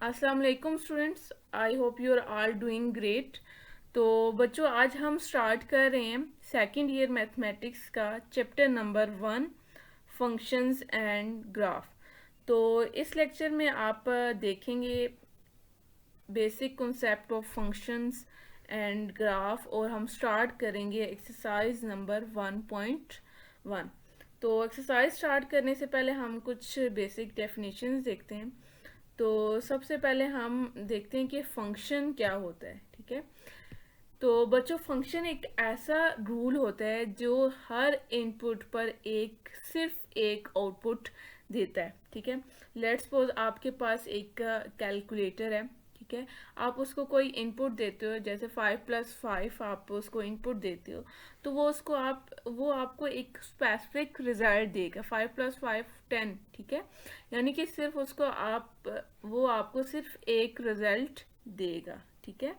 अस्सलाम वालेकुम students, I hope you are all doing great. तो बच्चों, आज हम स्टार्ट कर रहे हैं सेकंड ईयर मैथमेटिक्स का chapter number 1, functions and graph. तो इस लेक्चर में आप देखेंगे basic concept of functions and graph, और हम स्टार्ट करेंगे एक्सरसाइज नंबर 1.1। तो एक्सरसाइज स्टार्ट करने से पहले हम कुछ बेसिक डेफिनेशंस देखते हैं। तो सबसे पहले हम देखते हैं कि फंक्शन क्या होता है। ठीक है, तो बच्चों, फंक्शन एक ऐसा रूल होता है जो हर इनपुट पर सिर्फ एक आउटपुट देता है। ठीक है, लेट्स सपोज आपके पास एक कैलकुलेटर है। ठीक है, आप उसको कोई इनपुट देते हो, जैसे 5+5 आप उसको इनपुट देते हो, तो वो आपको एक स्पेसिफिक रिजल्ट देगा, 5+5 10। ठीक है, यानी कि सिर्फ वो आपको सिर्फ एक रिजल्ट देगा। ठीक है,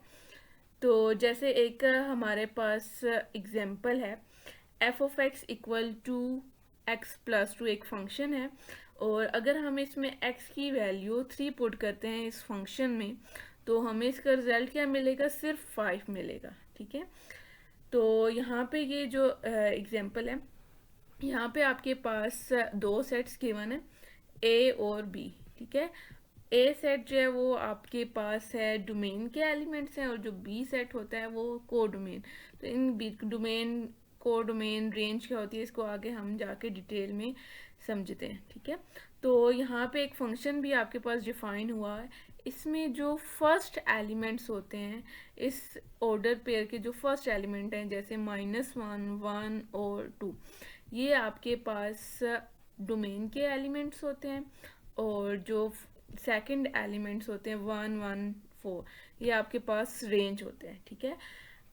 तो जैसे एक हमारे पास एग्जांपल है, f(x)=x+2 एक फंक्शन है, और अगर हम इसमें x की वैल्यू 3 पुट करते हैं इस फंक्शन में, तो हमें इसका रिजल्ट क्या मिलेगा? सिर्फ 5 मिलेगा। ठीक है, तो यहाँ पे ये जो एग्जांपल है, यहाँ पे आपके पास दो सेट्स गिवन है, ए और बी। ठीक है, ए सेट जो है वो आपके पास है डोमेन के एलिमेंट्स हैं, और जो बी सेट होता है वो को डोमेन। तो इन बी डोमेन, को डोमेन, रेंज क्या होती है, इसको आगे हम जाके डिटेल में समझते हैं। ठीक है, तो यहाँ पे एक फंक्शन भी आपके पास डिफाइन हुआ है। इसमें जो फर्स्ट एलिमेंट्स होते हैं, इस ऑर्डर पेयर के जो फर्स्ट एलिमेंट हैं, जैसे -1, 1 और 2, ये आपके पास डोमेन के एलिमेंट्स होते हैं। और जो सेकंड एलिमेंट्स होते हैं 1 1 4, ये आपके पास रेंज होते हैं। ठीक है,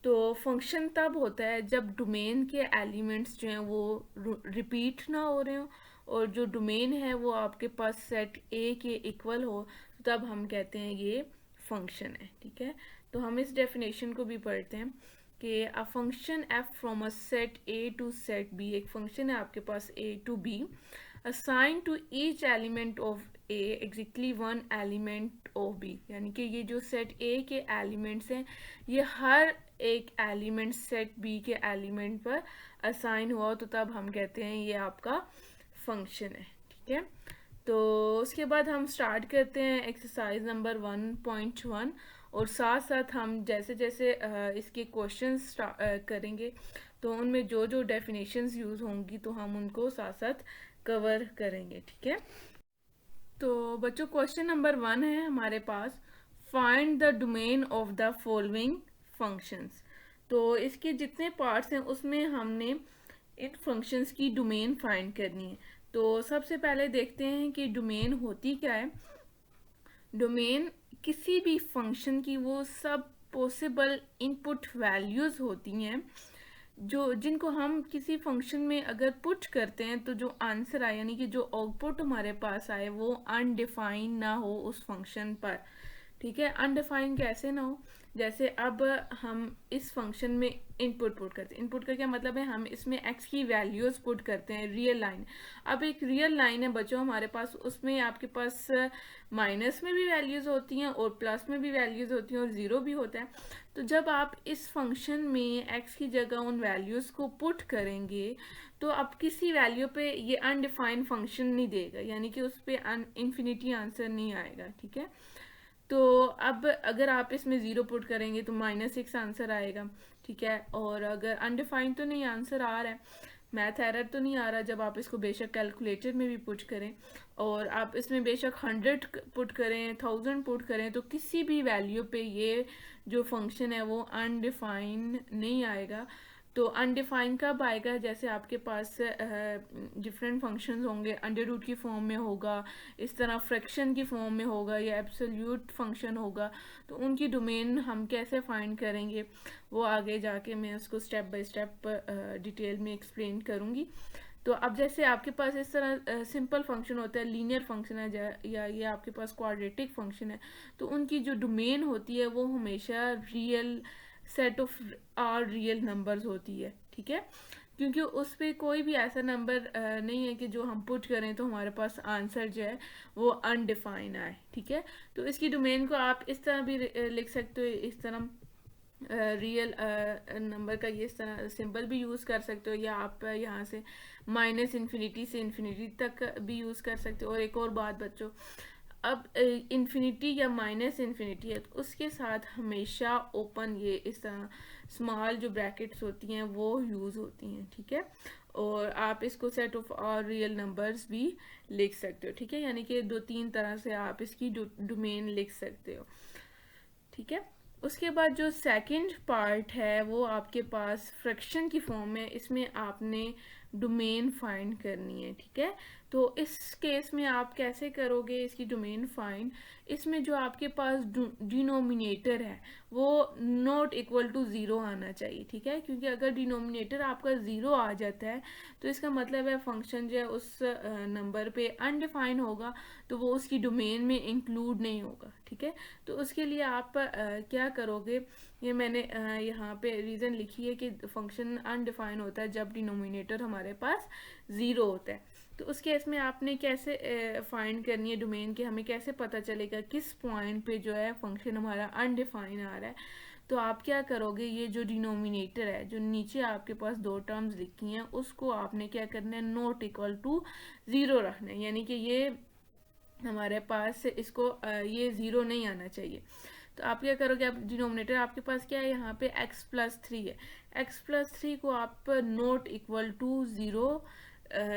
तो फंक्शन तब होता है जब डोमेन के एलिमेंट्स जो हैं वो रिपीट ना हो रहे हो, और जो डोमेन है वो आपके पास सेट ए के इक्वल हो, तब हम कहते हैं ये फंक्शन है। ठीक है, तो हम इस डेफिनेशन को भी पढ़ते हैं कि a function F from a set A to set B, एक फंक्शन है आपके पास A to B, assign to each element of A exactly one element of B, यानी कि ये जो सेट ए के एलिमेंट्स हैं, ये हर एक एलिमेंट सेट बी के एलिमेंट पर असाइन हुआ हो, तो तब हम कहते हैं ये आपका फंक्शन है। ठीक है, तो उसके बाद हम स्टार्ट करते हैं एक्सरसाइज नंबर 1.1, और साथ साथ हम जैसे जैसे इसके क्वेश्चंस करेंगे, तो उनमें जो जो डेफिनेशंस यूज़ होंगी तो हम उनको साथ साथ कवर करेंगे। ठीक है, तो बच्चों, क्वेश्चन नंबर 1 है हमारे पास, find the domain of the following functions. तो इसके जितने पार्ट्स हैं उसमें हमने इन फंक्शंस की डोमेन फाइंड करनी है। तो सबसे पहले देखते हैं कि डोमेन होती क्या है। डोमेन किसी भी फंक्शन की वो सब पॉसिबल इनपुट वैल्यूज़ होती हैं जो जिनको हम किसी फंक्शन में अगर पुट करते हैं, तो जो आंसर आए, यानी कि जो आउटपुट हमारे पास आए, वो अनडिफाइन ना हो उस फंक्शन पर। ठीक है, अनडिफाइन कैसे ना हो? जैसे अब हम इस फंक्शन में इनपुट पुट करते हैं, इनपुट का क्या मतलब है, हम इसमें x की वैल्यूज़ पुट करते हैं, रियल लाइन। अब एक रियल लाइन है बच्चों हमारे पास, उसमें आपके पास माइनस में भी वैल्यूज़ होती हैं और प्लस में भी वैल्यूज़ होती हैं और ज़ीरो भी होता है। तो जब आप इस फंक्शन में x की जगह उन वैल्यूज़ को पुट करेंगे, तो अब किसी वैल्यू पे ये अनडिफाइंड फंक्शन नहीं देगा, यानी कि उस पर इन्फिनिटी आंसर नहीं आएगा। ठीक है, तो अब अगर आप इसमें ज़ीरो पुट करेंगे तो -6 आंसर आएगा। ठीक है, और अगर अनडिफाइंड तो नहीं आंसर आ रहा है, मैथ एरर तो नहीं आ रहा, जब आप इसको बेशक कैलकुलेटर में भी पुट करें, और आप इसमें बेशक 100 पुट करें, 1000 पुट करें, तो किसी भी वैल्यू पे ये जो फंक्शन है वो अनडिफाइन नहीं आएगा। तो अनडिफाइन कब आएगा? जैसे आपके पास डिफरेंट फंक्शंस होंगे, अंडर रूट की फॉर्म में होगा, इस तरह फ्रैक्शन की फॉर्म में होगा, या एब्सोल्यूट फंक्शन होगा, तो उनकी डोमेन हम कैसे फाइंड करेंगे वो आगे जाके मैं उसको स्टेप बाय स्टेप डिटेल में एक्सप्लेन करूँगी। तो अब जैसे आपके पास इस तरह सिंपल फंक्शन होता है, लीनियर फंक्शन है, या ये आपके पास क्वाड्रेटिक फंक्शन है, तो उनकी जो डोमेन होती है वो हमेशा real set of R real numbers होती है। ठीक है, क्योंकि उस पे कोई भी ऐसा नंबर नहीं है कि जो हम पुट करें तो हमारे पास आंसर जो है वो अनडिफाइन आए, ठीक है। तो इसकी डोमेन को आप इस तरह भी लिख सकते हो, इस तरह रियल नंबर का ये इस तरह सिंबल भी यूज़ कर सकते हो, या आप यहाँ से माइनस इन्फिनिटी से इन्फिनिटी तक भी यूज़ कर सकते हो। और एक और बात बच्चों, अब इन्फिनिटी या माइनस इन्फिनिटी है तो उसके साथ हमेशा ओपन ये इस तरह स्मॉल जो ब्रैकेट्स होती हैं वो यूज़ होती हैं, ठीक है। और आप इसको सेट ऑफ और रियल नंबर्स भी लिख सकते हो, ठीक है। यानी कि 2-3 तरह से आप इसकी डोमेन लिख सकते हो, ठीक है। उसके बाद जो सेकंड पार्ट है वो आपके पास फ्रैक्शन की फॉर्म है, इसमें आपने डोमेन फाइंड करनी है, ठीक है। तो इस केस में आप कैसे करोगे इसकी डोमेन फाइंड, इसमें जो आपके पास डिनोमिनेटर है वो नॉट इक्वल टू ज़ीरो आना चाहिए, ठीक है। क्योंकि अगर डिनोमिनेटर आपका ज़ीरो आ जाता है तो इसका मतलब है फंक्शन जो है उस नंबर पे अनडिफाइन होगा, तो वो उसकी डोमेन में इंक्लूड नहीं होगा, ठीक है। तो उसके लिए आप क्या करोगे, ये मैंने यहाँ पे रीज़न लिखी है कि फंक्शन अनडिफाइन होता है जब डिनोमिनेटर हमारे पास ज़ीरो होता है। तो उस केस में आपने कैसे फाइंड करनी है डोमेन के, हमें कैसे पता चलेगा किस पॉइंट पे जो है फंक्शन हमारा अनडिफाइन आ रहा है। तो आप क्या करोगे, ये जो डिनोमिनेटर है, जो नीचे आपके पास दो टर्म्स लिखी हैं, उसको आपने क्या करना है, नॉट इक्वल टू ज़ीरो रखना है। यानी कि ये हमारे पास इसको ये ज़ीरो नहीं आना चाहिए। तो आप क्या करोगे, आप डिनोमिनेटर आपके पास क्या है, यहाँ पे x+3 है, x+3 को आप नॉट इक्वल टू ज़ीरो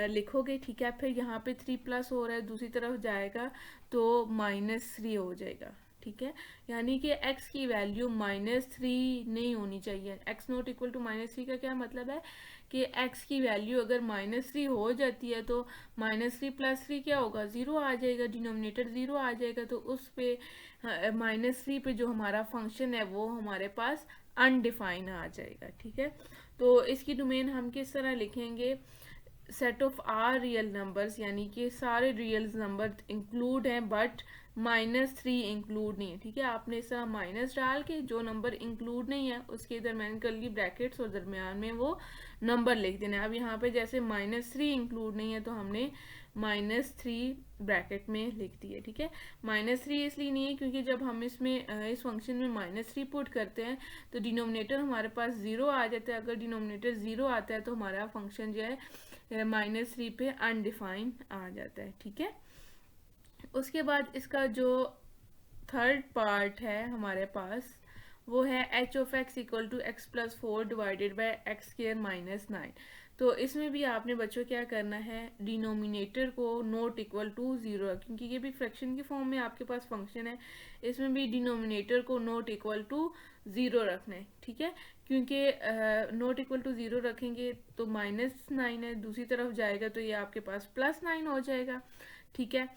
लिखोगे, ठीक है। फिर यहाँ पे 3 प्लस हो रहा है, दूसरी तरफ जाएगा तो -3 हो जाएगा, ठीक है। यानी कि x की वैल्यू -3 नहीं होनी चाहिए। x नॉट इक्वल टू -3 का क्या मतलब है कि x की वैल्यू अगर -3 हो जाती है तो -3 + 3 क्या होगा, ज़ीरो आ जाएगा, डिनोमिनेटर ज़ीरो आ जाएगा। तो उस पे -3 पे जो हमारा फंक्शन है वो हमारे पास अनडिफाइन आ जाएगा, ठीक है। तो इसकी डोमेन हम किस तरह लिखेंगे, set of R real numbers, यानी कि सारे रियल नंबर इंक्लूड हैं बट -3 इंक्लूड नहीं है, ठीक है। आपने इस तरह माइनस डाल के जो नंबर इंक्लूड नहीं है उसके दरम्यान कर्ली ब्रैकेट्स और दरम्यान में वो नंबर लिख देना है। अब यहाँ पे जैसे -3 इंक्लूड नहीं है तो हमने -3 ब्रैकेट में लिख दिया, ठीक है। -3 इसलिए नहीं है क्योंकि जब हम इसमें इस फंक्शन में -3 पुट करते हैं तो डिनोमिनेटर हमारे पास ज़ीरो आ जाता है। अगर डिनोमिनेटर ज़ीरो आता है तो हमारा फंक्शन जो है -3 पे अनडिफाइन आ जाता है, ठीक है। उसके बाद इसका जो थर्ड पार्ट है हमारे पास वो है h(x) = x+4 divided by x² - 9। तो इसमें भी आपने बच्चों क्या करना है, डिनोमिनेटर को नॉट इक्वल टू ज़ीरो, क्योंकि ये भी फ्रैक्शन की फॉर्म में आपके पास फंक्शन है, इसमें भी डिनोमिनेटर को नॉट इक्वल टू ज़ीरो रखना है, ठीक है। क्योंकि नॉट इक्वल टू ज़ीरो रखेंगे तो -9 है, दूसरी तरफ जाएगा तो ये आपके पास +9 हो जाएगा, ठीक है।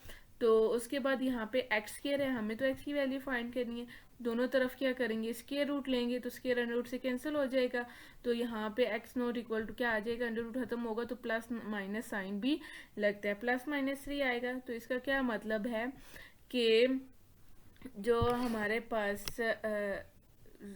तो उसके बाद यहाँ पे x² है, हमें तो x की वैल्यू फाइंड करनी है, दोनों तरफ क्या करेंगे, स्क्वायर रूट लेंगे तो स्क्वायर अंडर रूट से कैंसिल हो जाएगा। तो यहाँ पे x नॉट इक्वल टू क्या आ जाएगा, अंडर रूट खत्म होगा तो प्लस माइनस साइन भी लगता है, +-3 आएगा। तो इसका क्या मतलब है कि जो हमारे पास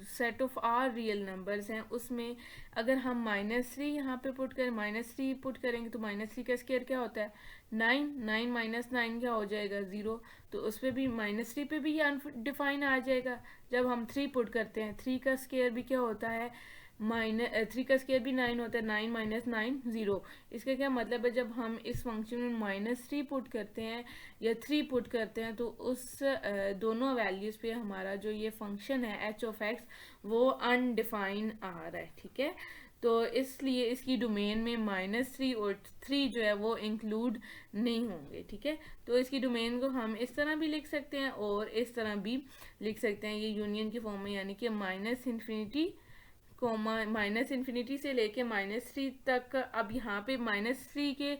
set of R real numbers हैं उसमें अगर हम -3 यहाँ पे पुट करें, -3 पुट करेंगे तो -3 का स्क्वायर क्या होता है, 9, 9 - 9 क्या हो जाएगा, ज़ीरो। तो उस पर भी -3 पे भी ये अनडिफाइन आ जाएगा। जब हम 3 पुट करते हैं, 3 का स्क्वायर भी क्या होता है, 3 का स्क्वायर भी 9 होता है, 9 - 9 ज़ीरो। इसका क्या मतलब है, जब हम इस फंक्शन में -3 पुट करते हैं या 3 पुट करते हैं तो उस दोनों वैल्यूज़ पे हमारा जो ये फंक्शन है h(x) वो अनडिफाइन आ रहा है, ठीक है। तो इसलिए इसकी डोमेन में -3 और 3 जो है वो इंक्लूड नहीं होंगे, ठीक है। तो इसकी डोमेन को हम इस तरह भी लिख सकते हैं और इस तरह भी लिख सकते हैं, ये यूनियन की फॉर्म में, यानी कि -∞ -∞ से लेके -3 तक। अब यहाँ पे -3 के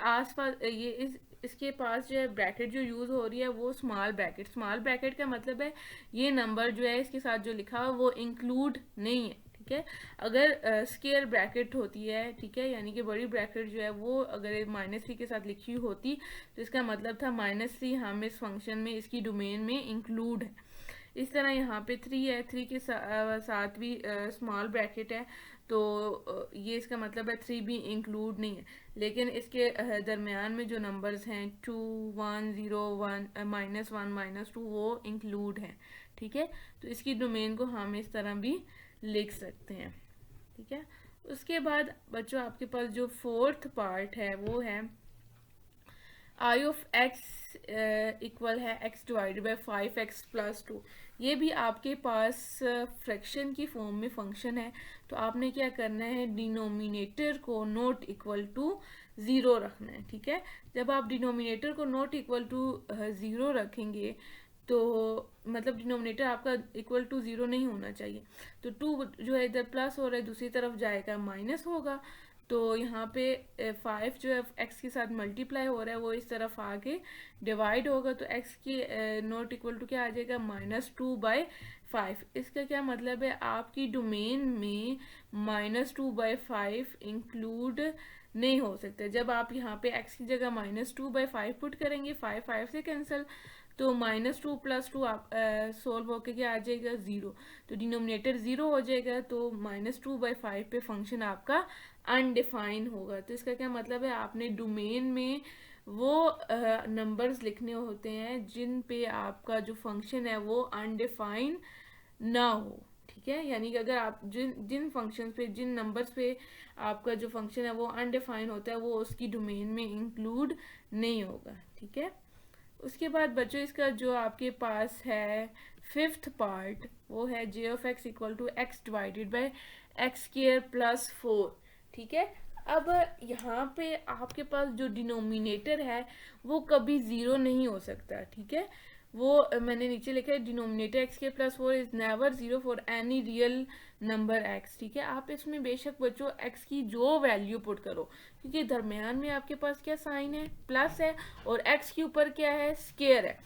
आसपास ये इसके पास जो है ब्रैकेट जो यूज़ हो रही है वो स्मॉल ब्रैकेट का मतलब है ये नंबर जो है इसके साथ जो लिखा हुआ वो इंक्लूड नहीं है, ठीक है। अगर स्क्वायर ब्रैकेट होती है, ठीक है, यानी कि बड़ी ब्रैकेट जो है वो अगर -3 के साथ लिखी होती तो इसका मतलब था -3 हम इस फंक्शन में इसकी डोमेन में इंक्लूड है। इस तरह यहाँ पे 3 है, 3 के साथ भी स्मॉल ब्रैकेट है ये इसका मतलब है 3 भी इंक्लूड नहीं है, लेकिन इसके दरमियान में जो नंबर्स हैं 2 1 0 1 -1 -2 वो इंक्लूड हैं, ठीक है। तो इसकी डोमेन को हम इस तरह भी लिख सकते हैं, ठीक है। उसके बाद बच्चों आपके पास जो फोर्थ पार्ट है वो है आई ऑफ एक्स इक्वल है x डिवाइडेड बाई 5x+2। ये भी आपके पास फ्रैक्शन की फॉर्म में फंक्शन है। तो आपने क्या करना है, डिनोमिनेटर को नॉट इक्वल टू 0 रखना है, ठीक है। जब आप डिनोमिनेटर को नॉट इक्वल टू 0 रखेंगे तो मतलब डिनोमिनेटर आपका इक्वल टू 0 नहीं होना चाहिए। तो 2 जो है इधर प्लस हो रहा है, दूसरी तरफ जाएगा माइनस होगा। तो यहाँ पे 5 जो है x के साथ मल्टीप्लाई हो रहा है वो इस तरफ आके डिवाइड होगा, तो x की नॉट इक्वल टू क्या आ जाएगा, -2/5। इसका क्या मतलब है, आपकी डोमेन में -2/5 इंक्लूड नहीं हो सकता। जब आप यहाँ पे x की जगह -2/5 पुट करेंगे, 5 से कैंसिल, तो -2 + 2 आप सोल्व होके क्या आ जाएगा, 0। तो डिनोमिनेटर 0 हो जाएगा, तो -2/5 पे फंक्शन आपका अनडिफाइन होगा। तो इसका क्या मतलब है, आपने डोमेन में वो नंबर्स लिखने होते हैं जिन पे आपका जो फंक्शन है वो अनडिफाइन ना हो, ठीक है। यानी कि अगर आप जिन जिन फंक्शन पे, जिन नंबर्स पे आपका जो फंक्शन है वो अनडिफाइन होता है, वो उसकी डोमेन में इंक्लूड नहीं होगा, ठीक है। उसके बाद बच्चों इसका जो आपके पास है फिफ्थ पार्ट वो है j of x equal to x divided by x²+4, ठीक है। अब यहाँ पे आपके पास जो डिनोमिनेटर है वो कभी 0 नहीं हो सकता, ठीक है। वो मैंने नीचे लिखा है, denominator x² + 4 is never 0 for any real number x, ठीक है। आप इसमें बेशक बच्चों x की जो वैल्यू पुट करो, क्योंकि दरमियान में आपके पास क्या साइन है, प्लस है, और x के ऊपर क्या है, स्केयर है।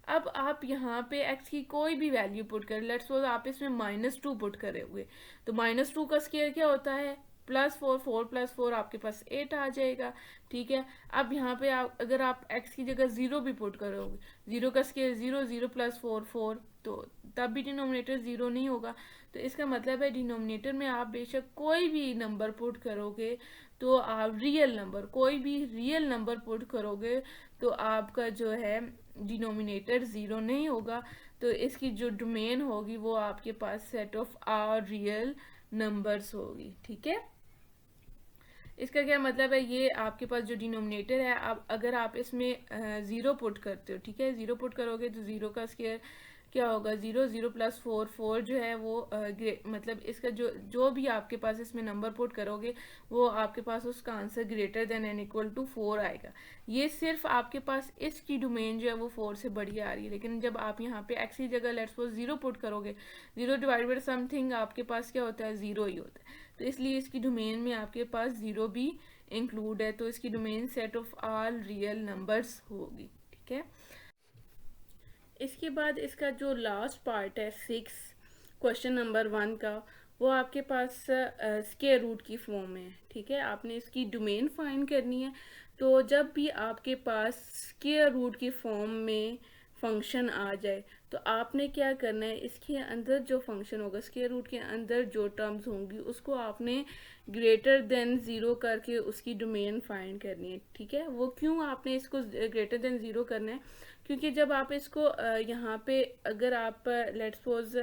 अब आप यहाँ पे x की कोई भी वैल्यू पुट कर, लेट्स सपोज आप इसमें -2 पुट करे हुए, तो -2 का स्केयर क्या होता है, +4, 4 + 4 आपके पास 8 आ जाएगा, ठीक है। अब यहाँ पे आप अगर आप x की जगह 0 भी पुट करोगे, 0 का स्केयर 0, 0 + 4 4, तो तब भी डिनोमिनेटर 0 नहीं होगा। तो इसका मतलब है डिनोमिनेटर में आप बेशक कोई भी नंबर पुट करोगे, तो आप रियल नंबर, कोई भी रियल नंबर पुट करोगे तो आपका जो है डिनोमिनेटर 0 नहीं होगा। तो इसकी जो डोमेन होगी वो आपके पास set of R real numbers होगी, ठीक है। इसका क्या मतलब है, ये आपके पास जो डिनोमिनेटर है, आप अगर आप इसमें 0 पुट करते हो, ठीक है, 0 पुट करोगे तो 0 का स्केयर क्या होगा, 0, 0 + 4 4 जो है वो मतलब इसका जो भी आपके पास इसमें नंबर पुट करोगे वो आपके पास उसका answer greater than and equal to 4 आएगा। ये सिर्फ आपके पास इसकी डोमेन जो है वो 4 से बड़ी आ रही है, लेकिन जब आप यहाँ पे x की जगह लेट्स सपोज 0 पुट करोगे, 0 डिवाइड बाय समथिंग आपके पास क्या होता है, 0 ही होता है। तो इसलिए इसकी डोमेन में आपके पास 0 भी इंक्लूड है, तो इसकी domain set of all real numbers होगी, ठीक है। इसके बाद इसका जो लास्ट पार्ट है 6 क्वेश्चन नंबर 1 का, वो आपके पास स्क्वायर रूट की फॉर्म में है, ठीक है। आपने इसकी डोमेन फाइंड करनी है। तो जब भी आपके पास स्क्वायर रूट की फॉर्म में फंक्शन आ जाए तो आपने क्या करना है, इसके अंदर जो फंक्शन होगा, स्क्वायर रूट के अंदर जो टर्म्स होंगी उसको आपने ग्रेटर देन 0 करके उसकी डोमेन फाइंड करनी है, ठीक है। वो क्यों आपने इसको ग्रेटर देन 0 करना है, क्योंकि जब आप इसको यहाँ पे अगर आप लेट्स सपोज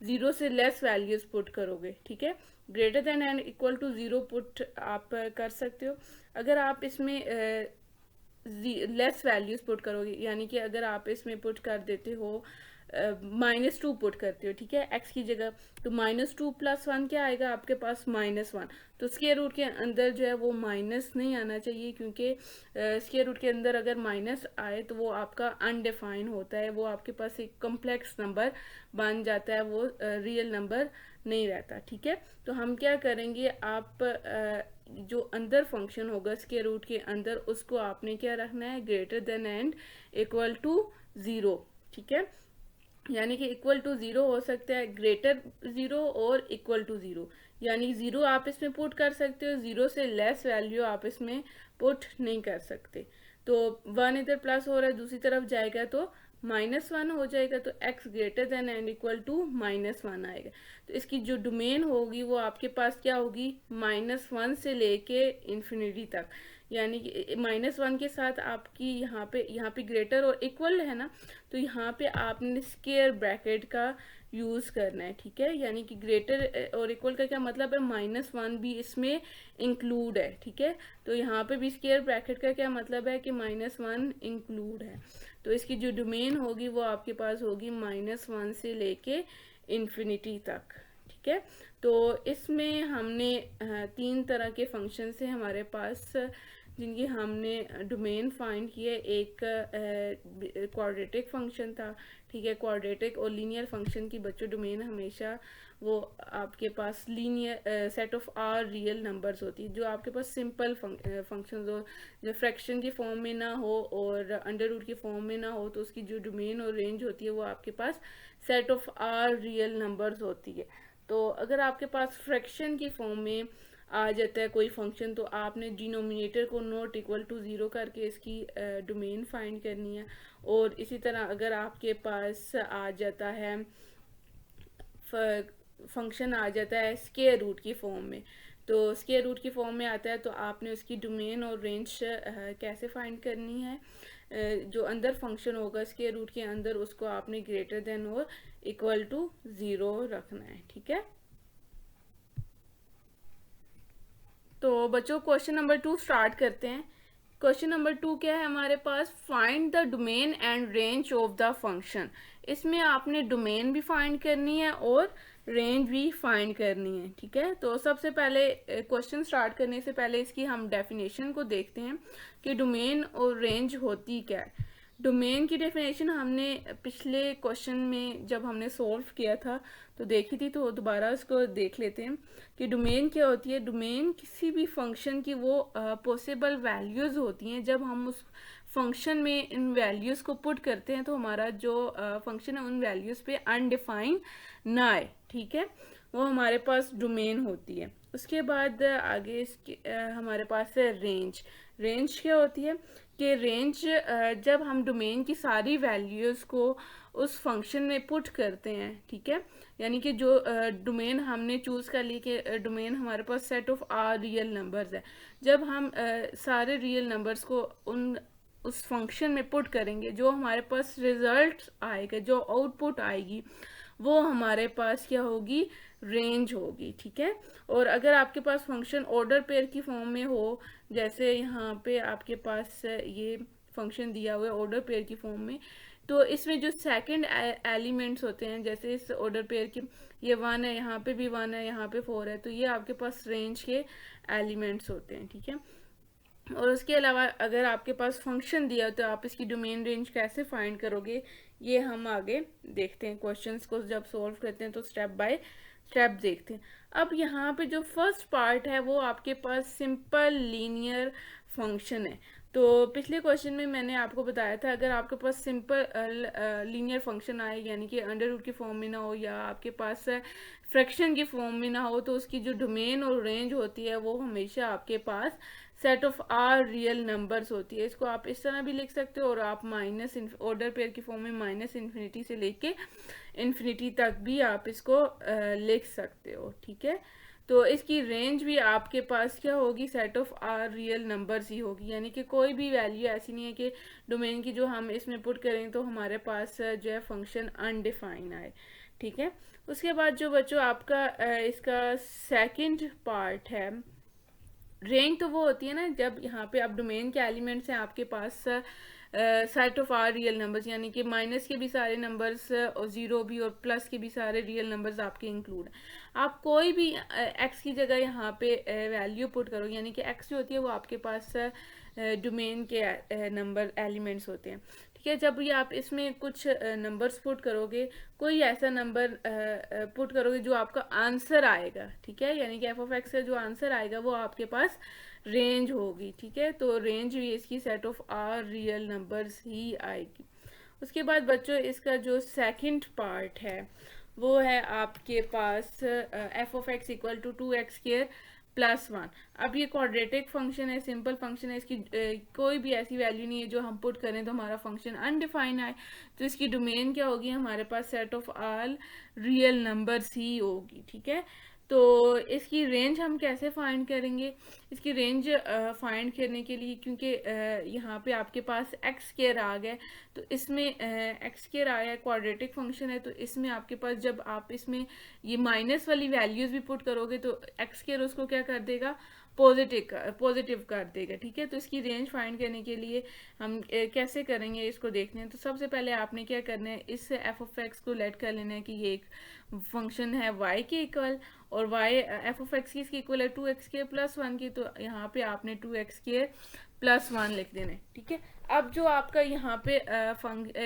0 से लेस वैल्यूज पुट करोगे, ठीक है, greater than and equal to 0 put आप कर सकते हो। अगर आप इसमें लेस वैल्यूज पुट करोगे, यानी कि अगर आप इसमें पुट कर देते हो -2 पुट करते हो, ठीक है, x की जगह, तो -2 + 1 क्या आएगा आपके पास, -1। तो स्क्वायर रूट के अंदर जो है वो माइनस नहीं आना चाहिए, क्योंकि स्क्वायर रूट के अंदर अगर माइनस आए तो वो आपका अनडिफाइन होता है, वो आपके पास एक कॉम्प्लेक्स नंबर बन जाता है, वो रियल नंबर नहीं रहता, ठीक है। तो हम क्या करेंगे, आप जो अंदर फंक्शन होगा स्क्वायर रूट के अंदर, उसको आपने क्या रखना है, greater than and equal to 0, ठीक है। यानी कि इक्वल टू 0 हो सकता है, ग्रेटर 0 और इक्वल टू 0, यानी 0 आप इसमें पुट कर सकते हो, 0 से लेस वैल्यू आप इसमें पुट नहीं कर सकते। तो 1 इधर प्लस हो रहा है, दूसरी तरफ जाएगा तो -1 हो जाएगा तो x greater than and equal to -1 आएगा। तो इसकी जो डोमेन होगी वो आपके पास क्या होगी, -1 से लेके इन्फिनिटी तक, यानी कि -1 के साथ आपकी यहाँ पे ग्रेटर और इक्वल है ना, तो यहाँ पे आपने स्क्वायर ब्रैकेट का यूज़ करना है, ठीक है। यानी कि ग्रेटर और इक्वल का क्या मतलब है, -1 भी इसमें इंक्लूड है, ठीक है। तो यहाँ पे भी स्क्वायर ब्रैकेट का क्या मतलब है कि -1 इंक्लूड है। तो इसकी जो डोमेन होगी वो आपके पास होगी -1 से लेके इन्फिनिटी तक, ठीक है। तो इसमें हमने 3 तरह के फंक्शन से हमारे पास जिनकी हमने डोमेन फाइंड किए। एक क्वाड्रेटिक फंक्शन था, ठीक है। क्वाड्रेटिक और लीनियर फंक्शन की बच्चों डोमेन हमेशा वो आपके पास linear set of R real numbers होती है। जो आपके पास सिंपल फंक्शंस हो, जो फ्रैक्शन की फॉर्म में ना हो और अंडर रूट की फॉर्म में ना हो, तो उसकी जो डोमेन और रेंज होती है वो आपके पास set of R real numbers होती है। तो अगर आपके पास फ्रैक्शन की फॉर्म में आ जाता है कोई फंक्शन, तो आपने डिनोमिनेटर को नॉट इक्वल टू 0 करके इसकी डोमेन फाइंड करनी है। और इसी तरह अगर आपके पास आ जाता है फंक्शन आ जाता है स्क्वायर रूट की फॉर्म में, तो स्क्वायर रूट की फॉर्म में आता है तो आपने उसकी डोमेन और रेंज कैसे फाइंड करनी है। जो अंदर फंक्शन होगा स्क्वायर रूट के अंदर, उसको आपने ग्रेटर देन और इक्वल टू 0 रखना है, ठीक है। तो बच्चों क्वेश्चन नंबर 2 स्टार्ट करते हैं। क्वेश्चन नंबर 2 क्या है हमारे पास, find the domain and range of the function. इसमें आपने डोमेन भी फाइंड करनी है और रेंज भी फाइंड करनी है, ठीक है। तो सबसे पहले क्वेश्चन स्टार्ट करने से पहले इसकी हम डेफिनेशन को देखते हैं कि डोमेन और रेंज होती क्या है। डोमेन की डेफिनेशन हमने पिछले क्वेश्चन में जब हमने सॉल्व किया था तो देखी थी, तो दोबारा उसको देख लेते हैं कि डोमेन क्या होती है। डोमेन किसी भी फंक्शन की वो पॉसिबल वैल्यूज़ होती हैं। जब हम उस फंक्शन में इन वैल्यूज़ को पुट करते हैं तो हमारा जो फंक्शन है उन वैल्यूज़ पे अनडिफाइंड ना आए, ठीक है, वो हमारे पास डोमेन होती है। उसके बाद आगे इसके हमारे पास है रेंज। रेंज क्या होती है कि रेंज जब हम डोमेन की सारी वैल्यूज़ को उस फंक्शन में पुट करते हैं, ठीक है, यानी कि जो डोमेन हमने चूज़ कर ली कि डोमेन हमारे पास set of R real numbers है। जब हम सारे रियल नंबर्स को उस फंक्शन में पुट करेंगे, जो हमारे पास रिजल्ट आएगा, जो आउटपुट आएगी, वो हमारे पास क्या होगी, रेंज होगी, ठीक है। और अगर आपके पास फंक्शन ऑर्डर पेयर की फॉर्म में हो, जैसे यहाँ पे आपके पास ये फंक्शन दिया हुआ है ऑर्डर पेयर की फॉर्म में, तो इसमें जो सेकंड एलिमेंट्स होते हैं, जैसे इस ऑर्डर पेयर के ये 1 है, यहाँ पे भी 1 है, यहाँ पे 4 है, तो ये आपके पास रेंज के एलिमेंट्स होते हैं, ठीक है। और उसके अलावा अगर आपके पास फंक्शन दिया हो तो आप इसकी डोमेन रेंज कैसे फाइंड करोगे, ये हम आगे देखते हैं। क्वेश्चंस को जब सॉल्व करते हैं तो स्टेप बाय स्टेप देखते हैं। अब यहाँ पे जो फर्स्ट पार्ट है वो आपके पास सिंपल लीनियर फंक्शन है। तो पिछले क्वेश्चन में मैंने आपको बताया था अगर आपके पास सिंपल लीनियर फंक्शन आए, यानी कि अंडर रूट की फॉर्म में ना हो या आपके पास फ्रैक्शन की फॉर्म में ना हो, तो उसकी जो डोमेन और रेंज होती है वो हमेशा आपके पास set of R real numbers होती है। इसको आप इस तरह भी लिख सकते हो और आप माइनस ऑर्डर पेयर की फॉर्म में माइनस इन्फिनिटी से लेके इन्फिनिटी तक भी आप इसको लिख सकते हो, ठीक है। तो इसकी रेंज भी आपके पास क्या होगी, set of R real numbers ही होगी, यानी कि कोई भी वैल्यू ऐसी नहीं है कि डोमेन की जो हम इसमें पुट करें तो हमारे पास जो है फंक्शन अनडिफाइन आए, ठीक है। उसके बाद जो बच्चों आपका इसका सेकंड पार्ट है, रेंज तो वो होती है ना जब यहाँ पे आप डोमेन के एलिमेंट्स हैं आपके पास set of R real numbers, यानी कि माइनस के भी सारे नंबर्स और जीरो भी और प्लस के भी सारे रियल नंबर्स आपके इंक्लूड हैं। आप कोई भी एक्स की जगह यहाँ पे वैल्यू पुट करो, यानी कि एक्स जो होती है वो आपके पास डोमेन के नंबर एलिमेंट्स होते हैं, ठीक है। जब भी आप इसमें कुछ नंबर्स पुट करोगे, कोई ऐसा नंबर पुट करोगे जो आपका आंसर आएगा, ठीक है, यानी कि एफ ऑफ एक्स का जो आंसर आएगा वो आपके पास रेंज होगी, ठीक है। तो रेंज भी इसकी set of R real numbers ही आएगी। उसके बाद बच्चों इसका जो सेकंड पार्ट है वो है आपके पास f of x equal to 2x² +1। अब ये क्वाड्रेटिक फंक्शन है, सिंपल फंक्शन है, इसकी कोई भी ऐसी वैल्यू नहीं है जो हम पुट करें तो हमारा फंक्शन अनडिफाइन आए। तो इसकी डोमेन क्या होगी, हमारे पास set of all real numbers ही होगी, ठीक है। तो इसकी रेंज हम कैसे फाइंड करेंगे, इसकी रेंज फाइंड करने के लिए, क्योंकि यहाँ पे आपके पास एक्स स्क्वायर आ गया, तो इसमें एक्स स्क्वायर आया, क्वाड्रेटिक फंक्शन है, तो इसमें आपके पास जब आप इसमें ये माइनस वाली वैल्यूज भी पुट करोगे तो एक्स स्क्वायर उसको क्या कर देगा, पॉजिटिव कर देगा, ठीक है। तो इसकी रेंज फाइंड करने के लिए हम कैसे करेंगे इसको देखते हैं। तो सबसे पहले आपने क्या करना है, इस एफ ऑफ एक्स को लेट कर लेना है कि ये एक फंक्शन है y के इक्वल, और y एफ ऑफ एक्स की इसकी इक्वल है 2x² + 1 की, तो यहाँ पे आपने 2x² + 1 लिख देना है, ठीक है। अब जो आपका यहाँ पे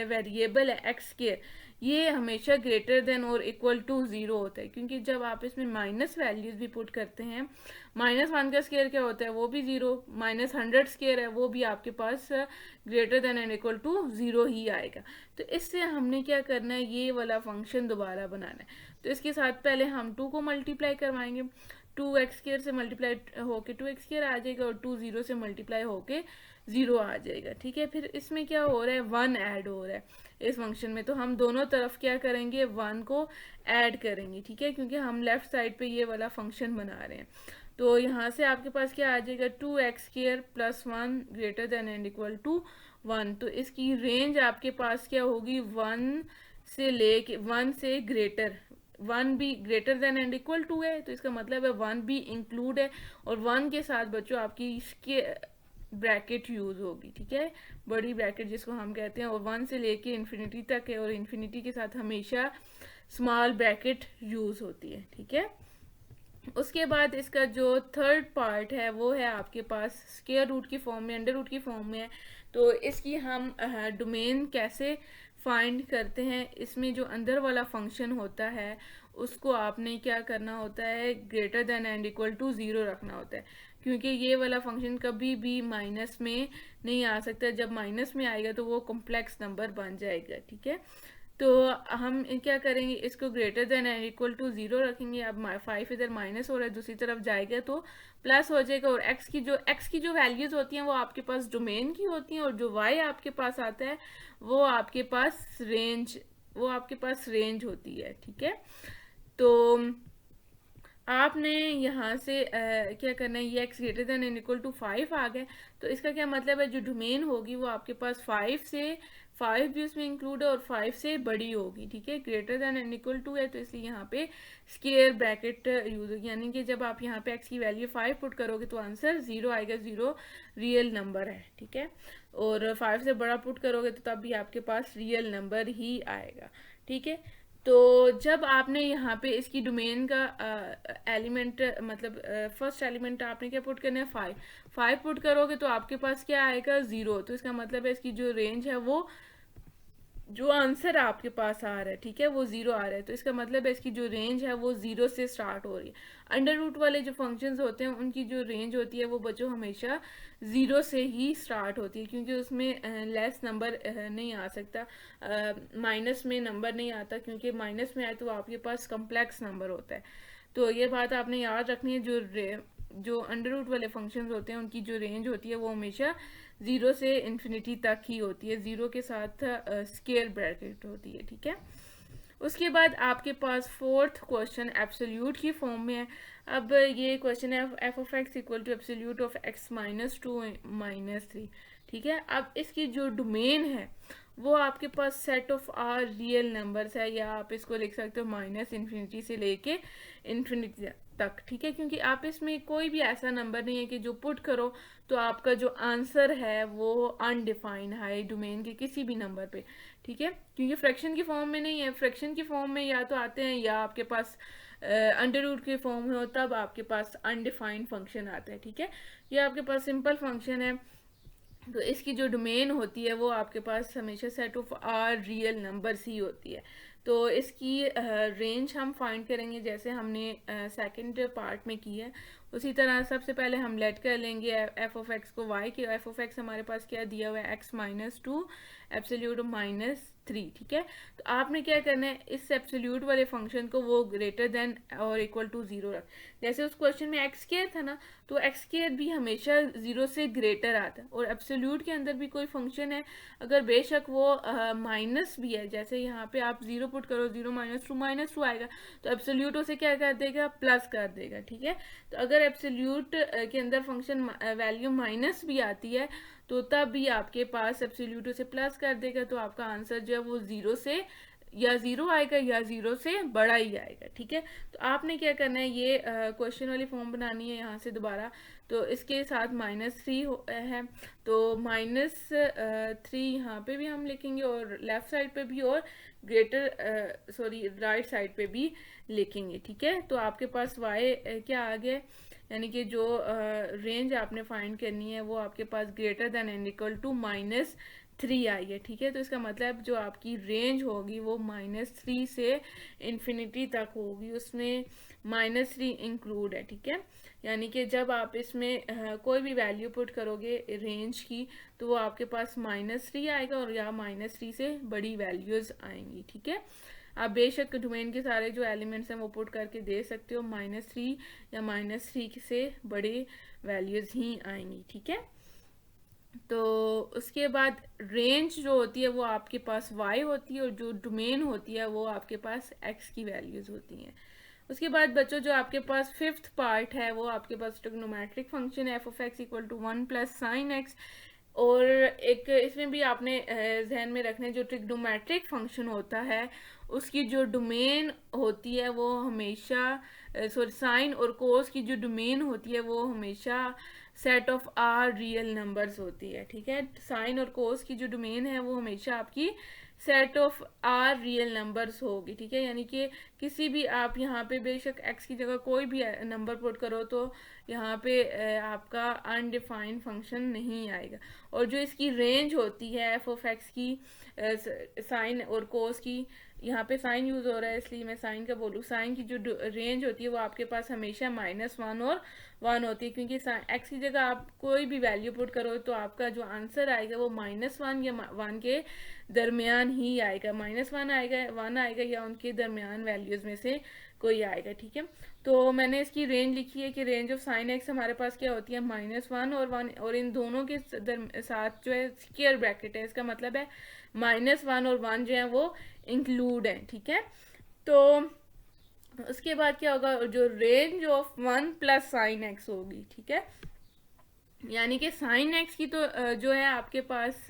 वेरिएबल है एक्स स्क्वायर, ये हमेशा ग्रेटर देन और इक्वल टू 0 होता है, क्योंकि जब आप इसमें माइनस वैल्यूज भी पुट करते हैं, -1 का स्क्वायर क्या होता है, वो भी 0, -100 स्क्वायर है वो भी आपके पास greater than and equal to 0 ही आएगा। तो इससे हमने क्या करना है, ये वाला फंक्शन दोबारा बनाना है। तो इसके साथ पहले हम 2 को मल्टीप्लाई करवाएंगे, 2x² से मल्टीप्लाई होके 2x² आ जाएगा, और 2 0 से मल्टीप्लाई होके 0 आ जाएगा, ठीक है। फिर इसमें क्या हो रहा है, 1 ऐड हो रहा है इस फंक्शन में, तो हम दोनों तरफ क्या करेंगे, 1 को ऐड करेंगे, ठीक है, क्योंकि हम लेफ्ट साइड पे ये वाला फंक्शन बना रहे हैं। तो यहाँ से आपके पास क्या आ जाएगा, 2x² + 1 greater than and equal to 1। तो इसकी रेंज आपके पास क्या होगी, 1 से ग्रेटर, 1 भी greater than and equal to है, तो इसका मतलब है 1 भी इंक्लूड है, और 1 के साथ बच्चों आपकी इसके ब्रैकेट यूज होगी, ठीक है, बड़ी ब्रैकेट जिसको हम कहते हैं, और 1 से लेके इन्फिनिटी तक है, और इन्फिनिटी के साथ हमेशा स्मॉल ब्रैकेट यूज होती है, ठीक है। उसके बाद इसका जो थर्ड पार्ट है वो है आपके पास स्क्वायर रूट की फॉर्म में, अंडर रूट की फॉर्म में है। तो इसकी हम डोमेन कैसे फाइंड करते हैं, इसमें जो अंदर वाला फंक्शन होता है उसको आपने क्या करना होता है, greater than and equal to 0 रखना होता है, क्योंकि ये वाला फंक्शन कभी भी माइनस में नहीं आ सकता, जब माइनस में आएगा तो वो कॉम्प्लेक्स नंबर बन जाएगा, ठीक है। तो हम क्या करेंगे, इसको greater than and equal to 0 रखेंगे। अब 5 इधर माइनस हो रहा है, दूसरी तरफ जाएगा तो प्लस हो जाएगा, और x की जो वैल्यूज होती हैं वो आपके पास डोमेन की होती हैं, और जो y आपके पास आता है वो आपके पास रेंज होती है, ठीक है। तो आपने यहाँ से क्या करना है, ये x greater than and equal to 5 आ गए, तो इसका क्या मतलब है, जो डोमेन होगी वो आपके पास 5 भी उसमें इंक्लूड है, और 5 से बड़ी होगी, ठीक है, greater than and equal to है, तो इसलिए यहाँ पे स्क्वायर ब्रैकेट यूज होगी, यानी कि जब आप यहाँ पे x की वैल्यू 5 पुट करोगे तो आंसर 0 आएगा, 0 रियल नंबर है, ठीक है, और 5 से बड़ा पुट करोगे तो तब भी आपके पास रियल नंबर ही आएगा, ठीक है। तो जब आपने यहाँ पे इसकी डोमेन का एलिमेंट मतलब फर्स्ट एलिमेंट आपने क्या पुट करना है, 5 पुट करोगे तो आपके पास क्या आएगा, 0। तो इसका मतलब है इसकी जो रेंज है वो, जो आंसर आपके पास आ रहा है, ठीक है, वो 0 आ रहा है, तो इसका मतलब है इसकी जो रेंज है वो 0 से स्टार्ट हो रही है। अंडर रूट वाले जो फंक्शंस होते हैं उनकी जो रेंज होती है वो बच्चों हमेशा 0 से ही स्टार्ट होती है, क्योंकि उसमें लेस नंबर नहीं आ सकता, माइनस में नंबर नहीं आता, क्योंकि माइनस में आए तो आपके पास कम्प्लेक्स नंबर होता है। तो ये बात आपने याद रखनी है, जो अंडर रूट वाले फंक्शंस होते हैं उनकी जो रेंज होती है वो हमेशा 0 से इन्फिनिटी तक ही होती है, 0 के साथ स्क्वायर ब्रैकेट होती है, ठीक है। उसके बाद आपके पास फोर्थ क्वेश्चन एब्सोल्यूट की फॉर्म में है। अब ये क्वेश्चन है f of x equal to absolute of x -2 -3, ठीक है। अब इसकी जो डोमेन है वो आपके पास set of R real numbers है, या आप इसको लिख सकते हो -इन्फिनिटी से लेके इन्फिनिटी तक, ठीक है, क्योंकि आप इसमें कोई भी ऐसा नंबर नहीं है कि जो पुट करो तो आपका जो आंसर है वो अनडिफाइन है डोमेन के किसी भी नंबर पे, ठीक है, क्योंकि फ्रैक्शन की फॉर्म में नहीं है। फ्रैक्शन की फॉर्म में या तो आते हैं या आपके पास अंडर रूट के फॉर्म में हो, तब आपके पास अनडिफाइंड फंक्शन आता है, ठीक है। ये आपके पास सिंपल फंक्शन है, तो इसकी जो डोमेन होती है वो आपके पास हमेशा set of R real numbers ही होती है। तो इसकी रेंज हम फाइंड करेंगे जैसे हमने सेकंड पार्ट में की है, उसी तरह सबसे पहले हम लेट कर लेंगे एफ ऑफ एक्स को वाई के, एफ ऑफ एक्स हमारे पास क्या दिया हुआ है, x -2 एब्सोल्यूट 3, ठीक है। तो आपने क्या करना है, इस एब्सोल्यूट वाले फंक्शन को वो ग्रेटर देन और इक्वल टू 0 रख। जैसे उस क्वेश्चन में एक्स स्क्वायर था ना, तो एक्स स्क्वायर भी हमेशा 0 से ग्रेटर आता है। और एब्सोल्यूट के अंदर भी कोई फंक्शन है, अगर बेशक वो माइनस भी है, जैसे यहाँ पे आप 0 पुट करो, 0 -2 आएगा, तो एब्सोल्यूट उसे क्या कर देगा, प्लस कर देगा, ठीक है। तो अगर एब्सोल्यूट के अंदर फंक्शन वैल्यू माइनस भी आती है, तो तब भी आपके पास एब्सोल्यूट उसे प्लस कर देगा, तो आपका आंसर जो है वो 0 से या 0 आएगा या 0 से बड़ा ही आएगा, ठीक है। तो आपने क्या करना है, ये क्वेश्चन वाली फॉर्म बनानी है यहाँ से दोबारा। तो इसके साथ -3 है, तो -3 यहाँ पे भी हम लिखेंगे और लेफ्ट साइड पे भी, और राइट साइड पे भी लिखेंगे, ठीक है। तो आपके पास y क्या आ गया, यानी कि जो रेंज आपने फाइंड करनी है वो आपके पास greater than and equal to -3 आई है, ठीक है। तो इसका मतलब जो आपकी रेंज होगी वो -3 से इन्फिनिटी तक होगी, उसमें -3 इंक्लूड है, ठीक है। यानी कि जब आप इसमें कोई भी वैल्यू पुट करोगे रेंज की, तो वो आपके पास -3 आएगा और या -3 से बड़ी वैल्यूज आएंगी, ठीक है। आप बेशक डोमेन के सारे जो एलिमेंट्स हैं वो पुट करके दे सकते हो, -3 या -3 से बड़े वैल्यूज ही आएंगी, ठीक है। तो उसके बाद रेंज जो होती है वो आपके पास y होती है, और जो डोमेन होती है वो आपके पास x की वैल्यूज होती हैं। उसके बाद बच्चों जो आपके पास फिफ्थ पार्ट है वो आपके पास ट्रिग्नोमेट्रिक फंक्शन है f(x = 1 + sin x। और एक इसमें भी आपने जहन में रखना है, जो ट्रिग्नोमेट्रिक फंक्शन होता है उसकी जो डोमेन होती है वो हमेशा साइन और कोस की जो डोमेन होती है वो हमेशा set of R real numbers होती है, ठीक है। साइन और कोस की जो डोमेन है वो हमेशा आपकी set of R real numbers होगी, ठीक है। यानी कि किसी भी आप यहाँ पे बेशक x की जगह कोई भी नंबर पुट करो तो यहाँ पे आपका अनडिफाइंड फंक्शन नहीं आएगा। और जो इसकी रेंज होती है f(x) की साइन और कोस की, यहाँ पे साइन यूज हो रहा है इसलिए मैं साइन का बोलूँ, साइन की जो रेंज होती है वो आपके पास हमेशा -1 और 1 होती है, क्योंकि x की जगह आप कोई भी वैल्यू पुट करो तो आपका जो आंसर आएगा वो -1 या 1 के दरमियान ही आएगा, -1 आएगा, 1 आएगा, या उनके दरमियान वैल्यूज में से कोई आएगा, ठीक है। तो मैंने इसकी रेंज लिखी है कि रेंज ऑफ साइन x हमारे पास क्या होती है, -1 और 1, और इन दोनों के साथ जो है स्क्वायर ब्रैकेट है, इसका मतलब है -1 और 1 जो है वो इंक्लूड है, ठीक है। तो उसके बाद क्या होगा, जो रेंज ऑफ 1 + sin x होगी, ठीक है। यानी कि sin x की तो जो है आपके पास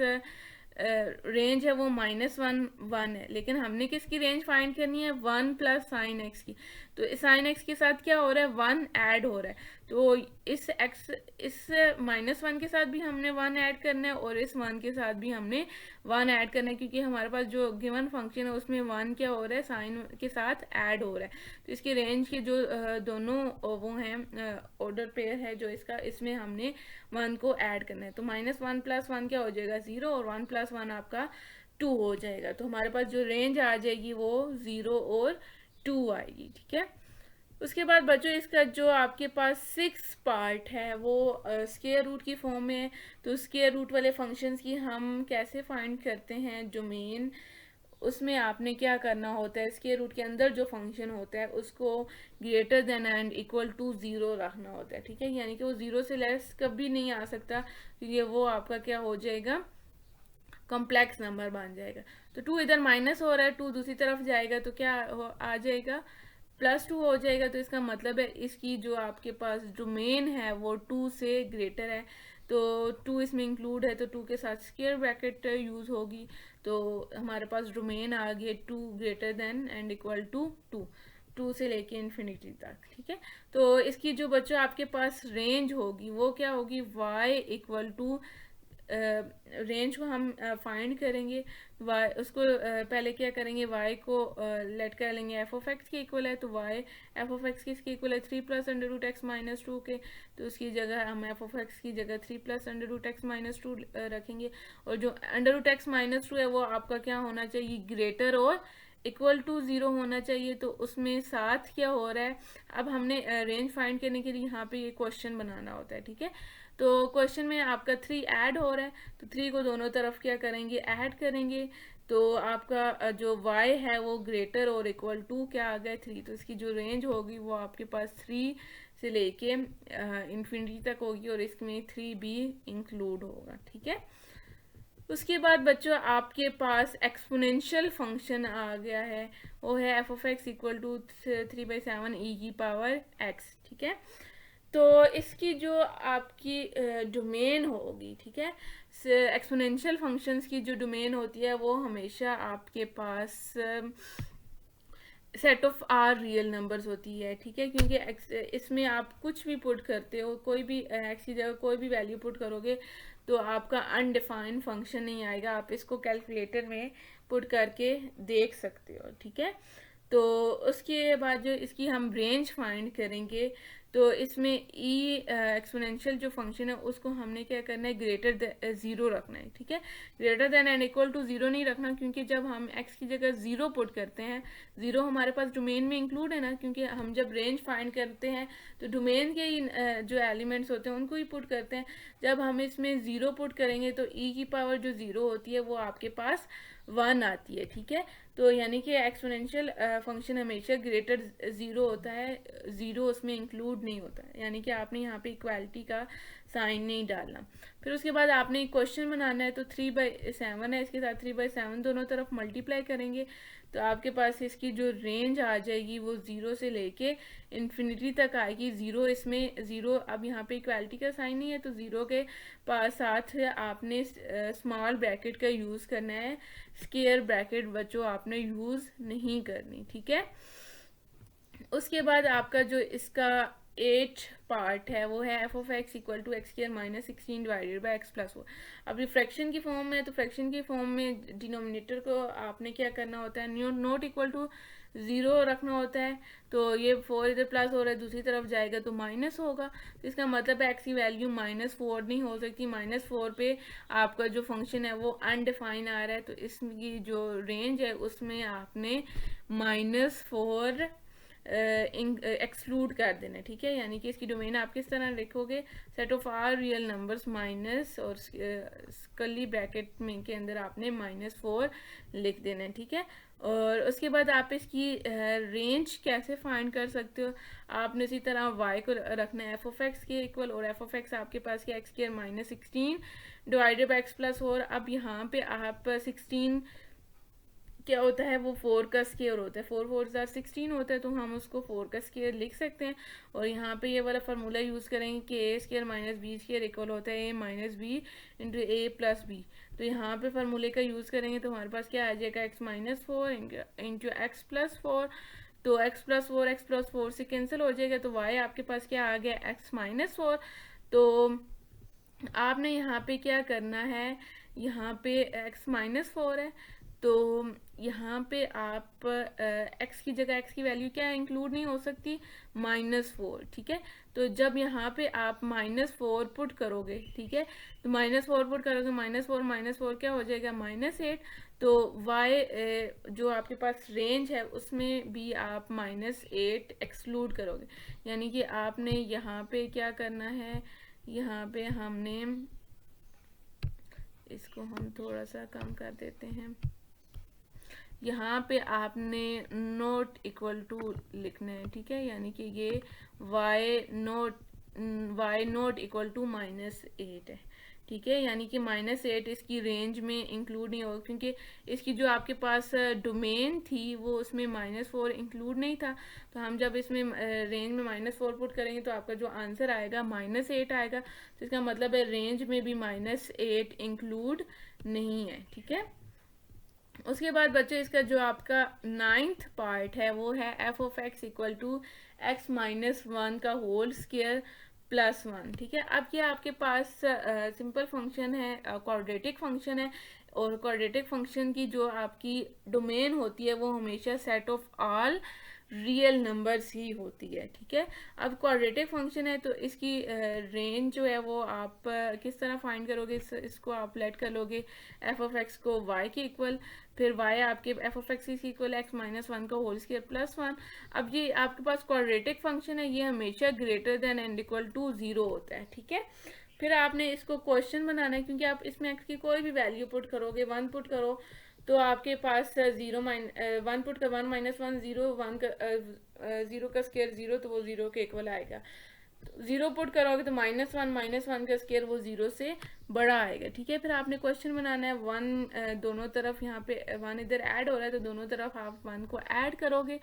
रेंज है वो -1 है, लेकिन हमने किसकी रेंज फाइंड करनी है, 1 + sin x की। तो sin x के साथ क्या हो रहा है, 1 ऐड हो रहा है, तो इस -1 के साथ भी हमने 1 ऐड करना है और इस 1 के साथ भी हमने 1 ऐड करना है, क्योंकि हमारे पास जो गिवन फंक्शन है उसमें 1 क्या हो रहा है, साइन के साथ ऐड हो रहा है। तो इसकी रेंज के जो दोनों वो हैं ऑर्डर पेयर है जो इसका, इसमें हमने 1 को ऐड करना है। तो -1 + 1 क्या हो जाएगा, 0, और 1 + 1 आपका 2 हो जाएगा। तो हमारे पास जो रेंज आ जाएगी वो 0 और 2 आएगी, ठीक है। उसके बाद बच्चों इसका जो आपके पास 6 पार्ट है वो स्क्वायर रूट की फॉर्म में है। तो स्क्वायर रूट वाले फंक्शंस की हम कैसे फाइंड करते हैं डोमेन, उसमें आपने क्या करना होता है, स्क्वायर रूट के अंदर जो फंक्शन होता है उसको greater than and equal to 0 रखना होता है, ठीक है। यानी कि वो 0 से लेस कभी नहीं आ सकता, क्योंकि वो आपका क्या हो जाएगा, कॉम्प्लेक्स नंबर बन जाएगा। तो 2 इधर माइनस हो रहा है, 2 दूसरी तरफ जाएगा तो क्या आ जाएगा, +2 हो जाएगा। तो इसका मतलब है इसकी जो आपके पास डोमेन है वो 2 से ग्रेटर है, तो 2 इसमें इंक्लूड है, तो 2 के साथ स्क्वायर ब्रैकेट यूज होगी। तो हमारे पास डोमेन आ गया 2 greater than and equal to 2 से लेके इन्फिनिटी तक, ठीक है। तो इसकी जो बच्चों आपके पास रेंज होगी वो क्या होगी, y = रेंज को हम फाइंड करेंगे, y उसको पहले क्या करेंगे, y को लेट कर लेंगे f(x) के इक्वल है, तो y f(x) किसके इक्वल है, 3 + √x - 2 के। तो उसकी जगह हम f(x) की जगह 3 + √x - 2 रखेंगे, और जो √x - 2 है वो आपका क्या होना चाहिए, ग्रेटर और इक्वल टू 0 होना चाहिए। तो उसमें साथ क्या हो रहा है, अब हमने रेंज फाइंड करने के लिए यहाँ पे ये क्वेश्चन बनाना होता है, ठीक है। तो क्वेश्चन में आपका 3 ऐड हो रहा है, तो 3 को दोनों तरफ क्या करेंगे, ऐड करेंगे। तो आपका जो y है वो ग्रेटर और इक्वल टू क्या आ गया 3, तो इसकी जो रेंज होगी वो आपके पास 3 से लेके इन्फिनिटी तक होगी और इसमें 3 भी इंक्लूड होगा, ठीक है। उसके बाद बच्चों आपके पास एक्सपोनेंशियल फंक्शन आ गया है, वो है f of x equal to 3/7 e की पावर एक्स, ठीक है। तो इसकी जो आपकी डोमेन होगी, ठीक है, एक्सपोनेंशियल फंक्शंस की जो डोमेन होती है वो हमेशा आपके पास set of R real numbers होती है, ठीक है, क्योंकि इसमें आप कुछ भी पुट करते हो, कोई भी एक्स की जगह कोई भी वैल्यू पुट करोगे तो आपका अनडिफाइंड फंक्शन नहीं आएगा, आप इसको कैलकुलेटर में पुट करके देख सकते हो, ठीक है। तो उसके बाद जो इसकी हम रेंज फाइंड करेंगे, तो इसमें ई एक्सपोनेंशियल जो फंक्शन है उसको हमने क्या करना है, ग्रेटर ज़ीरो रखना है, ठीक है। Greater than and equal to zero नहीं रखना, क्योंकि जब हम एक्स की जगह ज़ीरो पुट करते हैं, ज़ीरो हमारे पास डोमेन में इंक्लूड है ना, क्योंकि हम जब रेंज फाइंड करते हैं तो डोमेन के ही जो एलिमेंट्स होते हैं उनको ही पुट करते हैं। जब हम इसमें ज़ीरो पुट करेंगे तो ई की पावर जो ज़ीरो होती है वो आपके पास 1 आती है, ठीक है। तो यानी कि एक्सपोनेंशियल फंक्शन हमेशा ग्रेटर ज़ीरो होता है, ज़ीरो उसमें इंक्लूड नहीं होता है, यानी कि आपने यहाँ पे इक्वालिटी का साइन नहीं डालना। फिर उसके बाद आपने एक क्वेश्चन बनाना है, तो 3/7 है, इसके साथ 3/7 दोनों तरफ मल्टीप्लाई करेंगे तो आपके पास इसकी जो रेंज आ जाएगी वो ज़ीरो से लेके इन्फिनिटी तक आएगी। ज़ीरो इसमें ज़ीरो अब यहाँ पे इक्वालिटी का साइन नहीं है, तो ज़ीरो के पास साथ आपने स्मॉल ब्रैकेट का यूज़ करना है, स्क्वायर ब्रैकेट बच्चों आपने यूज़ नहीं करनी, ठीक है। उसके बाद आपका जो इसका 8 पार्ट है वो है f of x equal to x square minus 16 divided by x plus 4। अब ये फ्रैक्शन की फॉर्म में है, तो फ्रैक्शन की फॉर्म में डिनोमिनेटर को आपने क्या करना होता है, नॉट इक्वल टू ज़ीरो रखना होता है। तो ये 4 इधर प्लस हो रहा है, दूसरी तरफ जाएगा तो माइनस होगा, तो इसका मतलब है एक्स की वैल्यू -4 नहीं हो सकती। -4 पे आपका जो फंक्शन है वो अनडिफाइन आ रहा है, तो इसकी जो रेंज है उसमें आपने -4 एक्सक्लूड कर देना, ठीक है। यानी कि इसकी डोमेन आप किस तरह लिखोगे, set of R real numbers minus और कर्ली ब्रैकेट में के अंदर आपने -4 लिख देना है, ठीक है। और उसके बाद आप इसकी रेंज कैसे फाइंड कर सकते हो, आपने इसी तरह y को रखना है एफ ऑफ एक्स के इक्वल, और एफ ऑफ एक्स आपके पास क्या x square minus 16 divided by x plus 4। अब यहाँ पे आप 16 क्या होता है, वो 4 का स्क्वायर होता है, 4 4 16 होता है, तो हम उसको 4 का स्क्वायर लिख सकते हैं। और यहाँ पे ये वाला फार्मूला यूज़ करेंगे कि a square minus b square equal होता है a minus b into a plus b. तो यहाँ पे फार्मूले का यूज़ करेंगे तो हमारे पास क्या आ जाएगा, एक्स -4 इंटू एक्स प्लस 4। तो एक्स प्लस फोर से कैंसिल हो जाएगा, तो वाई आपके पास क्या आ गया, एक्स -4। तो आपने यहाँ पे क्या करना है, यहाँ पे एक्स -4 है, तो यहाँ पे आप x की जगह x की वैल्यू क्या इंक्लूड नहीं हो सकती, -4, ठीक है। तो जब यहाँ पे आप -4 पुट करोगे, ठीक है, तो -4 पुट करोगे, -4 क्या हो जाएगा, -8। तो y जो आपके पास रेंज है उसमें भी आप -8 एक्सक्लूड करोगे, यानी कि आपने यहाँ पे क्या करना है, यहाँ पे हमने इसको हम थोड़ा सा कम कर देते हैं, यहाँ पे आपने नॉट इक्वल टू लिखना है, ठीक है, यानी कि ये y नॉट इक्वल टू -8 है, ठीक है, यानी कि -8 इसकी रेंज में इंक्लूड नहीं होगा, क्योंकि इसकी जो आपके पास डोमेन थी वो उसमें -4 इंक्लूड नहीं था। तो हम जब इसमें रेंज में -4 पुट करेंगे तो आपका जो आंसर आएगा -8 आएगा, तो इसका मतलब है रेंज में भी -8 इंक्लूड नहीं है, ठीक है। उसके बाद बच्चों इसका जो आपका 9th पार्ट है वो है f of x equal to x -1 का होल स्क्वायर प्लस 1, ठीक है। अब ये आपके पास सिंपल फंक्शन है, क्वाड्रेटिक फंक्शन है, और क्वाड्रेटिक फंक्शन की जो आपकी डोमेन होती है वो हमेशा set of all real numbers ही होती है, ठीक है। अब क्वाड्रेटिक फंक्शन है तो इसकी रेंज जो है वो आप किस तरह फाइंड करोगे, इसको आप लेट कर लोगे एफ ऑफ एक्स को y के इक्वल, फिर y आपके F of x equal x -1 का होल स्क्वायर प्लस 1। अब ये आपके पास क्वाड्रेटिक फंक्शन है, ये हमेशा greater than and equal to 0 होता है, ठीक है। फिर आपने इसको क्वेश्चन बनाना है, क्योंकि आप इसमें एक्स की कोई भी वैल्यू पुट करोगे, 1 पुट करो तो आपके पास 1 पुट कर 1 - 1 0, 0 का स्केयर 0, तो वो 0 के इक्वल आएगा। 0 पुट करोगे तो -1 का स्केयर वो 0 से बड़ा आएगा, ठीक है। फिर आपने क्वेश्चन बनाना है, 1 दोनों तरफ, यहाँ पे 1 इधर ऐड हो रहा है तो दोनों तरफ आप 1 को ऐड करोगे।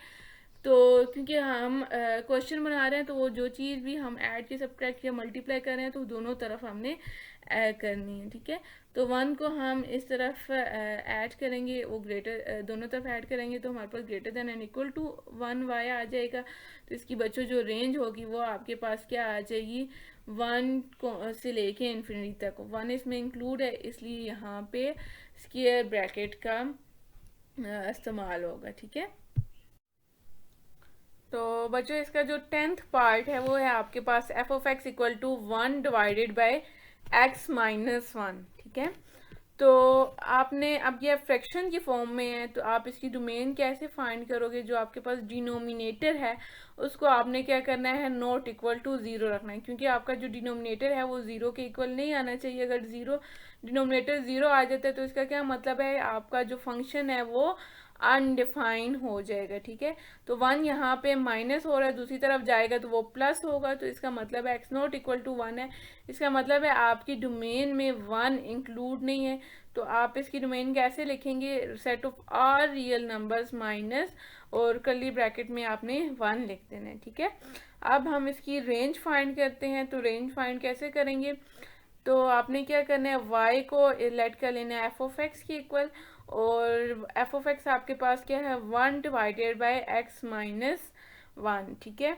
तो क्योंकि हम क्वेश्चन बना रहे हैं तो वो जो चीज़ भी हम ऐड की, सब्ट्रैक्ट या मल्टीप्लाई कर रहे हैं तो दोनों तरफ हमने ऐड करनी है, ठीक है। तो 1 को हम इस तरफ ऐड करेंगे, वो ग्रेटर, दोनों तरफ ऐड करेंगे तो हमारे पास greater than and equal to 1 y आ जाएगा। तो इसकी बच्चों जो रेंज होगी वो आपके पास क्या आ जाएगी, 1 को से लेके इन्फिनिटी तक। 1 इसमें इंक्लूड है, इसलिए यहाँ पे स्क्वायर ब्रैकेट का इस्तेमाल होगा, ठीक है। तो बच्चों इसका जो 10th पार्ट है वो है आपके पास f of x equal to 1 divided by x minus 1, ठीक है। तो आपने, अब ये फ्रैक्शन की फॉर्म में है तो आप इसकी डोमेन कैसे फाइंड करोगे, जो आपके पास डिनोमिनेटर है उसको आपने क्या करना है, नॉट इक्वल टू 0 रखना है, क्योंकि आपका जो डिनोमिनेटर है वो 0 के इक्वल नहीं आना चाहिए। अगर डिनोमिनेटर 0 आ जाता है तो इसका क्या मतलब है, आपका जो फंक्शन है वो अनडिफाइन हो जाएगा, ठीक है। तो 1 यहाँ पे माइनस हो रहा है, दूसरी तरफ जाएगा तो वो प्लस होगा, तो इसका मतलब है एक्स नॉट इक्वल टू 1 है। इसका मतलब है आपकी डोमेन में 1 इंक्लूड नहीं है। तो आप इसकी डोमेन कैसे लिखेंगे, set of R real numbers minus, और कर्ली ब्रैकेट में आपने 1 लिख देना है, ठीक है। अब हम इसकी रेंज फाइंड करते हैं। तो रेंज फाइंड कैसे करेंगे, तो आपने क्या करना है, y को लेट कर लेना है एफ ऑफ एक्स की इक्वल, और एफ ऑफ एक्स आपके पास क्या है, 1 डिवाइडेड बाय एक्स माइनस 1, ठीक है।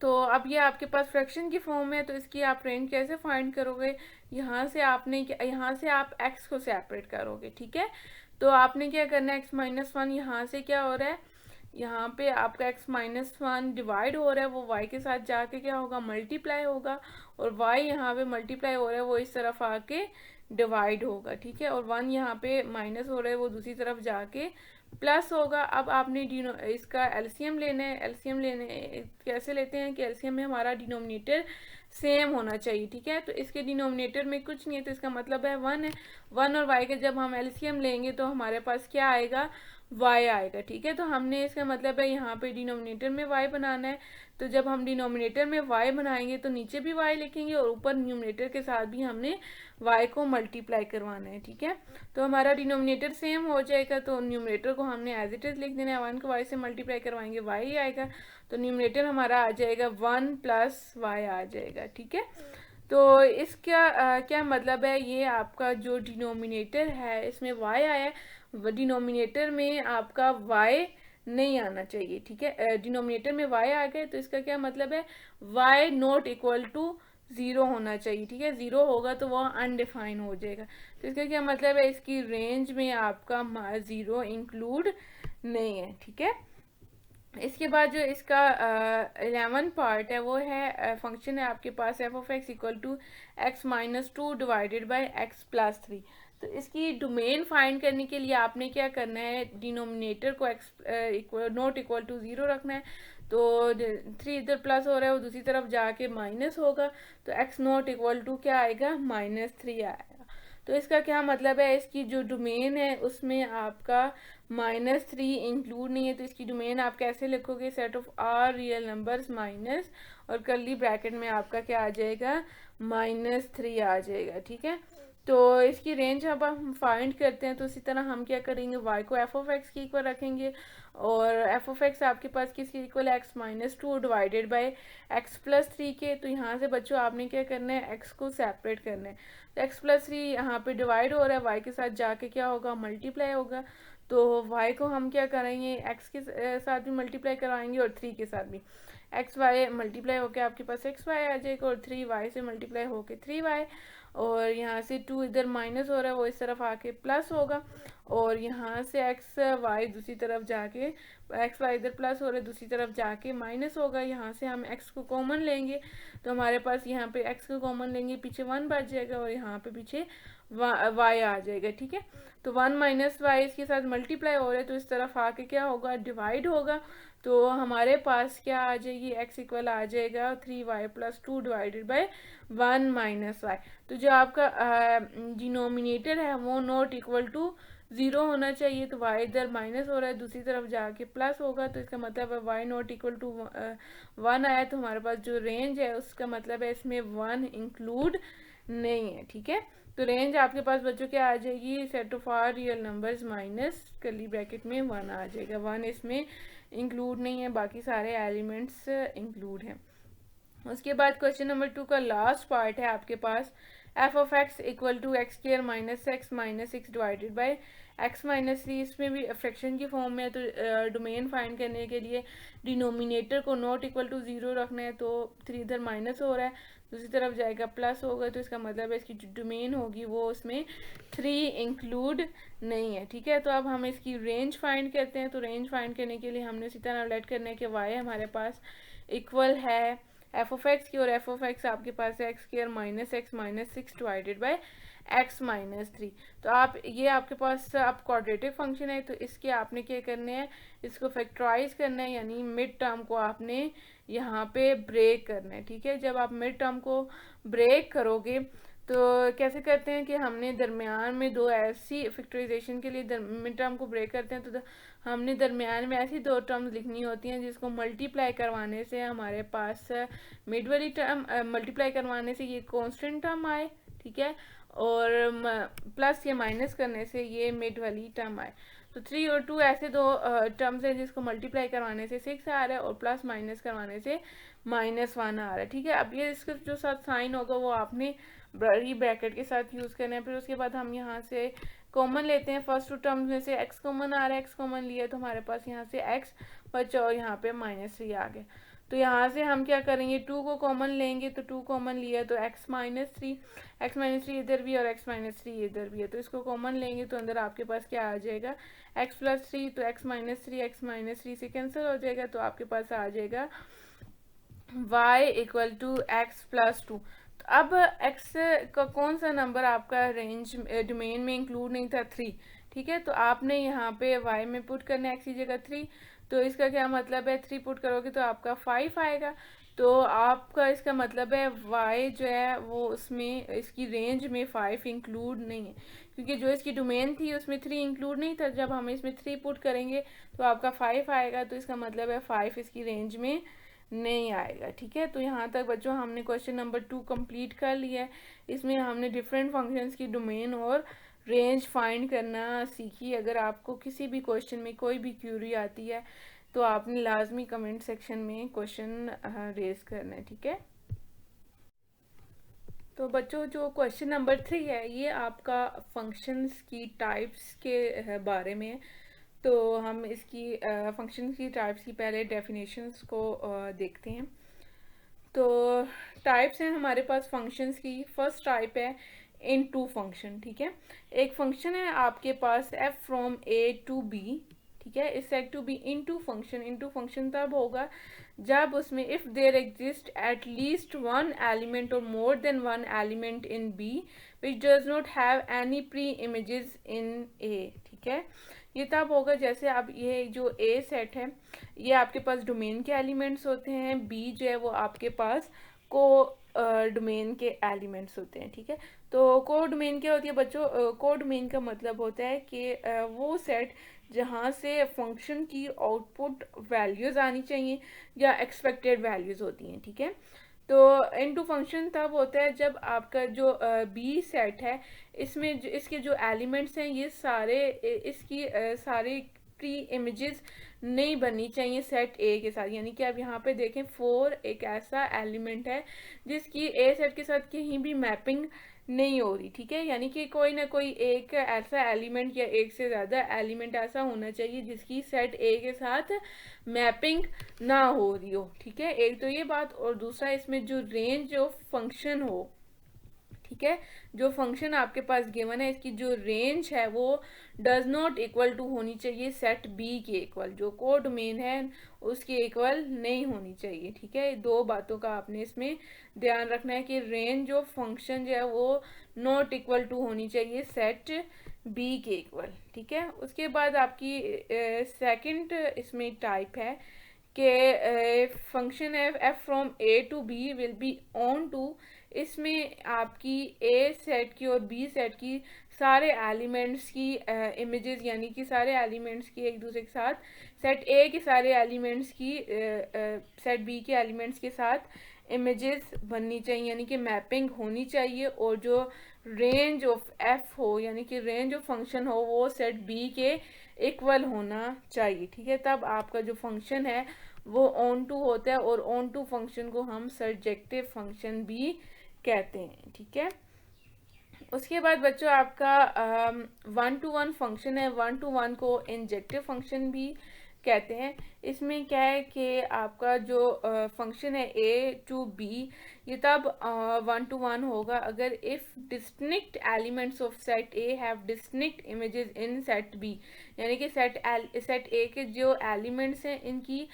तो अब ये आपके पास फ्रैक्शन की फॉर्म में है, तो इसकी आप रेंज कैसे फाइंड करोगे, यहाँ से आप x को सेपरेट करोगे, ठीक है। तो आपने क्या करना है, x माइनस 1, यहाँ से क्या हो रहा है, यहाँ पे आपका x माइनस 1 डिवाइड हो रहा है, वो y के साथ जाके क्या होगा, मल्टीप्लाई होगा, और y यहाँ पे मल्टीप्लाई हो रहा है वो इस तरफ आके डिवाइड होगा, ठीक है। और 1 यहाँ पे माइनस हो रहा है वो दूसरी तरफ जाके प्लस होगा। अब आपने इसका एलसीएम लेना है। एलसीएम लेने कैसे लेते हैं कि एलसीएम में हमारा डिनोमिनेटर सेम होना चाहिए, ठीक है। तो इसके डिनोमिनेटर में कुछ नहीं है तो इसका मतलब है 1 है। 1 और y के जब हम एलसीएम लेंगे तो हमारे पास क्या आएगा, y आएगा, ठीक है। तो हमने, इसका मतलब है यहाँ पे डिनोमिनेटर में y बनाना है। तो जब हम डिनोमिनेटर में y बनाएंगे तो नीचे भी y लिखेंगे और ऊपर न्यूमिनेटर के साथ भी हमने y को मल्टीप्लाई करवाना है, ठीक है। तो हमारा डिनोमिनेटर सेम हो जाएगा, तो न्यूमिनेटर को हमने एज इट इज लिख देना है। 1 को y से मल्टीप्लाई करवाएंगे y आएगा, तो न्यूमिनेटर हमारा आ जाएगा 1 प्लस y आ जाएगा, ठीक है। तो इसका क्या मतलब है, ये आपका जो डिनोमिनेटर है इसमें y आया है, डिनोमिनेटर में आपका y नहीं आना चाहिए, ठीक है। डिनोमिनेटर में y आ गए तो इसका क्या मतलब है, y नॉट इक्वल टू 0 होना चाहिए, ठीक है। 0 होगा तो वह अनडिफाइन हो जाएगा। तो इसका क्या मतलब है, इसकी रेंज में आपका 0 इंक्लूड नहीं है, ठीक है। इसके बाद जो इसका 11 पार्ट है वो है, फंक्शन है आपके पास f of x equal to x minus 2 divided by x plus 3। तो इसकी डोमेन फाइंड करने के लिए आपने क्या करना है, डिनोमिनेटर को एक्स नॉट इक्वल टू 0 रखना है। तो 3 इधर प्लस हो रहा है वो दूसरी तरफ जाके माइनस होगा, तो एक्स नॉट इक्वल टू क्या आएगा, -3 आएगा। तो इसका क्या मतलब है, इसकी जो डोमेन है उसमें आपका -3 इंक्लूड नहीं है। तो इसकी डोमेन आप कैसे लिखोगे, set of R real numbers minus, और कर्ली ब्रैकेट में आपका क्या आ जाएगा, -3 आ जाएगा, ठीक है। तो इसकी रेंज अब हम फाइंड करते हैं। तो इसी तरह हम क्या करेंगे, y को एफ ऑफ एक्स की इक्वल रखेंगे, और एफ ऑफ एक्स आपके पास किसके इक्वल है, x minus 2 divided by x plus 3 के। तो यहाँ से बच्चों आपने क्या करना है, x को सेपरेट करना है। तो एक्स प्लस 3 यहाँ पे डिवाइड हो रहा है, y के साथ जाके क्या होगा, मल्टीप्लाई होगा। तो y को हम क्या करेंगे, x के साथ भी मल्टीप्लाई कराएंगे और 3 के साथ भी। एक्स वाई मल्टीप्लाई होकर आपके पास एक्स वाई आ जाएगा, और 3y से मल्टीप्लाई होकर 3y, और यहाँ से 2 इधर माइनस हो रहा है वो इस तरफ आके प्लस होगा, और यहाँ से एक्स वाई दूसरी तरफ जाके, एक्स वाई इधर प्लस हो रहा है दूसरी तरफ जाके माइनस होगा। यहाँ से हम एक्स को कॉमन लेंगे तो हमारे पास यहाँ पे एक्स को कॉमन लेंगे, पीछे 1 बच जाएगा और यहाँ पे पीछे वाई आ जाएगा, ठीक है। तो 1 माइनस वाई इसके साथ मल्टीप्लाई हो रहा है तो इस तरफ आके क्या होगा, डिवाइड होगा। तो हमारे पास क्या आ जाएगी, x इक्वल आ जाएगा 3y+2 divided by 1 minus Y. तो जो आपका डिनोमिनेटर है वो नॉट इक्वल टू 0 होना चाहिए, तो y इधर माइनस हो रहा है, दूसरी तरफ जाके प्लस होगा, तो इसका मतलब है y नॉट इक्वल टू 1 आया, तो हमारे पास जो रेंज है उसका मतलब है इसमें 1 इंक्लूड नहीं है। ठीक है, तो रेंज आपके पास बच्चों क्या आ जाएगी, set of R real numbers minus curly bracket में 1 आ जाएगा। 1 इसमें इंक्लूड नहीं है, बाकी सारे एलिमेंट्स इंक्लूड हैं। उसके बाद क्वेश्चन नंबर 2 का लास्ट पार्ट है आपके पास, f of x equal to x square minus x divided by x minus 3। इसमें भी फ्रैक्शन की फॉर्म में है, तो डोमेन फाइंड करने के लिए डिनोमिनेटर को नॉट इक्वल टू 0 रखना है, तो 3 इधर माइनस हो रहा है, दूसरी तरफ जाएगा प्लस होगा, तो इसका मतलब है इसकी जो डोमेन होगी वो उसमें 3 इंक्लूड नहीं है। ठीक है, तो अब हम इसकी रेंज फाइंड करते हैं। तो रेंज फाइंड करने के लिए हमने इसी तरह लेट करना है कि वाई हमारे पास इक्वल है एफ ऑफ एक्स की, और एफ ऑफ एक्स आपके पास है x square minus 6 divided by x minus 3। तो आप ये आपके पास अब क्वाड्रेटिक फंक्शन है, तो इसके आपने क्या करने हैं, इसको फैक्टराइज करना है, यानी मिड टर्म को आपने यहाँ पे ब्रेक करना है। ठीक है, जब आप मिड टर्म को ब्रेक करोगे तो कैसे करते हैं कि हमने दरमियान में दो ऐसी फैक्टराइजेशन के लिए मिड टर्म को ब्रेक करते हैं, तो हमने दरमियान में ऐसी दो टर्म्स लिखनी होती हैं जिसको मल्टीप्लाई करवाने से हमारे पास मिड वाली टर्म, मल्टीप्लाई करवाने से ये कांस्टेंट टर्म आए, ठीक है, और प्लस या माइनस करने से ये मिड वाली टर्म आए। तो 3 और 2 ऐसे दो टर्म्स हैं जिसको मल्टीप्लाई करवाने से 6 आ रहा है और प्लस माइनस करवाने से -1 आ रहा है। ठीक है, अब ये इसका जो साथ साइन होगा वो आपने बड़ी ब्रैकेट के साथ यूज़ करना है। फिर उसके बाद हम यहाँ से कॉमन लेते हैं, फर्स्ट टू टर्म्स में से x कॉमन आ रहा है, x कॉमन लिया तो हमारे पास यहाँ से x बचा और यहाँ पे -3 आ गया। तो यहाँ से हम क्या करेंगे, 2 को कॉमन लेंगे, तो 2 कॉमन लिया तो x -3 इधर भी और x -3 इधर भी है, तो इसको कॉमन लेंगे तो अंदर आपके पास क्या आ जाएगा, x + 3, तो x -3 से कैंसिल हो जाएगा, तो आपके पास आ जाएगा y इक्वल टू x + 2। तो अब x का कौन सा नंबर आपका रेंज डोमेन में इंक्लूड नहीं था, 3। ठीक है, तो आपने यहाँ पे y में पुट करना है x की जगह 3, तो इसका क्या मतलब है, 3 पुट करोगे तो आपका 5 आएगा। तो आपका इसका मतलब है y जो है वो उसमें इसकी रेंज में 5 इंक्लूड नहीं है, क्योंकि जो इसकी डोमेन थी उसमें 3 इंक्लूड नहीं था। जब हम इसमें 3 पुट करेंगे तो आपका 5 आएगा, तो इसका मतलब है 5 इसकी रेंज में नहीं आएगा। ठीक है, तो यहाँ तक बच्चों हमने क्वेश्चन नंबर 2 कंप्लीट कर लिया है। इसमें हमने डिफरेंट फंक्शंस की डोमेन और रेंज फाइंड करना सीखी। अगर आपको किसी भी क्वेश्चन में कोई भी क्यूरी आती है तो आपने लाजमी कमेंट सेक्शन में क्वेश्चन रेज करना है। ठीक है, तो बच्चों जो क्वेश्चन नंबर 3 है ये आपका फंक्शंस की टाइप्स के बारे में है। तो हम इसकी फंक्शन की टाइप्स की पहले डेफिनेशंस को देखते हैं। तो टाइप्स हैं हमारे पास फंक्शंस की। फर्स्ट टाइप है इनटू फंक्शन। ठीक है, एक फंक्शन है आपके पास f from a to b, ठीक है, is said to be into function. Into function तब होगा जब उसमें if there exist at least one element और more than one element in b which does not have any pre images in a। ठीक है, ये तब होगा जैसे अब ये जो ए सेट है ये आपके पास डोमेन के एलिमेंट्स होते हैं, बी जो है वो आपके पास को डोमेन के एलिमेंट्स होते हैं। ठीक है, तो को डोमेन क्या होती है बच्चों, को डोमेन का मतलब होता है कि वो सेट जहाँ से फंक्शन की आउटपुट वैल्यूज़ आनी चाहिए या एक्सपेक्टेड वैल्यूज़ होती हैं। ठीक है, तो इनटू फंक्शन तब होता है जब आपका जो बी सेट है इसमें इसके जो एलिमेंट्स हैं ये सारे इसकी सारे प्री इमेजेस नहीं बननी चाहिए सेट ए के साथ। यानी कि आप यहाँ पे देखें 4 एक ऐसा एलिमेंट है जिसकी ए सेट के साथ कहीं भी मैपिंग नहीं हो रही। ठीक है, यानी कि कोई ना कोई एक ऐसा एलिमेंट या एक से ज़्यादा एलिमेंट ऐसा होना चाहिए जिसकी सेट ए के साथ मैपिंग ना हो रही हो। ठीक है, एक तो ये बात, और दूसरा इसमें जो रेंज ऑफ फंक्शन हो। ठीक है, जो फंक्शन आपके पास गिवन है इसकी जो रेंज है वो डज नॉट इक्वल टू होनी चाहिए सेट बी के इक्वल, जो को डोमेन है उसके इक्वल नहीं होनी चाहिए। ठीक है, दो बातों का आपने इसमें ध्यान रखना है कि रेंज ऑफ फंक्शन जो है वो नॉट इक्वल टू होनी चाहिए सेट बी के इक्वल। ठीक है, उसके बाद आपकी सेकंड इसमें टाइप है कि function F from A to B will be onto, इसमें आपकी ए सेट की और बी सेट की सारे एलिमेंट्स की इमेजेस, यानी कि सारे एलिमेंट्स की एक दूसरे के साथ, सेट ए के सारे एलिमेंट्स की सेट बी के एलिमेंट्स के साथ इमेजेस बननी चाहिए, यानी कि मैपिंग होनी चाहिए, और जो रेंज ऑफ एफ हो, यानी कि रेंज ऑफ फंक्शन हो, वो सेट बी के इक्वल होना चाहिए। ठीक है, तब आपका जो फंक्शन है वो ऑन टू होता है, और ऑन टू फंक्शन को हम सर्जेक्टिव फंक्शन भी कहते हैं। ठीक है, उसके बाद बच्चों आपका 1 to 1 फंक्शन है। 1 to 1 को इंजेक्टिव फंक्शन भी कहते हैं। इसमें क्या है कि आपका जो फंक्शन है ए टू बी, ये तब 1 to 1 होगा अगर if distinct elements of set A have distinct images in set B, यानी कि सेट ए के जो एलिमेंट्स हैं इनकी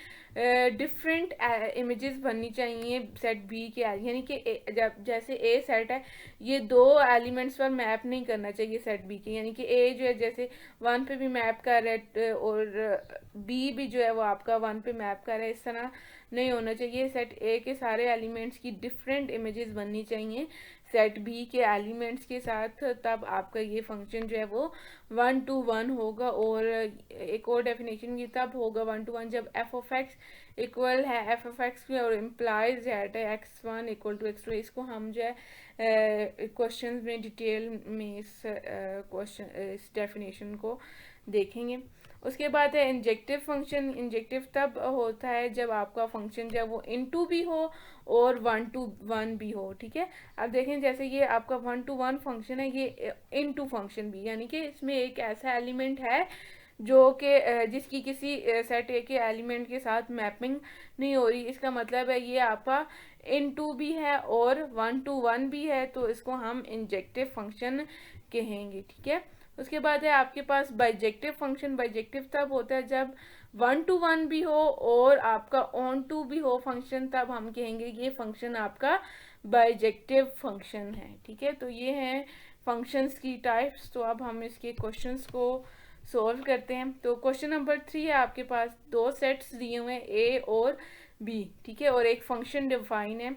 डिफरेंट इमेजेस बननी चाहिए सेट बी के, यानी कि जैसे ए सेट है, ये दो एलिमेंट्स पर मैप नहीं करना चाहिए सेट बी के, यानी कि ए जो है जैसे 1 पे भी मैप कर रहा है और बी भी जो है वो आपका 1 पे मैप कर रहा है, इस तरह नहीं होना चाहिए। सेट ए के सारे एलिमेंट्स की डिफरेंट इमेजेस बननी चाहिए सेट बी के एलिमेंट्स के साथ, तब आपका ये फंक्शन जो है वो 1 to 1 होगा। और एक और डेफिनेशन भी तब होगा 1 to 1 जब एफ ऑफ एक्स इक्वल है एफ ऑफ एक्स और implies that x1 equal to x2। इसको हम जो है क्वेश्चन में डिटेल में इस क्वेश्चन इस डेफिनेशन को देखेंगे। उसके बाद है इंजेक्टिव फंक्शन। इंजेक्टिव तब होता है जब आपका फंक्शन जो है वो इनटू भी हो और 1 to 1 भी हो। ठीक है, अब देखें जैसे ये आपका 1 to 1 फंक्शन है, ये इनटू फंक्शन भी, यानी कि इसमें एक ऐसा एलिमेंट है जो कि जिसकी किसी सेट ए के एलिमेंट के साथ मैपिंग नहीं हो रही। इसका मतलब है ये आपका इनटू भी है और 1 to 1 भी है, तो इसको हम इंजेक्टिव फंक्शन कहेंगे। ठीक है, उसके बाद है आपके पास बाइजेक्टिव फंक्शन। बाइजेक्टिव तब होता है जब 1 to 1 भी हो और आपका ऑन टू भी हो फंक्शन, तब हम कहेंगे ये फंक्शन आपका बाइजेक्टिव फंक्शन है। ठीक है, तो ये हैं फंक्शंस की टाइप्स। तो अब हम इसके क्वेश्चंस को सॉल्व करते हैं। तो क्वेश्चन नंबर 3 है, आपके पास दो सेट्स दिए हुए हैं ए और बी। ठीक है, और एक फंक्शन डिफाइन है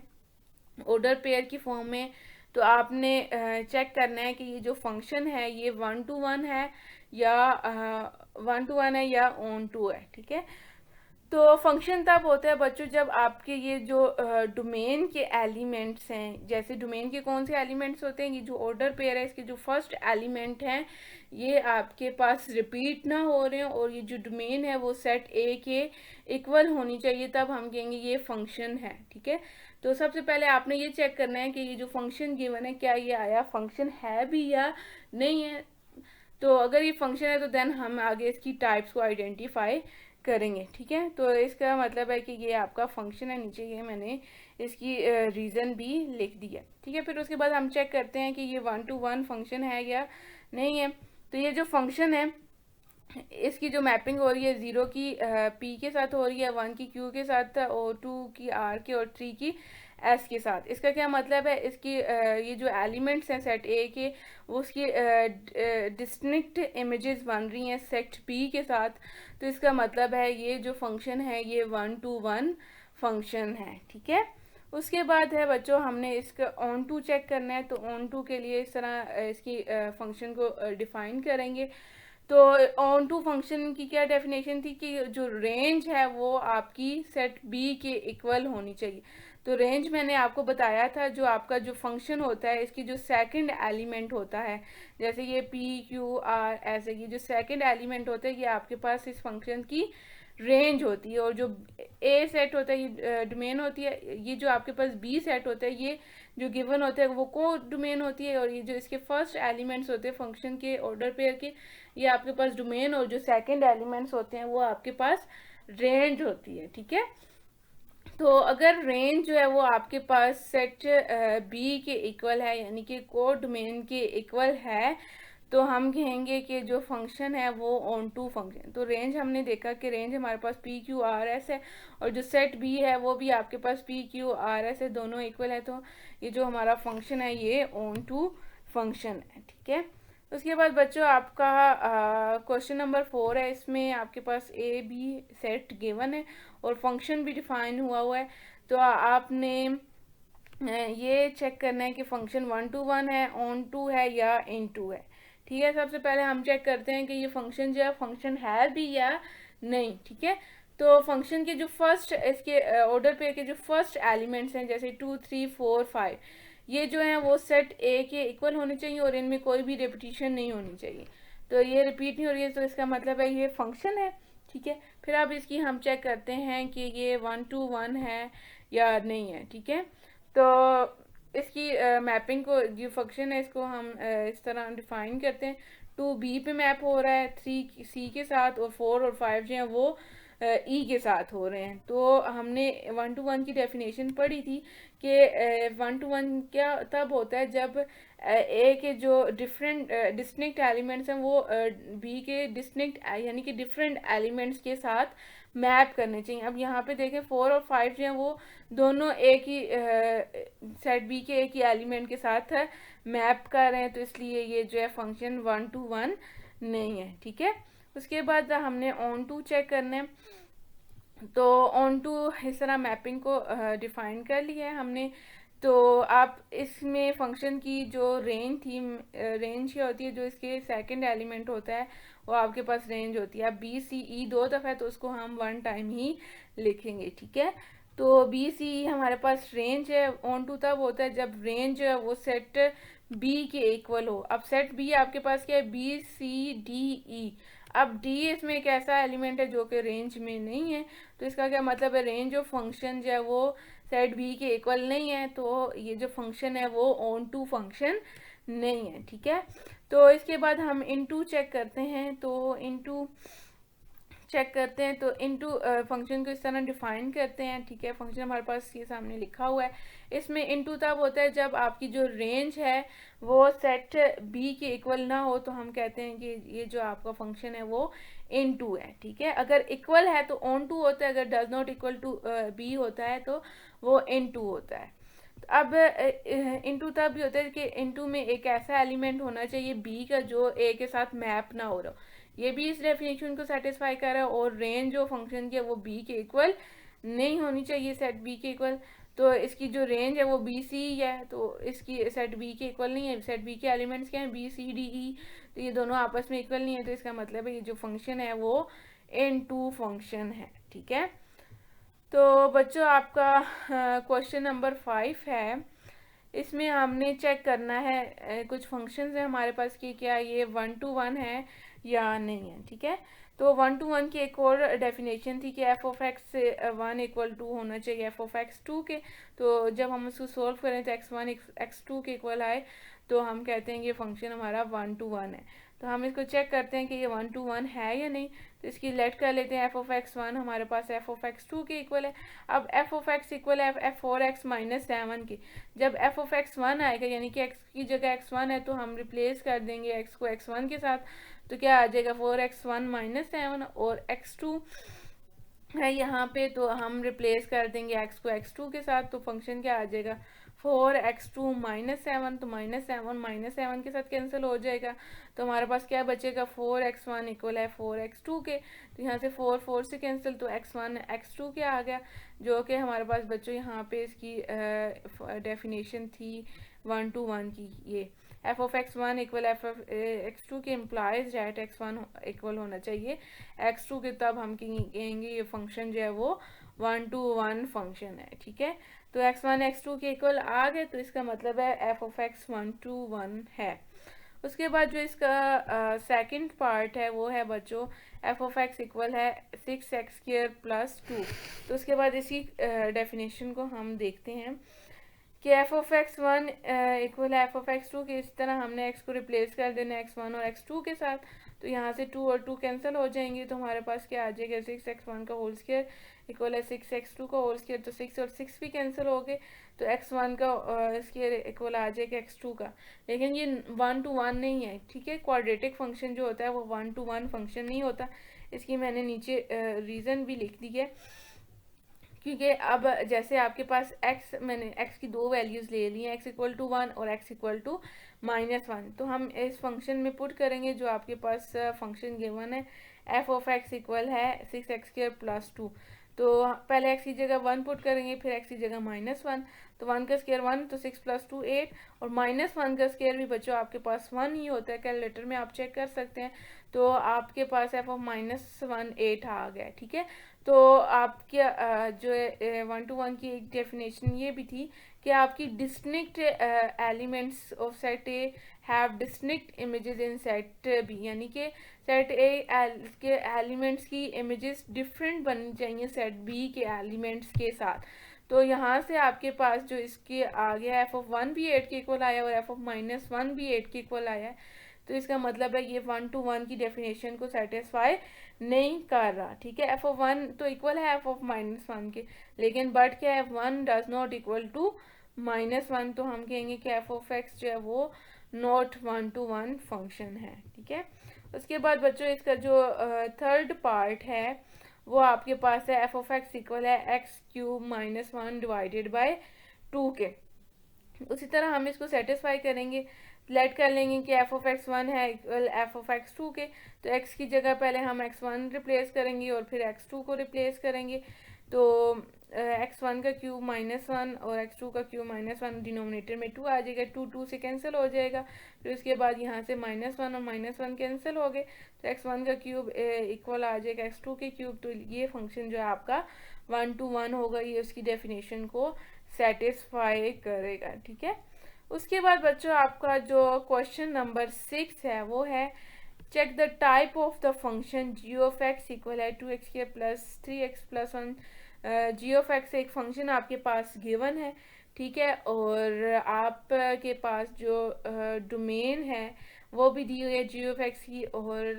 ऑर्डर पेयर की फॉर्म में। तो आपने चेक करना है कि ये जो फंक्शन है ये 1 to 1 है या 1 to 1 है या ऑन टू है। ठीक है, तो फंक्शन तब होता है बच्चों जब आपके ये जो डोमेन के एलिमेंट्स हैं, जैसे डोमेन के कौन से एलिमेंट्स होते हैं, ये जो ऑर्डर पेयर है इसके जो फर्स्ट एलिमेंट हैं ये आपके पास रिपीट ना हो रहे हैं और ये जो डोमेन है वो सेट ए के इक्वल होनी चाहिए, तब हम कहेंगे ये फंक्शन है। ठीक है, तो सबसे पहले आपने ये चेक करना है कि ये जो फंक्शन गिवन है क्या ये आया फंक्शन है भी या नहीं है। तो अगर ये फंक्शन है तो देन हम आगे इसकी टाइप्स को आइडेंटिफाई करेंगे। ठीक है, तो इसका मतलब है कि ये आपका फंक्शन है। नीचे ये मैंने इसकी रीज़न भी लिख दिया। ठीक है, फिर उसके बाद हम चेक करते हैं कि ये 1 to 1 फंक्शन है या नहीं है। तो ये जो फंक्शन है इसकी जो मैपिंग हो रही है 0 की पी के साथ हो रही है, 1 की क्यू के साथ और 2 की आर के और 3 की एस के साथ। इसका क्या मतलब है, इसकी ये जो एलिमेंट्स हैं सेट ए के वो उसकी डिस्टिंक्ट इमेजेस बन रही हैं सेट बी के साथ। तो इसका मतलब है ये जो फंक्शन है ये 1 to 1 फंक्शन है। ठीक है, उसके बाद है बच्चों हमने इसका ऑन टू चेक करना है। तो ऑन टू के लिए इस तरह इसकी फंक्शन को डिफाइन करेंगे। तो ऑन टू फंक्शन की क्या डेफिनेशन थी कि जो रेंज है वो आपकी सेट बी के इक्वल होनी चाहिए। तो रेंज मैंने आपको बताया था जो आपका जो फंक्शन होता है इसकी जो सेकंड एलिमेंट होता है, जैसे ये पी क्यू आर ऐसे की जो सेकंड एलिमेंट होता है ये आपके पास इस फंक्शन की रेंज होती है। और जो ए सेट होता है ये डोमेन होती है, ये जो आपके पास बी सेट होता है ये जो गिवन होता है वो को डोमेन होती है, और ये जो इसके फर्स्ट एलिमेंट्स होते हैं फंक्शन के ऑर्डर पेयर के ये आपके पास डोमेन, और जो सेकंड एलिमेंट्स होते हैं वो आपके पास रेंज होती है। ठीक है, तो अगर रेंज जो है वो आपके पास सेट बी के इक्वल है यानी कि को डोमेन के इक्वल है, तो हम कहेंगे कि जो फंक्शन है वो ऑन टू फंक्शन। तो रेंज हमने देखा कि रेंज हमारे पास पी क्यू आर एस है और जो सेट बी है वो भी आपके पास पी क्यू आर एस है, दोनों इक्वल है। तो ये जो हमारा फंक्शन है ये ऑन टू फंक्शन है। ठीक है, उसके बाद बच्चों आपका क्वेश्चन नंबर 4 है। इसमें आपके पास ए बी सेट गिवन है और फंक्शन भी डिफाइन हुआ है। तो आपने ये चेक करना है कि फंक्शन 1 to 1 है, ऑन टू है या इन टू है। ठीक है, सबसे पहले हम चेक करते हैं कि ये फंक्शन जो है फंक्शन है भी या नहीं। ठीक है, तो फंक्शन के जो फर्स्ट इसके ऑर्डर पे के जो फर्स्ट एलिमेंट्स हैं जैसे 2 3 4 5, ये जो है वो सेट ए के इक्वल होने चाहिए और इनमें कोई भी रिपीटिशन नहीं होनी चाहिए। तो ये रिपीट नहीं हो रही है तो इसका मतलब है ये फंक्शन है। ठीक है, फिर अब इसकी हम चेक करते हैं कि ये 1 to 1 है या नहीं है। ठीक है, तो इसकी मैपिंग को जो फंक्शन है इसको हम इस तरह डिफाइन करते हैं। 2 बी पे मैप हो रहा है, 3 सी के साथ, और 4 और 5 जो है वो ई के साथ हो रहे हैं। तो हमने 1 to 1 की डेफिनेशन पढ़ी थी कि 1 to 1 क्या तब होता है जब ए के जो डिफरेंट डिस्टिंक्ट एलिमेंट्स हैं वो बी के डिस्टिंक्ट यानी कि डिफरेंट एलिमेंट्स के साथ मैप करने चाहिए। अब यहाँ पे देखें 4 और 5 जो हैं वो दोनों एक ही सेट बी के एक ही एलिमेंट के साथ मैप कर रहे हैं, तो इसलिए ये जो है फंक्शन 1 to 1 नहीं है। ठीक है, उसके बाद हमने ऑन टू चेक करना है। तो ऑन टू इस तरह मैपिंग को डिफाइन कर लिया है हमने। तो आप इसमें फंक्शन की जो रेंज थी, रेंज क्या होती है, जो इसके सेकंड एलिमेंट होता है वो आपके पास रेंज होती है। अब बी सी ई 2 दफ़ा है तो उसको हम 1 टाइम ही लिखेंगे। ठीक है, तो बी सी ई हमारे पास रेंज है। ऑन टू तब होता है जब रेंज जो है वो सेट बी के इक्वल हो। अब सेट बी आपके पास क्या है, बी सी डी ई। अब डी इसमें एक ऐसा एलिमेंट है जो कि रेंज में नहीं है, तो इसका क्या मतलब है, रेंज ऑफ फंक्शन जो है वो सेट बी के इक्वल नहीं है, तो ये जो फंक्शन है वो ऑन टू फंक्शन नहीं है। ठीक है, तो इसके बाद हम इनटू चेक करते हैं। तो इनटू चेक करते हैं तो इनटू फंक्शन को इस तरह डिफाइन करते हैं। ठीक है, फंक्शन हमारे पास ये सामने लिखा हुआ है। इसमें इनटू तब होता है जब आपकी जो रेंज है वो सेट बी के इक्वल ना हो, तो हम कहते हैं कि ये जो आपका फंक्शन है वो इनटू है। ठीक है, अगर इक्वल है तो ऑन टू होता है, अगर does not equal to B होता है तो वो इनटू होता है। अब इनटू तब भी होता है कि इनटू में एक ऐसा एलिमेंट होना चाहिए बी का जो ए के साथ मैप ना हो रहा हो। ये भी इस डेफिनेशन को सेटिस्फाई कर रहा है, और रेंज जो फंक्शन की है वो बी के इक्वल नहीं होनी चाहिए, सेट बी के इक्वल। तो इसकी जो रेंज है वो बी सी है, तो इसकी सेट बी के इक्वल नहीं है। सेट बी के एलिमेंट्स क्या हैं, बी सी डी ई, तो ये दोनों आपस में इक्वल नहीं है, तो इसका मतलब है ये जो फंक्शन है वो इनटू फंक्शन है। ठीक है, तो बच्चों आपका क्वेश्चन नंबर 5 है। इसमें हमने चेक करना है कुछ फंक्शंस हैं हमारे पास कि क्या ये 1 to 1 है या नहीं है। ठीक है, तो 1 to 1 की एक और डेफिनेशन थी कि f of x 1 equal to होना चाहिए एफ ऑफ एक्स 2 के। तो जब हम उसको सोल्व करें तो x1 x2 के इक्वल आए तो हम कहते हैं कि फंक्शन हमारा 1 to 1 है। तो हम इसको चेक करते हैं कि ये 1 to 1 है या नहीं। तो इसकी लेट कर लेते हैं, एफ ऑफ एक्स 1 हमारे पास एफ ऑफ एक्स 2 के इक्वल है। अब एफ ऑफ एक्स इक्वल है एफ 4x माइनस 7 की। जब एफ ऑफ एक्स 1 आएगा यानी कि x की जगह x1 है तो हम रिप्लेस कर देंगे x को x1 के साथ, तो क्या आ जाएगा 4x1 माइनस 7, और x2 है यहाँ पे तो हम रिप्लेस कर देंगे x को x2 के साथ, तो फंक्शन क्या आ जाएगा 4x2 माइनस 7। तो -7 के साथ कैंसिल हो जाएगा, तो हमारे पास क्या बचेगा 4x1 इक्वल है 4x2 के। तो यहाँ से 4 से कैंसिल, तो x1 x2 क्या आ गया, जो कि हमारे पास बच्चों यहाँ पे इसकी डेफिनेशन थी 1 to 1 की। ये F of x1 equal F of x2 के इम्प्लाइज डेट x1 इक्वल होना चाहिए x2 के, तब हम कहेंगे ये फंक्शन जो है वो 1 to 1 फंक्शन है। ठीक है, तो x1 x2 के इक्वल आ गए, तो इसका मतलब है एफ ऑफ x 1 to 1 है। उसके बाद जो इसका सेकंड पार्ट है वो है बच्चों एफ ऑफ एक्स इक्वल है 6x² प्लस 2। तो उसके बाद इसी डेफिनेशन को हम देखते हैं कि एफ ऑफ एक्स 1 इक्वल है एफ ऑफ एक्स 2 के। इस तरह हमने एक्स को रिप्लेस कर देना x1 और x2 के साथ, तो यहाँ से 2 और 2 कैंसिल हो जाएंगे, तो हमारे पास क्या आ जाएगा 6x1 का होल स्क्वायर इक्वल है 6x2 का होल स्क्वायर। तो 6 और 6 भी कैंसिल हो गए, तो x1 का स्क्वायर इक्वल आ जाएगा x2 का। लेकिन ये 1 to 1 नहीं है। ठीक है, क्वाड्रेटिक फंक्शन जो होता है वो 1 to 1 फंक्शन नहीं होता। इसकी मैंने नीचे रीज़न भी लिख दी है, क्योंकि अब जैसे आपके पास x, मैंने x की दो वैल्यूज़ ले ली हैं, x इक्वल टू 1 और x इक्वल टू -1। तो हम इस फंक्शन में पुट करेंगे जो आपके पास फंक्शन गिवन है, एफ ऑफ एक्स इक्वल है 6x² + 2। तो पहले x की जगह 1 पुट करेंगे, फिर x की जगह -1। तो 1 का स्क्वायर 1, तो 6 + 2 8, और -1 का स्क्वायर भी बच्चों आपके पास 1 ही होता है, कैलकुलेटर में आप चेक कर सकते हैं। तो आपके पास एफ ऑफ -1 8 आ गया, ठीक है। तो आपके जो 1 to 1 की एक डेफिनेशन ये भी थी कि आपकी distinct elements of set A have distinct images in set B, यानी कि सेट ए के एलिमेंट्स की इमेजेस डिफरेंट बननी चाहिए सेट बी के एलिमेंट्स के साथ। तो यहाँ से आपके पास जो इसके आ गया एफ ऑफ 1 भी 8 के इक्वल आया और एफ ऑफ -1 भी 8 के इक्वल आया है। तो इसका मतलब है ये 1 to 1 की डेफिनेशन को सेटिस्फाई नहीं कर रहा, ठीक है। एफ ऑफ 1 तो इक्वल है एफ ऑफ -1 के, लेकिन बट क्या है, 1 डज नॉट इक्वल टू -1। तो हम कहेंगे कि एफ ऑफ एक्स जो है वो नॉट 1 to 1 फंक्शन है, ठीक है। उसके बाद बच्चों इसका जो थर्ड पार्ट है वो आपके पास है एफ ऑफ एक्स इक्वल है x³ - 1 डिवाइडेड बाय 2 के। उसी तरह हम इसको सेटिस्फाई करेंगे, लेट कर लेंगे कि एफ ऑफ एक्स 1 है इक्वल एफ ऑफ एक्स 2 के। तो x की जगह पहले हम x1 रिप्लेस करेंगे और फिर x2 को रिप्लेस करेंगे। तो x1 का क्यूब -1 और x2 का क्यूब -1 डिनोमिनेटर में 2 आ जाएगा, 2 2 से कैंसिल हो जाएगा। फिर उसके बाद यहाँ से -1 और -1 कैंसिल हो गए, तो x1 का क्यूब इक्वल आ जाएगा x2 के क्यूब। तो ये फंक्शन जो है आपका 1 to 1 होगा, ये उसकी डेफिनेशन को सेटिस्फाई करेगा, ठीक है। उसके बाद बच्चों आपका जो क्वेश्चन नंबर 6 है वो है check the type of the function g of x equal है 2x² + 3x + 1। g of x एक फंक्शन आपके पास गिवन है, ठीक है, और आपके पास जो डोमेन है वो भी दी हुई है g ऑफ x की। और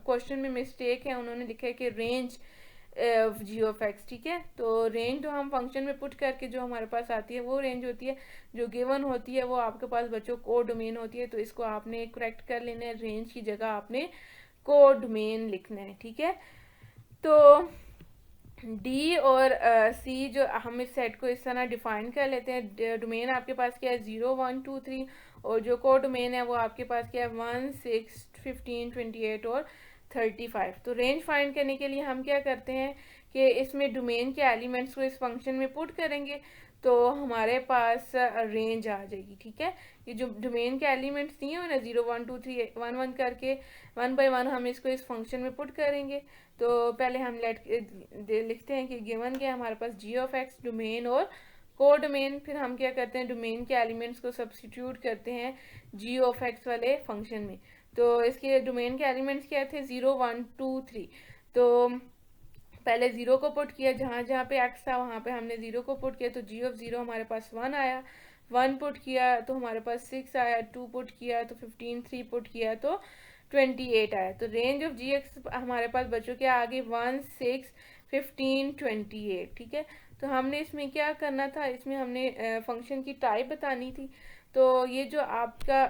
क्वेश्चन में मिस्टेक है, उन्होंने लिखा है कि रेंज जी ऑफ एक्स, ठीक है। तो रेंज जो हम फंक्शन में पुट करके जो हमारे पास आती है वो रेंज होती है, जो गिवन होती है वो आपके पास बच्चों को डोमेन होती है। तो इसको आपने करेक्ट कर लेना है, रेंज की जगह आपने को डोमेन लिखना है, ठीक है। तो डी और सी जो हम इस सेट को इस तरह डिफाइन कर लेते हैं। डोमेन आपके पास क्या है 0 1 2 3, और जो को डोमेन है वो आपके पास क्या है 1 6 15 28 और 35। तो रेंज फाइंड करने के लिए हम क्या करते हैं कि इसमें डोमेन के एलिमेंट्स को इस फंक्शन में पुट करेंगे तो हमारे पास रेंज आ जाएगी, ठीक है। ये जो डोमेन के एलिमेंट्स दिए हुए ना 0 1 2 3 1 1 करके 1 by 1 हम इसको इस फंक्शन में पुट करेंगे। तो पहले हम लिखते हैं कि गिवन के हमारे पास g ऑफ x डोमेन और को डोमेन, फिर हम क्या करते हैं डोमेन के एलिमेंट्स को सब्स्टिट्यूट करते हैं g ऑफ x वाले फंक्शन में। तो इसके डोमेन के एलिमेंट्स क्या थे 0 1 2 3। तो पहले 0 को पुट किया, जहाँ जहाँ पे x था वहाँ पे हमने 0 को पुट किया, तो g ऑफ 0 हमारे पास 1 आया। 1 पुट किया तो हमारे पास 6 आया, 2 पुट किया तो 15, 3 पुट किया तो 28 आया। तो रेंज ऑफ जी एक्स हमारे पास बच्चों के आगे 1 6 15 28, ठीक है। तो हमने इसमें क्या करना था, इसमें हमने फंक्शन की टाइप बतानी थी। तो ये जो आपका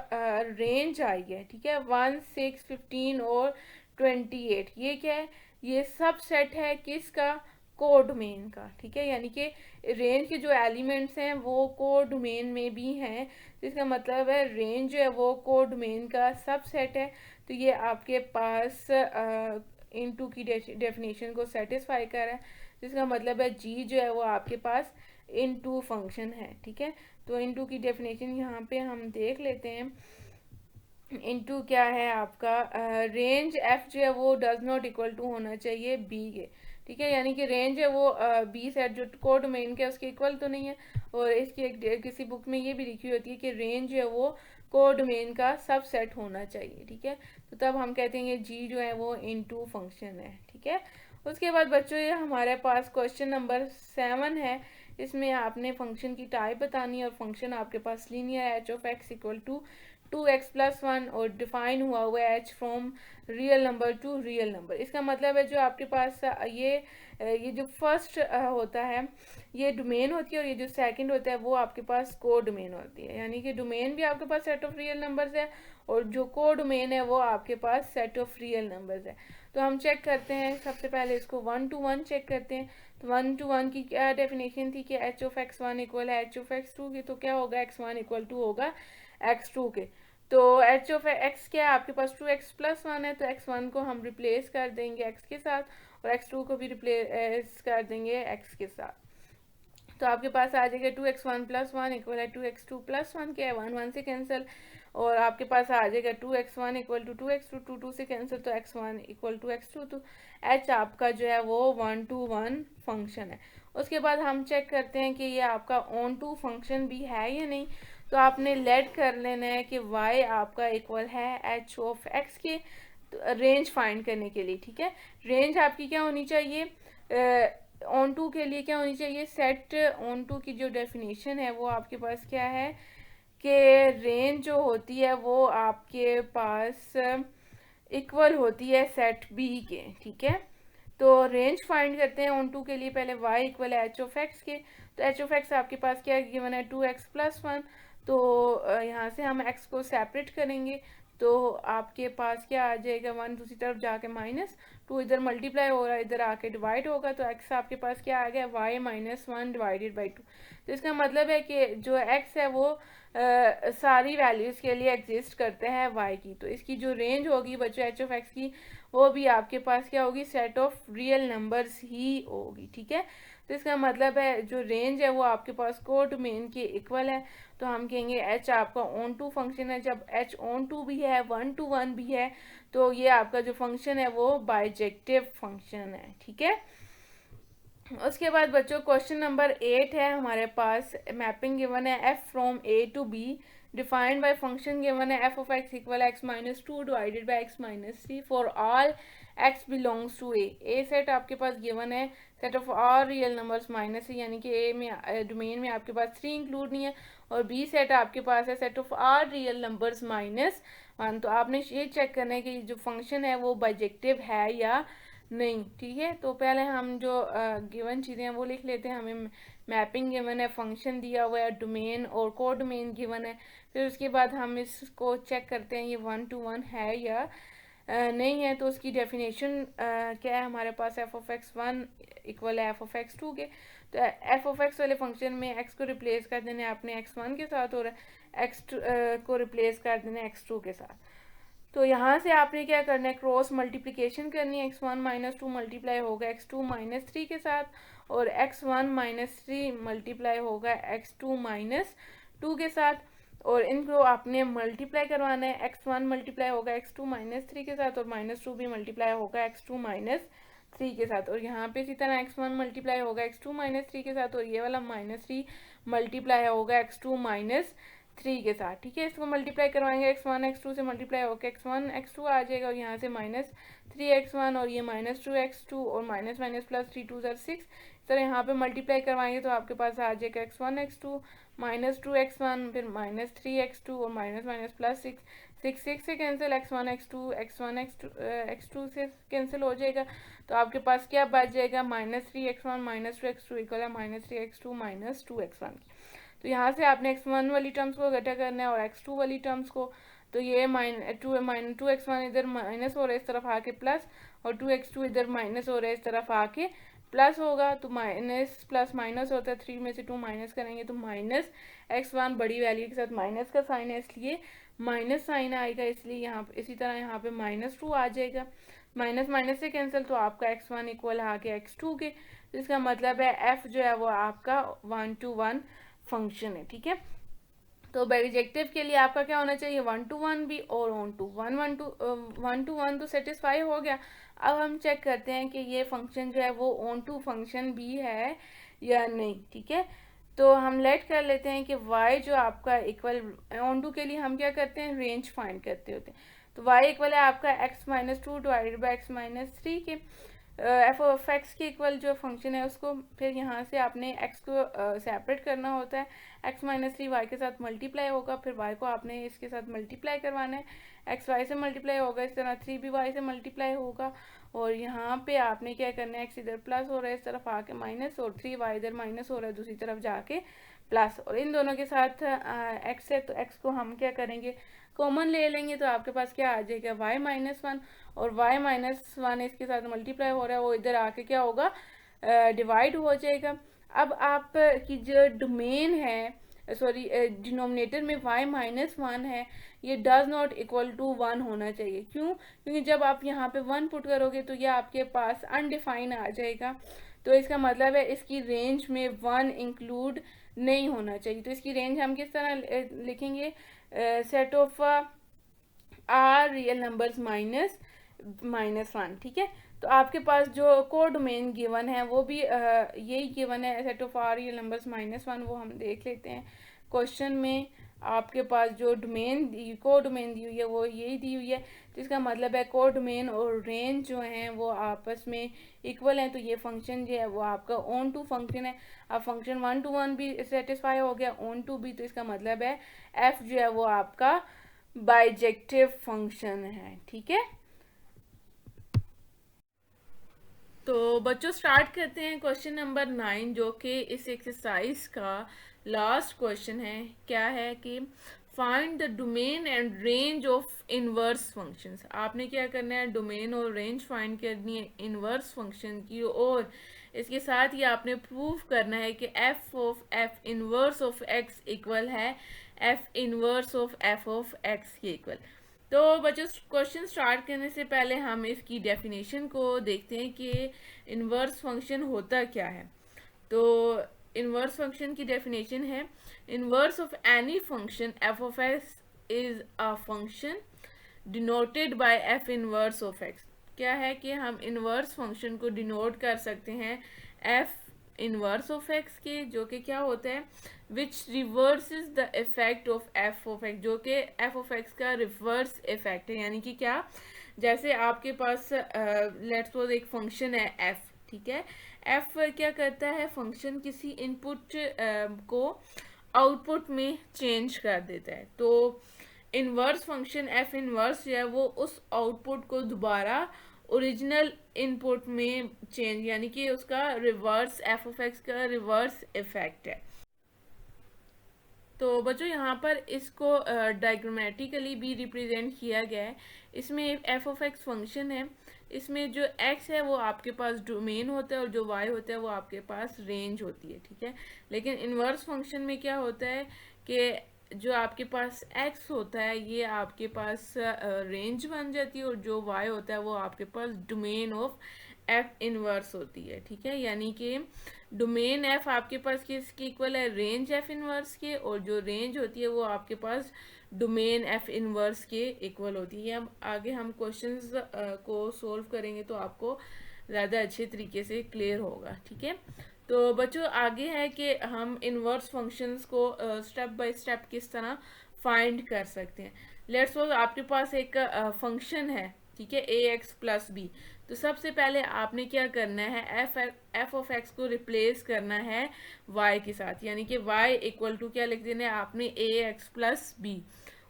रेंज आई है, ठीक है, 1 6 15 और 28, ये क्या है, ये सब सेट है किसका, को डोमेन का, ठीक है। यानी कि रेंज के जो एलिमेंट्स हैं वो को डोमेन में भी हैं, तो इसका मतलब है रेंज जो है वो को डोमेन का सब सेट है। तो ये आपके पास इनटू की डेफिनेशन को सेटिस्फाई कर रहा है, जिसका मतलब है जी जो है वो आपके पास इनटू फंक्शन है, ठीक है। तो इनटू की डेफिनेशन यहाँ पे हम देख लेते हैं। इनटू क्या है आपका, रेंज एफ जो है वो डज नॉट इक्वल टू होना चाहिए बी के, ठीक है। यानी कि रेंज है वो बी सेट जो को डोमेन के उसके इक्वल तो नहीं है। और इसकी किसी बुक में ये भी लिखी होती है कि रेंज जो है वो को डोमेन का सब सेट होना चाहिए, ठीक है। तो तब हम कहते हैं जी जो है वो इनटू फंक्शन है, ठीक है। उसके बाद बच्चों ये हमारे पास क्वेश्चन नंबर 7 है। इसमें आपने फंक्शन की टाइप बतानी है और फंक्शन आपके पास linear h of x equal to 2x + 1 और डिफाइन हुआ हुआ है h from real number to real number. इसका मतलब है जो आपके पास ये जो फर्स्ट होता है ये डोमेन होती है, और ये जो सेकंड होता है वो आपके पास को डोमेन होती है। यानी कि डोमेन भी आपके पास सेट ऑफ रियल नंबर्स है और जो को डोमेन है वो आपके पास सेट ऑफ रियल नंबर्स है। तो हम चेक करते हैं, सबसे पहले इसको 1 to 1 चेक करते हैं। तो 1 to 1 की क्या डेफिनेशन थी कि h ऑफ x1 इक्वल है h ऑफ x2 की, तो क्या होगा x1 इक्वल टू होगा x2 के। तो एच ऑफ एक्स क्या है आपके पास 2x+1 है, तो x1 को हम रिप्लेस कर देंगे x के साथ और x2 को भी रिप्लेस कर देंगे x के साथ। तो आपके पास आ जाएगा 2x1+1 इक्वल है 2x2+1 क्या है 1 से कैंसिल, और आपके पास आ जाएगा 2x1 इक्वल टू 2x2 2 से कैंसिल, तो x1 इक्वल टू x2, तो h आपका जो है वो 1 to 1 फंक्शन है। उसके बाद हम चेक करते हैं कि ये आपका ऑन टू फंक्शन भी है या नहीं। तो आपने लेट कर लेना है कि y आपका इक्वल है h ऑफ x के रेंज फाइंड करने के लिए, ठीक है। रेंज आपकी क्या होनी चाहिए, ऑन टू के लिए क्या होनी चाहिए, सेट ऑन टू की जो डेफिनेशन है वो आपके पास क्या है कि रेंज जो होती है वो आपके पास इक्वल होती है सेट बी के, ठीक है। तो रेंज फाइंड करते हैं ऑन टू के लिए, पहले y इक्वल है एच ऑफ एक्स के। तो एच ऑफ एक्स आपके पास क्या गिवन है 2x+1, तो यहाँ से हम x को सेपरेट करेंगे, तो आपके पास क्या आ जाएगा 1 दूसरी तरफ जाके -2 इधर मल्टीप्लाई हो रहा है, इधर आके डिवाइड होगा, तो x आपके पास क्या आ गया y-1 डिवाइडेड बाई 2। तो इसका मतलब है कि जो x है वो सारी वैल्यूज़ के लिए एग्जिस्ट करते हैं y की, तो इसकी जो रेंज होगी बच्चों एच ऑफ एक्स की वो भी आपके पास क्या होगी सेट ऑफ रियल नंबर्स ही होगी, ठीक है। तो इसका मतलब है जो रेंज है वो आपके पास को डोमेन के इक्वल है, तो हम कहेंगे h आपका ऑन टू फंक्शन है। जब h ऑन टू भी है 1 to 1 भी है तो ये आपका जो फंक्शन है वो बाइजेक्टिव फंक्शन है, ठीक है। उसके बाद बच्चों क्वेश्चन नंबर 8 है हमारे पास, मैपिंग गिवन है f from a to b defined by function given है f of x equal x-2 divided by x-3 for all x belongs to a set आपके पास गिवन है, set of all real numbers minus है, यानी कि a में domain में आपके पास 3 इंक्लूड नहीं है, और b सेट आपके पास है set of all real numbers -1। तो आपने ये चेक करना है कि जो फंक्शन है वो बाइजेक्टिव है या नहीं, ठीक है। तो पहले हम जो गिवन चीज़ें हैं वो लिख लेते हैं। हमें मैपिंग गिवन है, फंक्शन दिया हुआ है, डोमेन और को डोमेन गिवन है। फिर उसके बाद हम इसको चेक करते हैं ये 1 to 1 है या नहीं है। तो उसकी डेफिनेशन क्या है हमारे पास, एफ ऑफ एक्स 1 इक्वल है एफ ऑफ एक्स 2 के। तो एफ ऑफ एक्स वाले फंक्शन में एक्स को रिप्लेस कर देना है आपने x1 के साथ और x2 को रिप्लेस कर देना है x2 के साथ। तो यहाँ से आपने क्या करना है, क्रॉस मल्टीप्लिकेशन करनी है, x1-2 मल्टीप्लाई होगा x2-3 के साथ, और x1-3 मल्टीप्लाई होगा x2-2 के साथ, और इनको आपने मल्टीप्लाई करवाना है, x1 मल्टीप्लाई होगा x2-3 के साथ और -2 भी मल्टीप्लाई होगा x2-3 के साथ, और यहाँ पे इसी तरह x1 मल्टीप्लाई होगा x2-3 के साथ और ये वाला -3 मल्टीप्लाई होगा x2-3 के साथ, ठीक है। इसको मल्टीप्लाई करवाएंगे x1 x2 से मल्टीप्लाई होकर x1 x2 आ जाएगा, और यहाँ से -3x1 और ये -2x2 और माइनस माइनस प्लस 3 2 6। इस तरह यहाँ पे मल्टीप्लाई करवाएंगे तो आपके पास आ जाएगा x1 x2 -2x1 फिर -3x2 और माइनस माइनस प्लस 6 से कैंसिल, x1 x2 से कैंसिल हो जाएगा, तो आपके पास क्या बच जाएगा -3x1 -2x2 इक्वल है -3x2 -2x1। तो यहाँ से आपने x1 वाली टर्म्स को इकट्ठा करना है और x2 वाली टर्म्स को, तो ये -2x1 इधर माइनस हो रहा है इस तरफ आके प्लस, और 2x2 इधर माइनस हो रहा है इस तरफ आके प्लस होगा, तो माइनस प्लस माइनस होता है, 3 में से 2 माइनस करेंगे तो -x1 बड़ी वैल्यू के साथ माइनस का साइन है इसलिए माइनस साइन आएगा, इसलिए यहाँ इसी तरह यहाँ पे -2 आ जाएगा, माइनस माइनस से कैंसिल, तो आपका x1 इक्वल आ गया x2 के। तो इसका मतलब है f जो है वो आपका 1 to 1 फंक्शन है, ठीक है। तो बाइजेक्टिव के लिए आपका क्या होना चाहिए 1 to 1 भी और ऑन टू 1 to 1 तो सेटिस्फाई हो गया। अब हम चेक करते हैं कि ये फंक्शन जो है वो ऑन टू फंक्शन भी है या नहीं, ठीक है। तो हम लेट कर लेते हैं कि y जो आपका इक्वल ऑन टू के लिए हम क्या करते हैं रेंज फाइंड करते होते हैं, तो y इक्वल है आपका x-2 डिवाइडेड बाई x-3 के एफ ऑफ एक्स के इक्वल जो फंक्शन है उसको फिर यहाँ से आपने x को सेपरेट करना होता है, x-3 y के साथ मल्टीप्लाई होगा, फिर y को आपने इसके साथ मल्टीप्लाई करवाना है, x y से मल्टीप्लाई होगा, इस तरह 3 भी y से मल्टीप्लाई होगा, और यहाँ पे आपने क्या करना है x इधर प्लस हो रहा है इस तरफ आके माइनस, और 3y इधर माइनस हो रहा है दूसरी तरफ जाके प्लस, और इन दोनों के साथ x है तो x को हम क्या करेंगे कॉमन ले लेंगे, तो आपके पास क्या आ जाएगा y-1 और y-1 इसके साथ मल्टीप्लाई हो रहा है वो इधर आके क्या होगा डिवाइड हो जाएगा। अब आप की जो डोमेन है सॉरी डिनोमिनेटर में y माइनस वन है, ये डज नॉट इक्वल टू 1 होना चाहिए। क्यों? क्योंकि जब आप यहाँ पे 1 पुट करोगे तो ये आपके पास अनडिफाइन आ जाएगा, तो इसका मतलब है इसकी रेंज में 1 इंक्लूड नहीं होना चाहिए। तो इसकी रेंज हम किस तरह लिखेंगे, set of R real numbers minus one, ठीक है। तो आपके पास जो कोडोमेन गिवन है वो भी यही गिवन है, set of R real numbers minus one, वो हम देख लेते हैं। क्वेश्चन में आपके पास जो कोडोमेन दी हुई है वो यही दी हुई है, तो इसका मतलब है कोडोमेन और रेंज जो हैं वो आपस में इक्वल हैं। तो ये फंक्शन जो है वो आपका ऑन टू फंक्शन है। अब फंक्शन 1 to 1 भी सेटिस्फाई हो गया, ऑन टू भी, तो इसका मतलब है एफ जो है वो आपका बाइजेक्टिव फंक्शन है, ठीक है। तो बच्चों स्टार्ट करते हैं क्वेश्चन नंबर 9, जो कि इस एक्सरसाइज का लास्ट क्वेश्चन है। क्या है कि find the domain and range of inverse functions. आपने क्या करना है, डोमेन और रेंज फाइंड करनी है इनवर्स फंक्शन की, और इसके साथ ही आपने प्रूव करना है कि f of f inverse of x equal है f inverse of f of x के इक्वल। तो बच्चों क्वेश्चन स्टार्ट करने से पहले हम इसकी डेफिनेशन को देखते हैं कि इनवर्स फंक्शन होता क्या है। तो इनवर्स फंक्शन की डेफिनेशन है, inverse of any function F of x is a function denoted by F inverse of x. क्या है कि हम इनवर्स फंक्शन को डिनोट कर सकते हैं एफ इनवर्स ऑफ एक्स के, जो कि क्या होता है, which reverses the effect of f of x, जो कि एफ ऑफ एक्स का रिवर्स इफेक्ट है। यानी कि क्या, जैसे आपके पास लेट्स सपोज एक फंक्शन है एफ, ठीक है। एफ क्या करता है, फंक्शन किसी इनपुट को आउटपुट में चेंज कर देता है। तो इनवर्स फंक्शन एफ इनवर्स जो है वो उस आउटपुट को दोबारा ओरिजिनल इनपुट में चेंज, यानी कि उसका रिवर्स, एफ ऑफ एक्स का रिवर्स इफेक्ट है। तो बच्चों यहाँ पर इसको डायग्रामेटिकली भी रिप्रेजेंट किया गया है। इसमें एफ ऑफ एक्स फंक्शन है, इसमें जो एक्स है वो आपके पास डोमेन होता है और जो वाई होता है वो आपके पास रेंज होती है, ठीक है। लेकिन इनवर्स फंक्शन में क्या होता है कि जो आपके पास एक्स होता है ये आपके पास रेंज बन जाती है, और जो वाई होता है वो आपके पास डोमेन ऑफ एफ इनवर्स होती है, ठीक है। यानी कि डोमेन एफ आपके पास किसके इक्वल है, रेंज एफ इनवर्स के, और जो रेंज होती है वो आपके पास डोमेन एफ इनवर्स के इक्वल होती है। अब आगे हम क्वेश्चंस को सोल्व करेंगे तो आपको ज़्यादा अच्छे तरीके से क्लियर होगा, ठीक है। तो बच्चों आगे है कि हम इनवर्स फंक्शंस को स्टेप बाय स्टेप किस तरह फाइंड कर सकते हैं। लेट्स सपोज आपके पास एक फंक्शन है, ठीक है, ए एक्स प्लस बी। तो सबसे पहले आपने क्या करना है, एफ ऑफ एक्स को रिप्लेस करना है वाई के साथ, यानी कि वाई इक्वल टू क्या लिख देना है आपने, ए एक्स प्लस बी।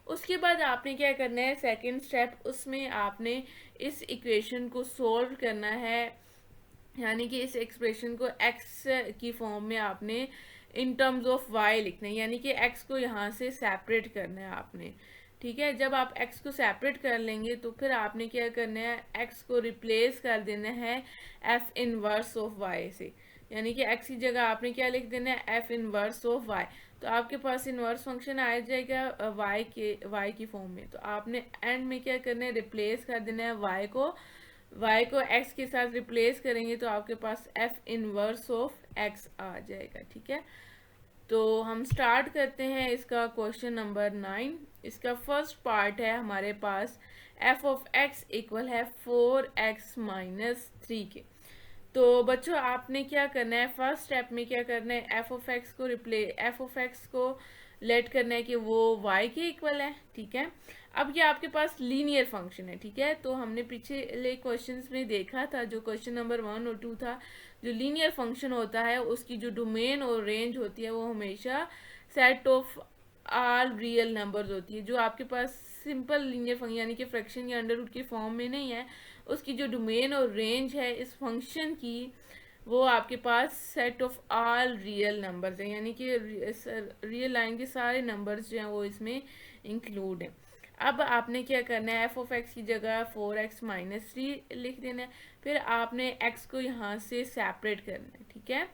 उसके बाद आपने क्या करना है, सेकेंड स्टेप, उसमें आपने इस इक्वेशन को सोल्व करना है, यानी कि इस एक्सप्रेशन को एक्स की फॉर्म में आपने इन टर्म्स ऑफ वाई लिखना है, यानी कि एक्स को यहाँ से सेपरेट करना है आपने, ठीक है। जब आप x को सेपरेट कर लेंगे तो फिर आपने क्या करना है, x को रिप्लेस कर देना है f इनवर्स ऑफ y से, यानी कि x की जगह आपने क्या लिख देना है, f इनवर्स ऑफ y। तो आपके पास इनवर्स फंक्शन आ जाएगा y की फॉर्म में। तो आपने एंड में क्या करना है, रिप्लेस कर देना है y को x के साथ रिप्लेस करेंगे तो आपके पास f इनवर्स ऑफ x आ जाएगा, ठीक है। तो हम स्टार्ट करते हैं इसका क्वेश्चन नंबर 9। इसका फर्स्ट पार्ट है हमारे पास एफ ऑफ एक्स इक्वल है 4x माइनस 3 के। तो बच्चों आपने क्या करना है, फर्स्ट स्टेप में क्या करना है, एफ ऑफ एक्स को लेट करना है कि वो y के इक्वल है, ठीक है। अब ये आपके पास लीनियर फंक्शन है, ठीक है। तो हमने पिछले क्वेश्चंस में देखा था, जो क्वेश्चन नंबर 1 और 2 था, जो लीनियर फंक्शन होता है उसकी जो डोमेन और रेंज होती है वो हमेशा set of all real numbers होती है। जो आपके पास सिंपल लीनियर फंक्शन यानी कि फ्रैक्शन या अंडर रूट की फॉर्म में नहीं है, उसकी जो डोमेन और रेंज है इस फंक्शन की, वो आपके पास set of all real numbers है, यानी कि रियल लाइन के सारे नंबर्स जो हैं वो इसमें इंक्लूड हैं। अब आपने क्या करना है, एफ ऑफ एक्स की जगह 4x माइनस 3 लिख देना है, फिर आपने x को यहाँ से सेपरेट करना है, ठीक है।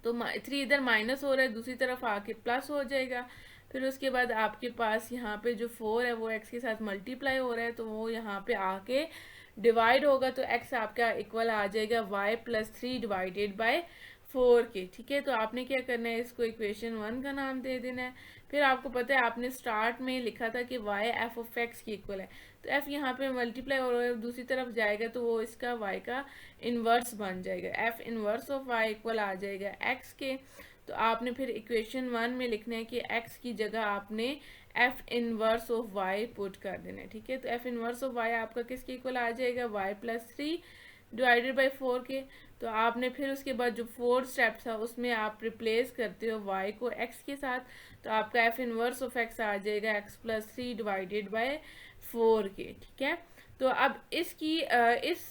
तो 3 इधर माइनस हो रहा है, दूसरी तरफ आके प्लस हो जाएगा। फिर उसके बाद आपके पास यहाँ पे जो 4 है वो x के साथ मल्टीप्लाई हो रहा है, तो वो यहाँ पे आके डिवाइड होगा, तो x आपका इक्वल आ जाएगा y प्लस 3 डिवाइडेड बाय 4 के। ठीक है, तो आपने क्या करना है, इसको इक्वेशन 1 का नाम दे देना है। फिर आपको पता है आपने स्टार्ट में लिखा था कि y f ऑफ x की इक्वल है, तो f यहाँ पे मल्टीप्लाई और दूसरी तरफ जाएगा तो वो इसका y का इन्वर्स बन जाएगा, f inverse of y equal आ जाएगा x के। तो आपने फिर इक्वेशन 1 में लिखना है कि x की जगह आपने f inverse of y put कर देना है। ठीक है, तो f इनवर्स ऑफ y आपका किसके इक्वल आ जाएगा, y प्लस 3 डिवाइडेड बाई 4 के। तो आपने फिर उसके बाद जो 4 स्टेप था उसमें आप रिप्लेस करते हो y को x के साथ, तो आपका f इनवर्स ऑफ x आ जाएगा x प्लस 3 डिवाइडेड बाय 4 के। ठीक है, तो अब इसकी इस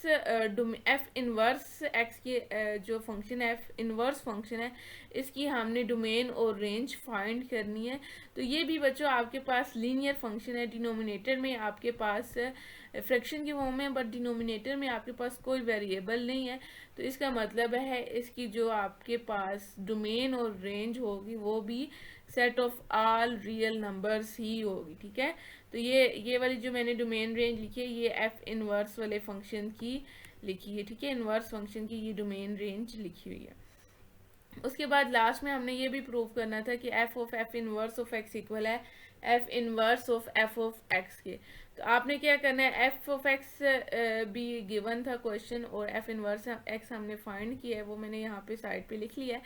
f इनवर्स x की जो फंक्शन है, f इनवर्स फंक्शन है, इसकी हमने डोमेन और रेंज फाइंड करनी है। तो ये भी बच्चों आपके पास लीनियर फंक्शन है, डिनोमिनेटर में आपके पास फ्रैक्शन की फॉर्म में, बट डिनोमिनेटर में आपके पास कोई वेरिएबल नहीं है। तो इसका मतलब है इसकी जो आपके पास डोमेन और रेंज होगी वो भी set of all real numbers ही होगी। ठीक है, तो ये वाली जो मैंने डोमेन रेंज लिखी है ये एफ इनवर्स वाले फंक्शन की लिखी है। ठीक है, इनवर्स फंक्शन की ये डोमेन रेंज लिखी हुई है। उसके बाद लास्ट में हमने ये भी प्रूव करना था कि f of f inverse of x equal है f inverse of f of x के। तो आपने क्या करना है, एफ ऑफ एक्स भी गिवन था क्वेश्चन और एफ इनवर्स एक्स हमने फाइंड किया है, वो मैंने यहाँ पे साइड पे लिख लिया है।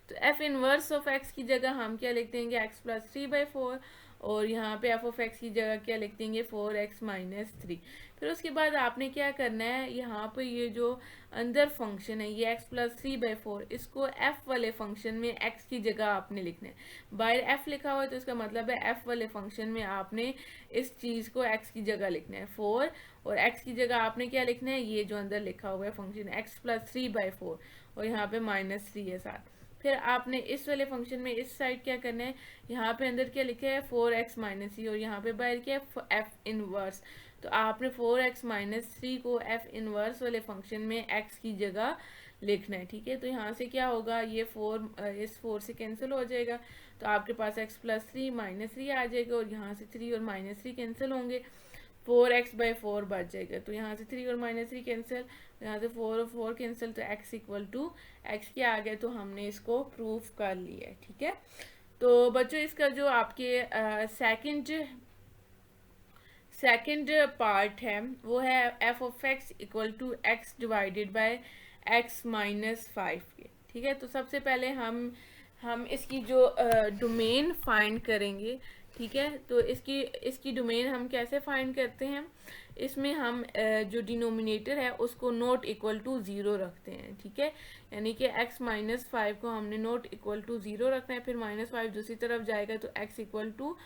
तो एफ इनवर्स ऑफ एक्स की जगह हम क्या लिख देंगे, एक्स प्लस 3/4, और यहाँ पे एफ ऑफ एक्स की जगह क्या लिख देंगे, 4x माइनस 3। फिर उसके बाद आपने क्या करना है, यहाँ पे ये जो अंदर फंक्शन है ये x प्लस 3/4, इसको f वाले फंक्शन में x की जगह आपने लिखना है। बाहर f लिखा हुआ है तो इसका मतलब है f वाले फंक्शन में आपने इस चीज़ को x की जगह लिखना है 4, और x की जगह आपने क्या लिखना है, ये जो अंदर लिखा हुआ है फंक्शन x प्लस 3/4, और यहाँ पे माइनस 3 है साथ। फिर आपने इस वाले फंक्शन में इस साइड क्या करना है, यहाँ पे अंदर क्या लिखा है 4x माइनस 3, और यहाँ पे बाहर क्या है f इनवर्स। तो आपने 4x माइनस 3 को f इनवर्स वाले फंक्शन में x की जगह लिखना है। ठीक है, तो यहाँ से क्या होगा, ये 4 इस 4 से कैंसिल हो जाएगा, तो आपके पास x प्लस 3 माइनस 3 आ जाएगा, और यहाँ से 3 और माइनस 3 कैंसिल होंगे, 4x/4 बच जाएगा। तो यहाँ से 3 और माइनस 3 कैंसिल, यहाँ से 4 और 4 कैंसिल, तो x इक्वल टू x के आ गया। तो हमने इसको प्रूफ कर लिया है। ठीक है, तो बच्चों इसका जो आपके सेकंड पार्ट है वो है f of x equal to x divided by x minus 5 के। ठीक है, तो सबसे पहले हम इसकी जो डोमेन फाइंड करेंगे। ठीक है, तो इसकी डोमेन हम कैसे फाइंड करते हैं, इसमें हम जो डिनोमिनेटर है उसको नॉट इक्वल टू 0 रखते हैं। ठीक है, यानी कि x माइनस 5 को हमने नॉट इक्वल टू 0 रखना है, फिर माइनस 5 दूसरी तरफ जाएगा तो x equal to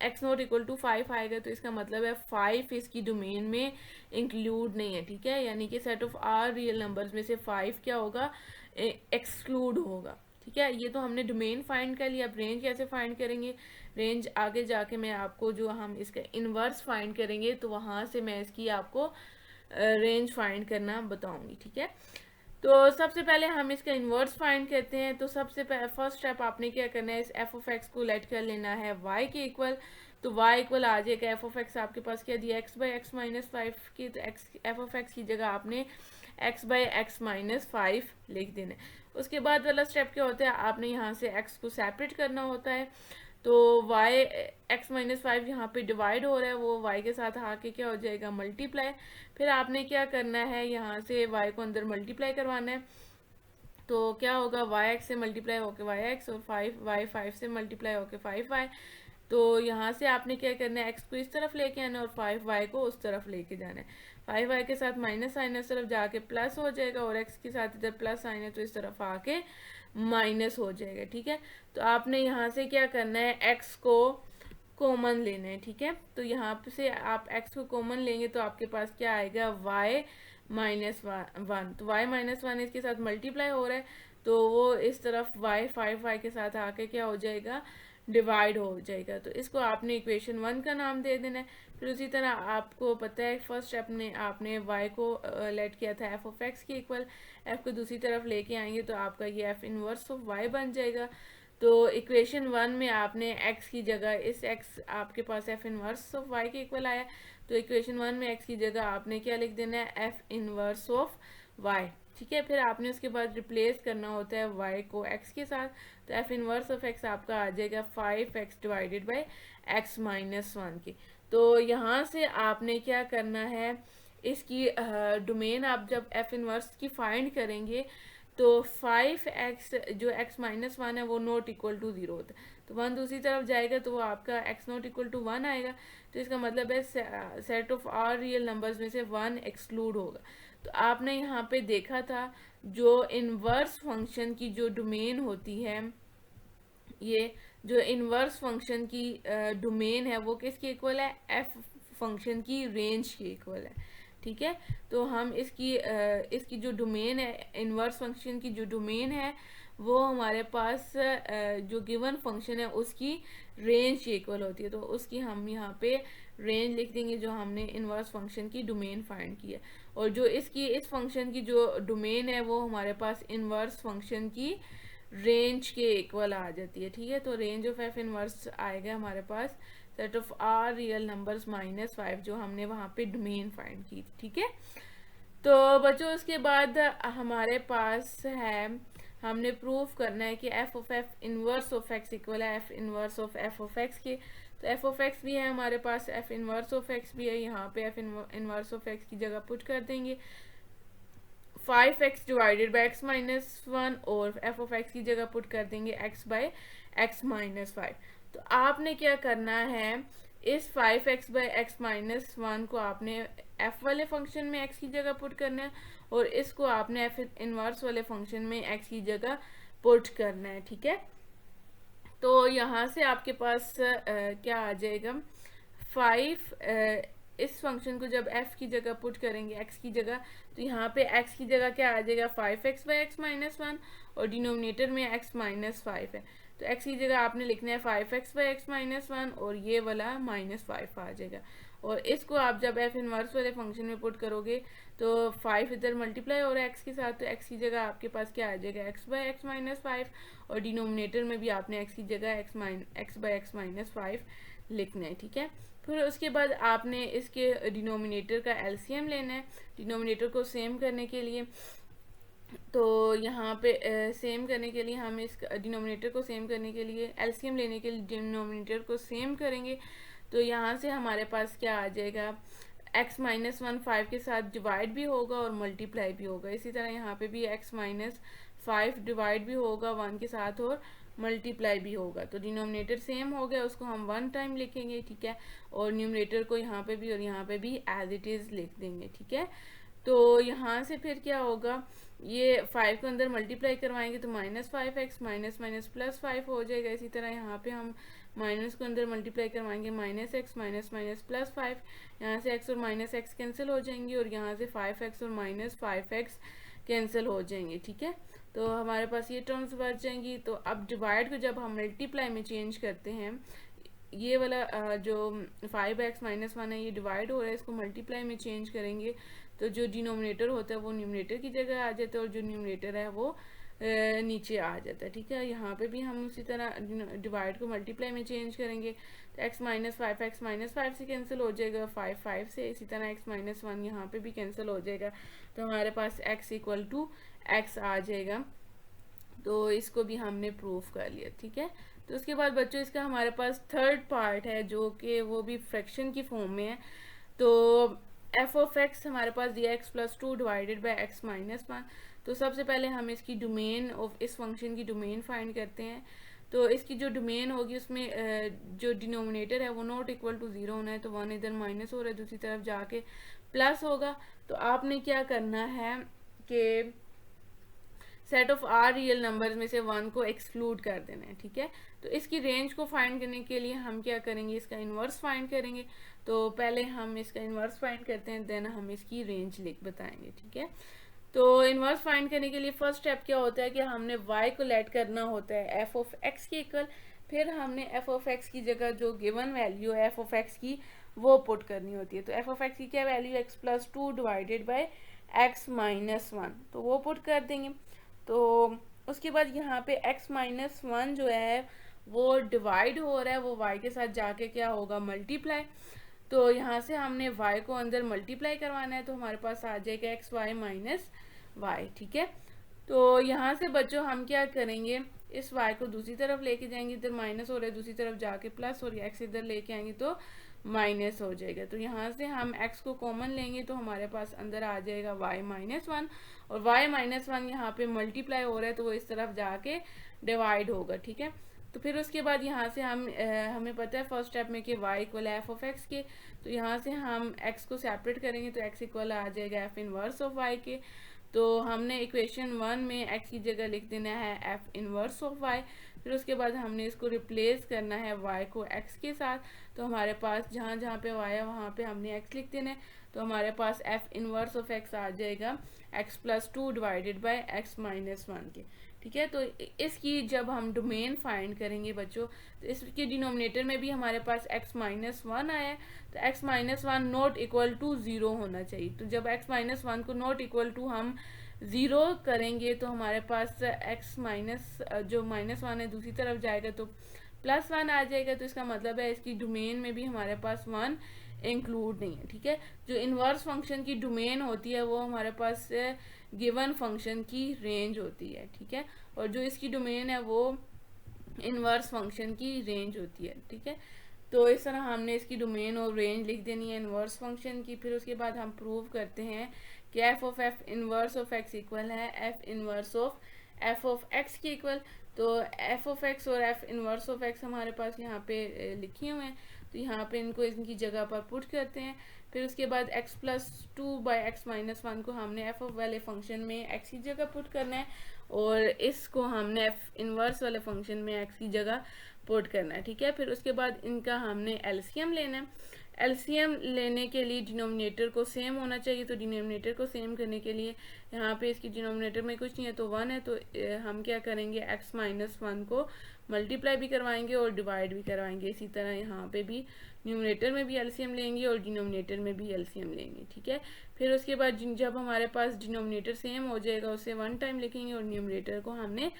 x not equal to 5 आएगा, तो इसका मतलब है 5 इसकी डोमेन में इंक्लूड नहीं है। ठीक है, यानी कि set of R real numbers में से 5 क्या होगा, एक्सक्लूड होगा। ठीक है, ये तो हमने डोमेन फाइंड कर लिया। अब रेंज कैसे फाइंड करेंगे, रेंज आगे जाके मैं आपको जो हम इसका इन्वर्स फाइंड करेंगे तो वहाँ से मैं इसकी आपको रेंज फाइंड करना बताऊंगी। ठीक है, तो सबसे पहले हम इसका इन्वर्स फाइंड करते हैं। तो सबसे फर्स्ट स्टेप आपने क्या करना है, इस एफ ऑफ एक्स को लेट कर लेना है y के इक्वल। तो y इक्वल आ जाएगा एफ ऑफ एक्स आपके पास क्या दिया, x/x माइनस 5 की, तो एफ ऑफ एक्स की जगह आपने x/x माइनस 5 लिख देना है। उसके बाद वाला स्टेप क्या होता है, आपने यहाँ से x को सेपरेट करना होता है। तो y x माइनस 5 यहाँ पे डिवाइड हो रहा है, वो y के साथ आके क्या हो जाएगा, मल्टीप्लाई। फिर आपने क्या करना है, यहाँ से y को अंदर मल्टीप्लाई करवाना है, तो क्या होगा, yx से मल्टीप्लाई होके yx, और 5 से मल्टीप्लाई होके 5y। तो यहाँ से आपने क्या करना है, x को इस तरफ लेके आना है और 5y को उस तरफ लेके जाना है। 5y के साथ माइनस साइन इस तरफ जाके प्लस हो जाएगा, और x के साथ इधर प्लस साइन है तो इस तरफ आके माइनस हो जाएगा। ठीक है, तो आपने यहाँ से क्या करना है, x को कॉमन लेना है। ठीक है, तो यहाँ से आप x को कॉमन लेंगे तो आपके पास क्या आएगा, y माइनस 1। तो y माइनस 1 इसके साथ मल्टीप्लाई हो रहा है, तो वो इस तरफ y 5y के साथ आके क्या हो जाएगा, डिवाइड हो जाएगा। तो इसको आपने इक्वेशन 1 का नाम दे देना है। फिर उसी तरह आपको पता है फर्स्ट स्टेप में आपने y को लेट किया था f ऑफ x के इक्वल, f को दूसरी तरफ लेके आएंगे तो आपका ये f इनवर्स ऑफ y बन जाएगा। तो इक्वेशन 1 में आपने x की जगह, इस x आपके पास f इनवर्स ऑफ y के इक्वल आया, तो इक्वेशन 1 में x की जगह आपने क्या लिख देना है, f इनवर्स ऑफ y। ठीक है, फिर आपने उसके बाद रिप्लेस करना होता है y को x के साथ, तो f इनवर्स ऑफ x आपका आ जाएगा 5x divided by x minus 1 के। तो यहाँ से आपने क्या करना है, इसकी डोमेन आप जब f इनवर्स की फाइंड करेंगे तो 5x जो x माइनस 1 है वो नॉट इक्वल टू 0 होता है, तो 1 दूसरी तरफ जाएगा तो वो आपका x नॉट इक्वल टू 1 आएगा। तो इसका मतलब है set of R real numbers में से 1 एक्सक्लूड होगा। तो आपने यहाँ पे देखा था जो इनवर्स फंक्शन की जो डोमेन होती है, ये जो इनवर्स फंक्शन की डोमेन है वो किसके इक्वल है, एफ फंक्शन की रेंज के इक्वल है। ठीक है, तो हम इसकी जो डोमेन है, इनवर्स फंक्शन की जो डोमेन है वो हमारे पास जो गिवन फंक्शन है उसकी रेंज के इक्वल होती है। तो उसकी हम यहाँ पे रेंज लिख देंगे जो हमने इनवर्स फंक्शन की डोमेन फाइंड की है, और जो इस फंक्शन की जो डोमेन है वो हमारे पास इनवर्स फंक्शन की रेंज के इक्वल आ जाती है। ठीक है, तो रेंज ऑफ एफ इनवर्स आएगा हमारे पास set of R real numbers minus 5 जो हमने वहाँ पे डोमेन फाइंड की। ठीक है, तो बच्चों उसके बाद हमारे पास है, हमने प्रूफ करना है कि f of f inverse of x equal है f inverse of f of x के। तो एफ ऑफ एक्स भी है हमारे पास, एफ इनवर्स ऑफ एक्स भी है, यहाँ पे एफ इनवर्स ऑफ एक्स की जगह पुट कर देंगे 5x divided by x minus 1, और f ऑफ x की जगह पुट कर देंगे x बाई x माइनस 5। तो आपने क्या करना है, इस 5x बाई x माइनस 1 को आपने f वाले फंक्शन में x की जगह पुट करना है, और इसको आपने f इनवर्स वाले फंक्शन में x की जगह पुट करना है। ठीक है, तो यहाँ से आपके पास क्या आ जाएगा, 5 इस फंक्शन को जब f की जगह पुट करेंगे x की जगह, तो यहाँ पे x की जगह क्या आ जाएगा 5x बाई x माइनस 1, और डिनोमिनेटर में x माइनस 5 है, तो x की जगह आपने लिखना है 5x बाई x माइनस 1, और ये वाला माइनस 5 आ जाएगा। और इसको आप जब f इनवर्स वाले फंक्शन में पुट करोगे तो 5 इधर मल्टीप्लाई हो रहा है x के साथ, तो x की जगह आपके पास क्या आ जाएगा x बाई x माइनस 5, और डिनोमिनेटर में भी आपने x की जगह x बाई x माइनस 5 लिखना है। ठीक है, फिर उसके बाद आपने इसके डिनोमिनेटर का एलसीएम लेना है, डिनोमिनेटर को सेम करने के लिए। तो यहाँ पे सेम करने के लिए हम इस डिनोमिनेटर को सेम करने के लिए एलसीएम लेने के लिए डिनोमिनेटर को सेम करेंगे। तो यहाँ से हमारे पास क्या आ जाएगा, x माइनस 1 5 के साथ डिवाइड भी होगा और मल्टीप्लाई भी होगा। इसी तरह यहाँ पे भी x माइनस 5 डिवाइड भी होगा 1 के साथ और मल्टीप्लाई भी होगा। तो डिनोमिनेटर सेम हो गया, उसको हम 1 टाइम लिखेंगे। ठीक है, और न्यूमरेटर को यहाँ पे भी और यहाँ पे भी एज इट इज़ लिख देंगे। ठीक है, तो यहाँ से फिर क्या होगा, ये 5 को अंदर मल्टीप्लाई करवाएंगे तो minus 5x minus minus plus 5 हो जाएगा। इसी तरह यहाँ पे हम माइनस को अंदर मल्टीप्लाई करवाएंगे minus x minus minus plus 5, यहाँ से x और माइनस एक्स कैंसिल हो जाएंगे, और यहाँ से 5x और माइनस 5x कैंसिल हो जाएंगे। ठीक है, तो हमारे पास ये टर्म्स बच जाएंगी। तो अब डिवाइड को जब हम मल्टीप्लाई में चेंज करते हैं, ये वाला जो 5x माइनस 1 है ये डिवाइड हो रहा है, इसको मल्टीप्लाई में चेंज करेंगे तो जो डिनोमिनेटर होता है वो न्यूमरेटर की जगह आ जाता है, और जो न्यूमरेटर है वो नीचे आ जाता है। ठीक है, यहाँ पे भी हम उसी तरह डिवाइड को मल्टीप्लाई में चेंज करेंगे तो x माइनस 5x माइनस 5 से कैंसिल हो जाएगा 5 से, इसी तरह x माइनस 1 यहाँ पे भी कैंसिल हो जाएगा, तो हमारे पास x इक्वल टू x आ जाएगा। तो इसको भी हमने प्रूफ कर लिया। ठीक है, तो उसके बाद बच्चों इसका हमारे पास थर्ड पार्ट है जो कि वो भी फ्रैक्शन की फॉर्म में है। तो f ऑफ x हमारे पास दिया x plus 2 divided by x minus 1। तो सबसे पहले हम इसकी डोमेन ऑफ इस फंक्शन की डोमेन फाइंड करते हैं। तो इसकी जो डोमेन होगी उसमें जो डिनोमिनेटर है वो नॉट इक्वल टू 0 होना है, तो 1 इधर माइनस हो रहा है, दूसरी तरफ जाके प्लस होगा। तो आपने क्या करना है कि set of R real number में से 1 को एक्सक्लूड कर देना है। ठीक है, तो इसकी रेंज को फाइंड करने के लिए हम क्या करेंगे, इसका इन्वर्स फाइंड करेंगे। तो पहले हम इसका इन्वर्स फाइंड करते हैं, देन हम इसकी रेंज लिख बताएंगे। ठीक है, तो इन्वर्स फाइंड करने के लिए फर्स्ट स्टेप क्या होता है कि हमने y को लेट करना होता है f ऑफ x के इक्वल। फिर हमने एफ ऑफ एक्स की जगह जो गिवन वैल्यू है एफ ऑफ एक्स की वो पुट करनी होती है। तो एफ ऑफ एक्स की क्या value, x plus two divided by x minus one, तो वो पुट कर देंगे। तो उसके बाद यहाँ पे एक्स माइनस वन जो है वो डिवाइड हो रहा है, वो वाई के साथ जाके क्या होगा, मल्टीप्लाई। तो यहाँ से हमने y को अंदर मल्टीप्लाई करवाना है, तो हमारे पास आ जाएगा एक्स वाई माइनस वाई। ठीक है, तो यहाँ से बच्चों हम क्या करेंगे, इस y को दूसरी तरफ लेके जाएंगे, इधर माइनस हो रहा है, दूसरी तरफ जाके प्लस हो रही है, x इधर लेके आएंगे तो माइनस हो जाएगा। तो यहाँ से हम x को कॉमन लेंगे तो हमारे पास अंदर आ जाएगा y माइनस वन, और y माइनस वन यहाँ पे मल्टीप्लाई हो रहा है तो वो इस तरफ जाके डिवाइड होगा। ठीक है, तो फिर उसके बाद यहाँ से हमें पता है फर्स्ट स्टेप में कि y इक्वल है एफ ऑफ एक्स के, तो यहाँ से हम x को सेपरेट करेंगे तो x इक्वल आ जाएगा एफ इनवर्स ऑफ y के। तो हमने इक्वेशन वन में x की जगह लिख देना है एफ इनवर्स ऑफ y। फिर उसके बाद हमने इसको रिप्लेस करना है y को x के साथ, तो हमारे पास जहाँ जहाँ पे y है वहाँ पे हमने x लिख देना है, तो हमारे पास एफ इनवर्स ऑफ x आ जाएगा x plus two divided by x minus one के। ठीक है, तो इसकी जब हम डोमेन फाइंड करेंगे बच्चों, तो इसके डिनोमिनेटर में भी हमारे पास x माइनस वन आया है, तो x minus one not equal to zero होना चाहिए। तो जब x माइनस वन को नॉट इक्वल टू हम ज़ीरो करेंगे तो हमारे पास x माइनस जो माइनस वन है दूसरी तरफ जाएगा तो प्लस वन आ जाएगा। तो इसका मतलब है इसकी डोमेन में भी हमारे पास वन इंक्लूड नहीं है। ठीक है, जो इन्वर्स फंक्शन की डोमेन होती है वो हमारे पास गिवन फंक्शन की रेंज होती है। ठीक है, और जो इसकी डोमेन है वो इन्वर्स फंक्शन की रेंज होती है। ठीक है, तो इस तरह हमने इसकी डोमेन और रेंज लिख देनी है इन्वर्स फंक्शन की। फिर उसके बाद हम प्रूव करते हैं कि f of F inverse of x equal है एफ इन्वर्स ऑफ एक्स के इक्वल। तो एफ ऑफ एक्स और एफ इन्वर्स ऑफ एक्स हमारे पास यहाँ पे लिखे हुए हैं, तो यहाँ पे इनको इनकी जगह पर पुट करते हैं। फिर उसके बाद x plus two by x minus one को हमने एफ ऑफ वाले फंक्शन में x की जगह पुट करना है, और इसको हमने एफ इन्वर्स वाले फंक्शन में x की जगह पुट करना है। ठीक है, फिर उसके बाद इनका हमने एलसीएम लेना है। एलसीएम लेने के लिए डिनोमिनेटर को सेम होना चाहिए, तो डिनोमिनेटर को सेम करने के लिए यहाँ पे इसकी डिनोमिनेटर में कुछ नहीं है तो वन है, तो हम क्या करेंगे x माइनस वन को मल्टीप्लाई भी करवाएंगे और डिवाइड भी करवाएंगे। इसी तरह यहाँ पे भी न्यूमरेटर में भी एलसीएम लेंगे और डिनोमिनेटर में भी एलसीएम लेंगे। ठीक है, फिर उसके बाद जब हमारे पास डिनोमिनेटर सेम हो जाएगा उसे वन टाइम लिखेंगे और न्यूमरेटर को हमने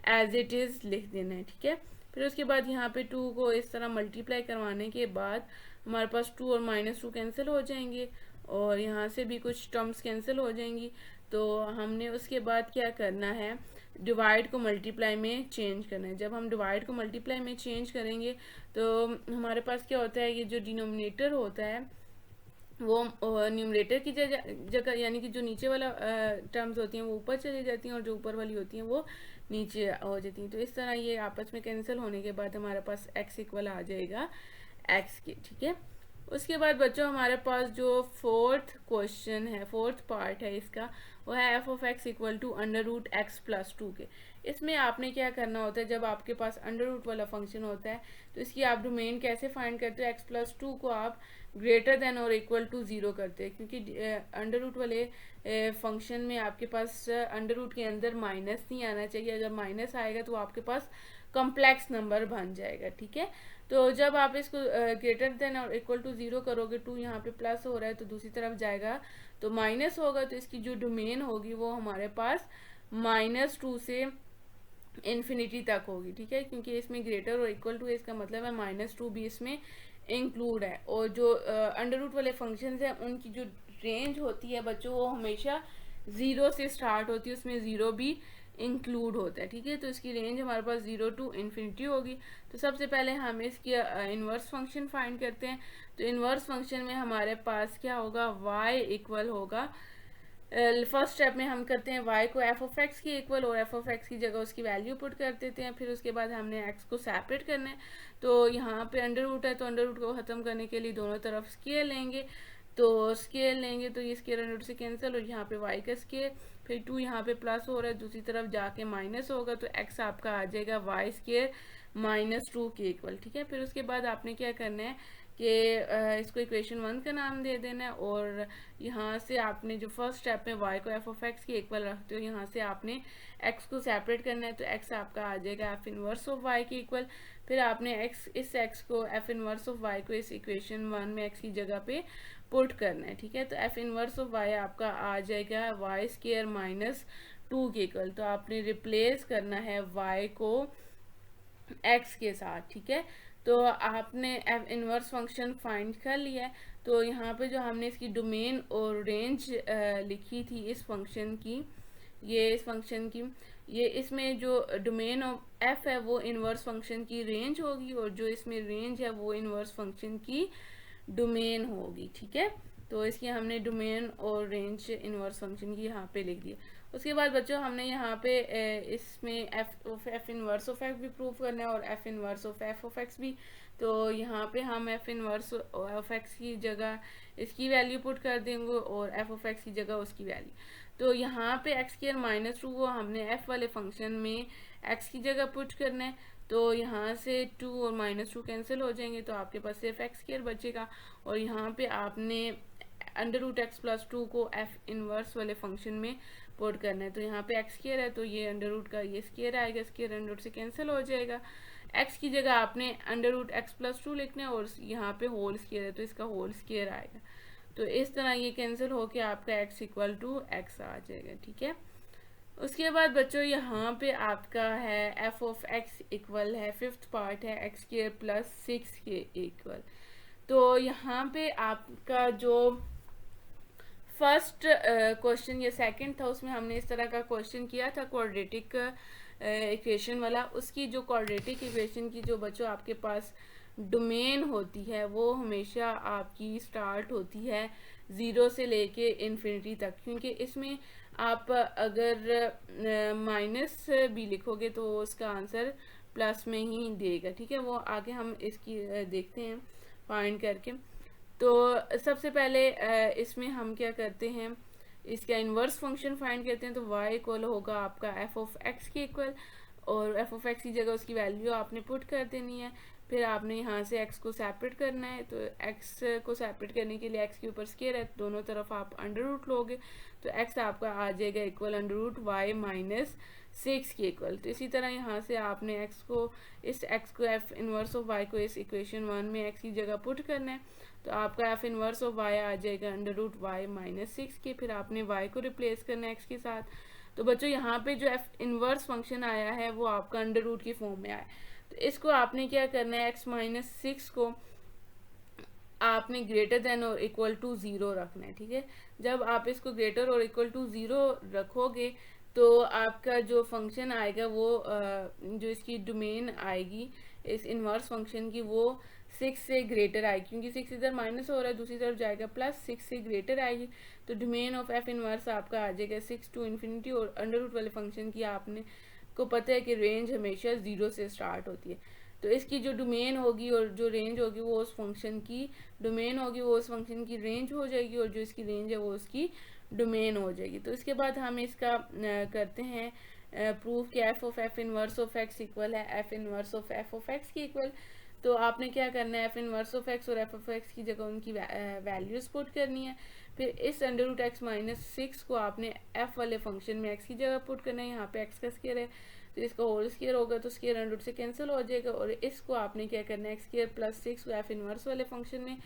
एज इट इज़ लिख देना है। ठीक है, फिर उसके बाद यहाँ पे टू को इस तरह मल्टीप्लाई करवाने के बाद हमारे पास टू और माइनस टू कैंसिल हो जाएंगे और यहाँ से भी कुछ टर्म्स कैंसिल हो जाएंगी। तो हमने उसके बाद क्या करना है, डिवाइड को मल्टीप्लाई में चेंज करना है। जब हम डिवाइड को मल्टीप्लाई में चेंज करेंगे तो हमारे पास क्या होता है, ये जो डिनोमिनेटर होता है वो न्यूमरेटर की जगह यानी कि जो नीचे वाला टर्म्स होती हैं वो ऊपर चली जाती हैं और जो ऊपर वाली होती हैं वो नीचे हो जाती हैं। तो इस तरह ये आपस में कैंसिल होने के बाद हमारे पास x इक्वल आ जाएगा x के। ठीक है, उसके बाद बच्चों हमारे पास जो फोर्थ क्वेश्चन है, फोर्थ पार्ट है इसका, वो है f of x equal to under root x plus two के। इसमें आपने क्या करना होता है, जब आपके पास अंडर रूट वाला फंक्शन होता है तो इसकी आप डोमेन कैसे फाइंड करते हो, एक्स प्लस टू को आप ग्रेटर देन और इक्वल टू ज़ीरो करते हैं, क्योंकि अंडर रूट वाले फंक्शन में आपके पास अंडर रूट के अंदर माइनस नहीं आना चाहिए। अगर माइनस आएगा तो आपके पास कॉम्प्लेक्स नंबर बन जाएगा। ठीक है, तो जब आप इसको ग्रेटर देन और इक्वल टू ज़ीरो करोगे, टू यहाँ पे प्लस हो रहा है तो दूसरी तरफ जाएगा तो माइनस होगा, तो इसकी जो डोमेन होगी वो हमारे पास माइनस टू से इन्फिनिटी तक होगी। ठीक है, क्योंकि इसमें ग्रेटर और इक्वल टू है, इसका मतलब है माइनस टू भी इसमें इंक्लूड है। और जो अंडर रूट वाले फंक्शंस हैं उनकी जो रेंज होती है बच्चों वो हमेशा ज़ीरो से स्टार्ट होती है, उसमें ज़ीरो भी इंक्लूड होता है। ठीक है, तो इसकी रेंज हमारे पास ज़ीरो टू इन्फिनिटी होगी। तो सबसे पहले हम इसकी इन्वर्स फंक्शन फाइंड करते हैं। तो इन्वर्स फंक्शन में हमारे पास क्या होगा, y इक्वल होगा, फर्स्ट स्टेप में हम करते हैं y को एफ ऑफ एक्स के इक्वल और एफ ऑफ एक्स की जगह उसकी वैल्यू पुट कर देते हैं। फिर उसके बाद हमने x को सेपरेट करना है, तो यहाँ पे अंडर रूट है तो अंडर रूट को ख़त्म करने के लिए दोनों तरफ स्केयर लेंगे, तो स्केयर लेंगे तो ये स्केयर अंडर रूट से कैंसिल और यहाँ पे y का स्केयर, फिर टू यहाँ पे प्लस हो रहा है दूसरी तरफ जाके माइनस होगा तो x आपका आ जाएगा y स्केयर माइनस टू के इक्वल। ठीक है, फिर उसके बाद आपने क्या करना है कि इसको इक्वेशन 1 का नाम दे देना है, और यहाँ से आपने जो फर्स्ट स्टेप में y को f ऑफ x की इक्वल रखते हो, यहाँ से आपने x को सेपरेट करना है, तो x आपका आ जाएगा f इनवर्स ऑफ y के इक्वल। फिर आपने इस x को f इनवर्स ऑफ y को इस इक्वेशन 1 में x की जगह पे पुट करना है, ठीक है। तो f इनवर्स ऑफ y आपका आ जाएगा y स्क्वायर माइनस 2 के इक्वल। तो आपने रिप्लेस करना है y को x के साथ, ठीक है। तो आपने f इनवर्स फंक्शन फाइंड कर लिया है। तो यहाँ पे जो हमने इसकी डोमेन और रेंज लिखी थी इस फंक्शन की, ये इस फंक्शन की, ये इसमें जो डोमेन ऑफ f है वो इनवर्स फंक्शन की रेंज होगी, और जो इसमें रेंज है वो इनवर्स फंक्शन की डोमेन होगी, ठीक है। तो इसकी हमने डोमेन और रेंज इनवर्स फंक्शन की यहाँ पे लिख दिया। उसके बाद बच्चों हमने यहाँ पे इसमें f इनवर्स ऑफ f भी प्रूव करना है और f inverse of f of x भी। तो यहाँ पे हम f इनवर्स ऑफ x की जगह इसकी वैल्यू पुट कर देंगे और f ऑफ x की जगह उसकी वैल्यू। तो यहाँ पे x स्क्वायर माइनस 2 को हमने f वाले फंक्शन में x की जगह पुट करना है। तो यहाँ से 2 और -2 कैंसिल हो जाएंगे, तो आपके पास सिर्फ x स्क्वायर बचेगा, और यहाँ पे आपने अंडर रूट एक्स प्लस 2 को f इनवर्स वाले फंक्शन में पुट करना है। तो यहाँ पे x स्क्वायर है, तो ये अंडर रूट का ये स्क्वायर आएगा, स्क्वायर अंडर रूट से कैंसिल हो जाएगा। x की जगह आपने अंडर रूट एक्स प्लस 2 लिखना है, और यहाँ पे होल स्क्वायर है तो इसका होल स्क्वायर आएगा। तो इस तरह ये कैंसिल होके आपका x इक्वल टू x आ जाएगा, ठीक है। उसके बाद बच्चों यहाँ पे आपका है f ऑफ x इक्वल है, फिफ्थ पार्ट है x स्क्वायर प्लस 6 के इक्वल। तो यहाँ पे आपका जो फर्स्ट क्वेश्चन या सेकंड था उसमें हमने इस तरह का क्वेश्चन किया था क्वाड्रेटिक इक्वेशन वाला। उसकी जो क्वाड्रेटिक इक्वेशन की जो बच्चों आपके पास डोमेन होती है वो हमेशा आपकी स्टार्ट होती है 0 से लेके इन्फिनिटी तक, क्योंकि इसमें आप अगर माइनस भी लिखोगे तो उसका आंसर प्लस में ही देगा, ठीक है। वो आगे हम इसकी देखते हैं फाइंड करके। तो सबसे पहले इसमें हम क्या करते हैं, इसका इन्वर्स फंक्शन फाइंड करते हैं। तो y इक्वल होगा आपका f ऑफ x के इक्वल, और f ऑफ x की जगह उसकी वैल्यू आपने पुट कर देनी है। फिर आपने यहाँ से x को सेपरेट करना है, तो x को सेपरेट करने के लिए x के ऊपर स्क्वायर है, दोनों तरफ आप अंडर रूट लोगे, तो x आपका आ जाएगा equal under root y minus 6 के इक्वल। तो इसी तरह यहाँ से आपने x को f इनवर्स ऑफ y को इस इक्वेशन 1 में x की जगह पुट करना है, तो आपका f इनवर्स ऑफ y आ जाएगा अंडर रूट y माइनस 6 के। फिर आपने y को रिप्लेस करना है x के साथ। तो बच्चों यहाँ पे जो f इनवर्स फंक्शन आया है वो आपका अंडर रूट की फॉर्म में आया, तो इसको आपने क्या करना है, x माइनस 6 को आपने ग्रेटर देन और इक्वल टू 0 रखना है, ठीक है। जब आप इसको ग्रेटर और इक्वल टू 0 रखोगे तो आपका जो फंक्शन आएगा वो जो इसकी डोमेन आएगी इस इनवर्स फंक्शन की वो 6 से ग्रेटर आएगी, क्योंकि 6 इधर माइनस हो रहा है, दूसरी तरफ जाएगा प्लस, 6 से ग्रेटर आएगी। तो डोमेन ऑफ f इनवर्स आपका आ जाएगा 6 टू इन्फिनिटी, और अंडर रूट वाले फंक्शन की आपने को पता है कि रेंज हमेशा 0 से स्टार्ट होती है। तो इसकी जो डोमेन होगी और जो रेंज होगी वो उस फंक्शन की डोमेन होगी, वो उस फंक्शन की रेंज हो जाएगी, और जो इसकी रेंज है वो उसकी डोमेन हो जाएगी। तो इसके बाद हम इसका करते हैं प्रूफ कि f of f inverse of x equal है f inverse of f of x के इक्वल। तो आपने क्या करना है, f इनवर्स ऑफ x और f ऑफ x की जगह उनकी वैल्यूज पुट करनी है। फिर इस अंडर रूट एक्स माइनस 6 को आपने f वाले फंक्शन में x की जगह पुट करना है। यहाँ पे x का स्क्वायर है तो इसका होल स्क्वायर होगा, तो स्क्वायर अंडर रूट से कैंसिल हो जाएगा, और इसको आपने क्या करना है, x स्क्वायर प्लस 6 को f इनवर्स वाले फंक्शन में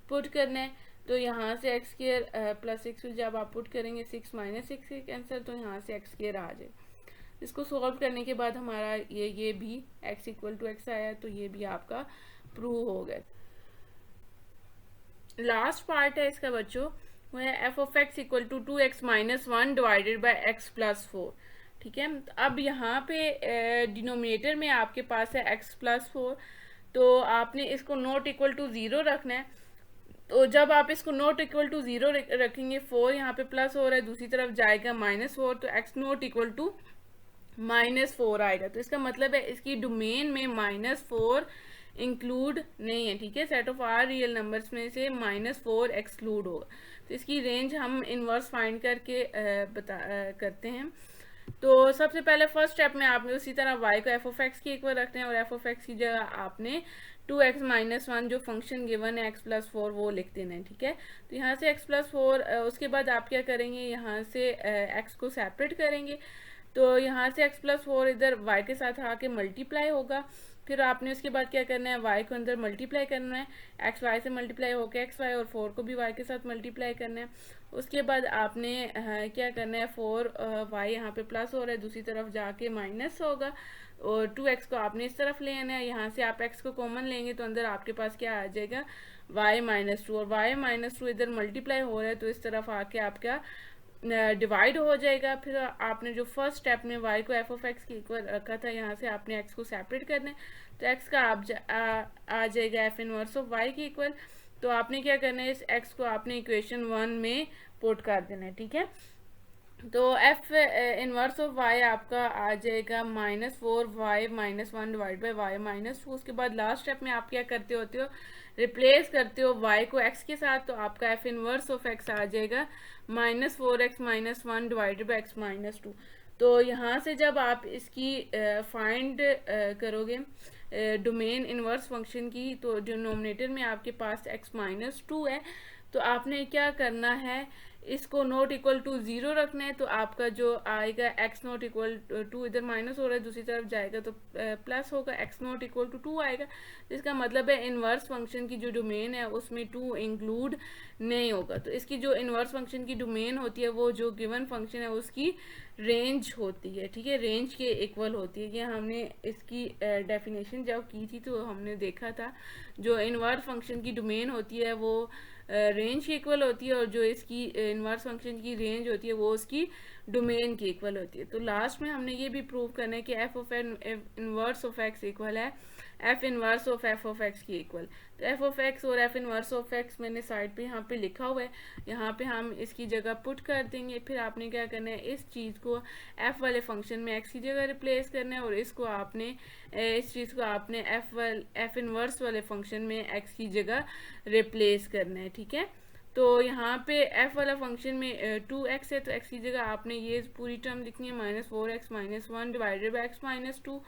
पुट करना है। तो यहाँ से x स्क्वायर प्लस 6 जब आप पुट करेंगे 6 माइनस 6 के कैंसिल, तो यहाँ से x स्क्वायर आ जाए। इसको सॉल्व करने के बाद हमारा ये भी x इक्वल टू x आया, तो ये भी आपका प्रूव हो गया। लास्ट पार्ट है इसका बच्चों, वो है f of x equal to 2x minus 1 divided by x plus 4, ठीक है। अब यहाँ पे डिनोमिनेटर में आपके पास है x प्लस 4, तो आपने इसको नॉट इक्वल टू 0 रखना है। तो जब आप इसको नॉट इक्वल टू 0 रखेंगे, 4 यहाँ पे प्लस हो रहा है, दूसरी तरफ जाएगा -4, तो x नॉट इक्वल टू -4 आएगा। तो इसका मतलब है इसकी डोमेन में -4 इंक्लूड नहीं है, ठीक है। Set of R real numbers में से -4 एक्सक्लूड होगा। तो इसकी रेंज हम इनवर्स फाइंड करके करते हैं। तो सबसे पहले फर्स्ट स्टेप में आपने उसी तरह y को f ऑफ x के इक्वल रखते हैं, और f ऑफ x की जगह आपने 2x माइनस वन जो फंक्शन गिवन है x+4 वो लिख देना है, ठीक है। तो यहाँ से x+4, उसके बाद आप क्या करेंगे, यहाँ से x को सेपरेट करेंगे। तो यहाँ से x+4 इधर y के साथ आके मल्टीप्लाई होगा। फिर आपने उसके बाद क्या करना है, y को अंदर मल्टीप्लाई करना है, x y से मल्टीप्लाई होकर xy, और 4 को भी y के साथ मल्टीप्लाई करना है। उसके बाद आपने क्या करना है, 4y यहाँ पे प्लस हो रहा है, दूसरी तरफ जाके माइनस होगा, और 2x को आपने इस तरफ ले आना है। यहाँ से आप x को कॉमन लेंगे तो अंदर आपके पास क्या आ जाएगा, y-2, और y-2 इधर मल्टीप्लाई हो रहा है तो इस तरफ आके आपका डिवाइड हो जाएगा। फिर आपने जो फर्स्ट स्टेप में y को f(x) के इक्वल रखा था, यहाँ से आपने x को सेपरेट करना है, तो x का आ जाएगा f इनवर्स ऑफ y के इक्वल। तो आपने क्या करना है, इस x को आपने इक्वेशन 1 में पुट कर देना है, ठीक है। तो f इनवर्स ऑफ y आपका आ जाएगा -4y-1 डिवाइड बाई y-2। उसके बाद लास्ट स्टेप में आप क्या करते होते हो, रिप्लेस करते हो y को x के साथ, तो आपका f इनवर्स ऑफ x आ जाएगा -4x-1 डिवाइडेड बाई x-2। तो यहाँ से जब आप इसकी फाइंड करोगे डोमेन इनवर्स फंक्शन की, तो डिनोमिनेटर में आपके पास x-2 है, तो आपने क्या करना है, इसको नॉट इक्वल टू 0 रखना है। तो आपका जो आएगा x नॉट इक्वल टू, इधर माइनस हो रहा है दूसरी तरफ जाएगा तो प्लस होगा, x नॉट इक्वल टू 2 आएगा। इसका मतलब है इनवर्स फंक्शन की जो डोमेन है उसमें 2 इंक्लूड नहीं होगा। तो इसकी जो इनवर्स फंक्शन की डोमेन होती है वो जो गिवन फंक्शन है उसकी रेंज होती है, ठीक है, रेंज के इक्वल होती है। ये हमने इसकी डेफिनेशन जब की थी तो हमने देखा था, जो इनवर्स फंक्शन की डोमेन होती है वो रेंज के इक्वल होती है, और जो इसकी इनवर्स फंक्शन की रेंज होती है वो उसकी डोमेन के इक्वल होती है। तो लास्ट में हमने ये भी प्रूव करना है कि f of inverse of x equal है f inverse of f of x की इक्वल। तो f ऑफ x और f इनवर्स ऑफ x मैंने साइड पे यहाँ पे लिखा हुआ है, यहाँ पे हम इसकी जगह पुट कर देंगे। फिर आपने क्या करना है, इस चीज़ को f वाले फंक्शन में x की जगह रिप्लेस करना है, और इसको आपने इस चीज़ को आपने f इनवर्स वाले फंक्शन में x की जगह रिप्लेस करना है, ठीक है। तो यहाँ पे f वाला फंक्शन में 2x है, तो x की जगह आपने ये पूरी टर्म लिखनी है -4x-1 डिवाइडेड बाई x-2,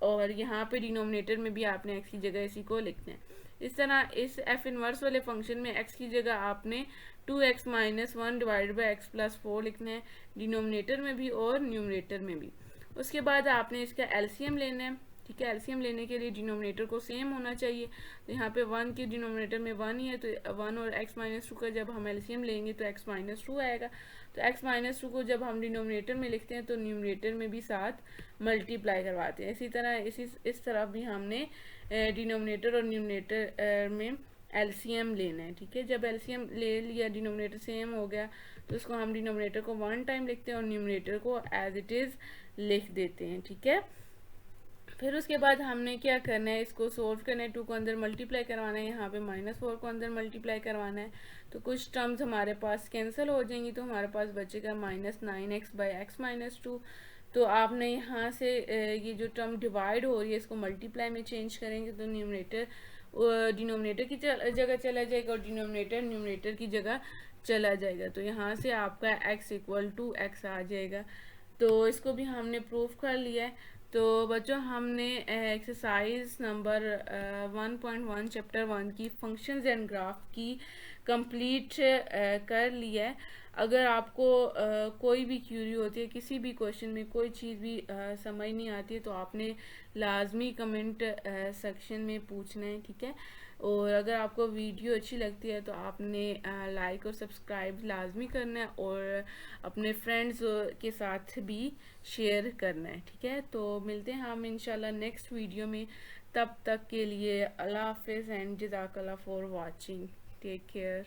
और यहाँ पे डिनोमिनेटर में भी आपने x की जगह इसी को लिखना है। इस तरह इस f इनवर्स वाले फंक्शन में x की जगह आपने 2x-1 डिवाइडेड बाई x+4 लिखना है, डिनोमिनेटर में भी और न्यूमरेटर में भी। उसके बाद आपने इसका एलसीएम लेना है, ठीक है। एलसीएम लेने के लिए डिनोमिनेटर को सेम होना चाहिए, तो यहाँ पे 1 के डिनोमिनेटर में 1 ही है, तो 1 और x-2 का जब हम एलसीएम लेंगे तो x-2 आएगा। तो x-2 को जब हम डिनोमिनेटर में लिखते हैं तो न्यूमरेटर में भी साथ मल्टीप्लाई करवाते हैं। इसी तरह इस तरह भी हमने डिनोमिनेटर और न्यूमरेटर में एलसीएम लेना है, ठीक है। जब एलसीएम ले लिया, डिनोमिनेटर सेम हो गया, तो उसको हम डिनोमिनेटर को 1 टाइम लिखते हैं और न्यूमरेटर को एज इट इज़ लिख देते हैं, ठीक है। फिर उसके बाद हमने क्या करना है, इसको सोल्व करना है, 2 को अंदर मल्टीप्लाई करवाना है, यहाँ पे -4 को अंदर मल्टीप्लाई करवाना है। तो कुछ टर्म्स हमारे पास कैंसिल हो जाएंगी, तो हमारे पास बचेगा -9x/x-2। तो आपने यहाँ से ये जो टर्म डिवाइड हो रही है इसको मल्टीप्लाई में चेंज करेंगे, तो न्यूमरेटर डिनोमिनेटर की जगह चला जाएगा और डिनोमिनेटर न्यूमरेटर की जगह चला जाएगा। तो यहाँ से आपका x = x आ जाएगा। तो इसको भी हमने प्रूफ कर लिया है। तो बच्चों, हमने एक्सरसाइज नंबर 1.1 चैप्टर 1 की फंक्शंस एंड ग्राफ की कंप्लीट कर लिया है। अगर आपको कोई भी क्यूरी होती है, किसी भी क्वेश्चन में कोई चीज़ भी समझ नहीं आती है, तो आपने लाजमी कमेंट सेक्शन में पूछना है, ठीक है। और अगर आपको वीडियो अच्छी लगती है तो आपने लाइक और सब्सक्राइब लाजमी करना है, और अपने फ्रेंड्स के साथ भी शेयर करना है, ठीक है। तो मिलते हैं हम इंशाल्लाह नेक्स्ट वीडियो में। तब तक के लिए अल्लाह हाफिज़ एंड जज़ाकल्लाह फॉर वाचिंग। Take care.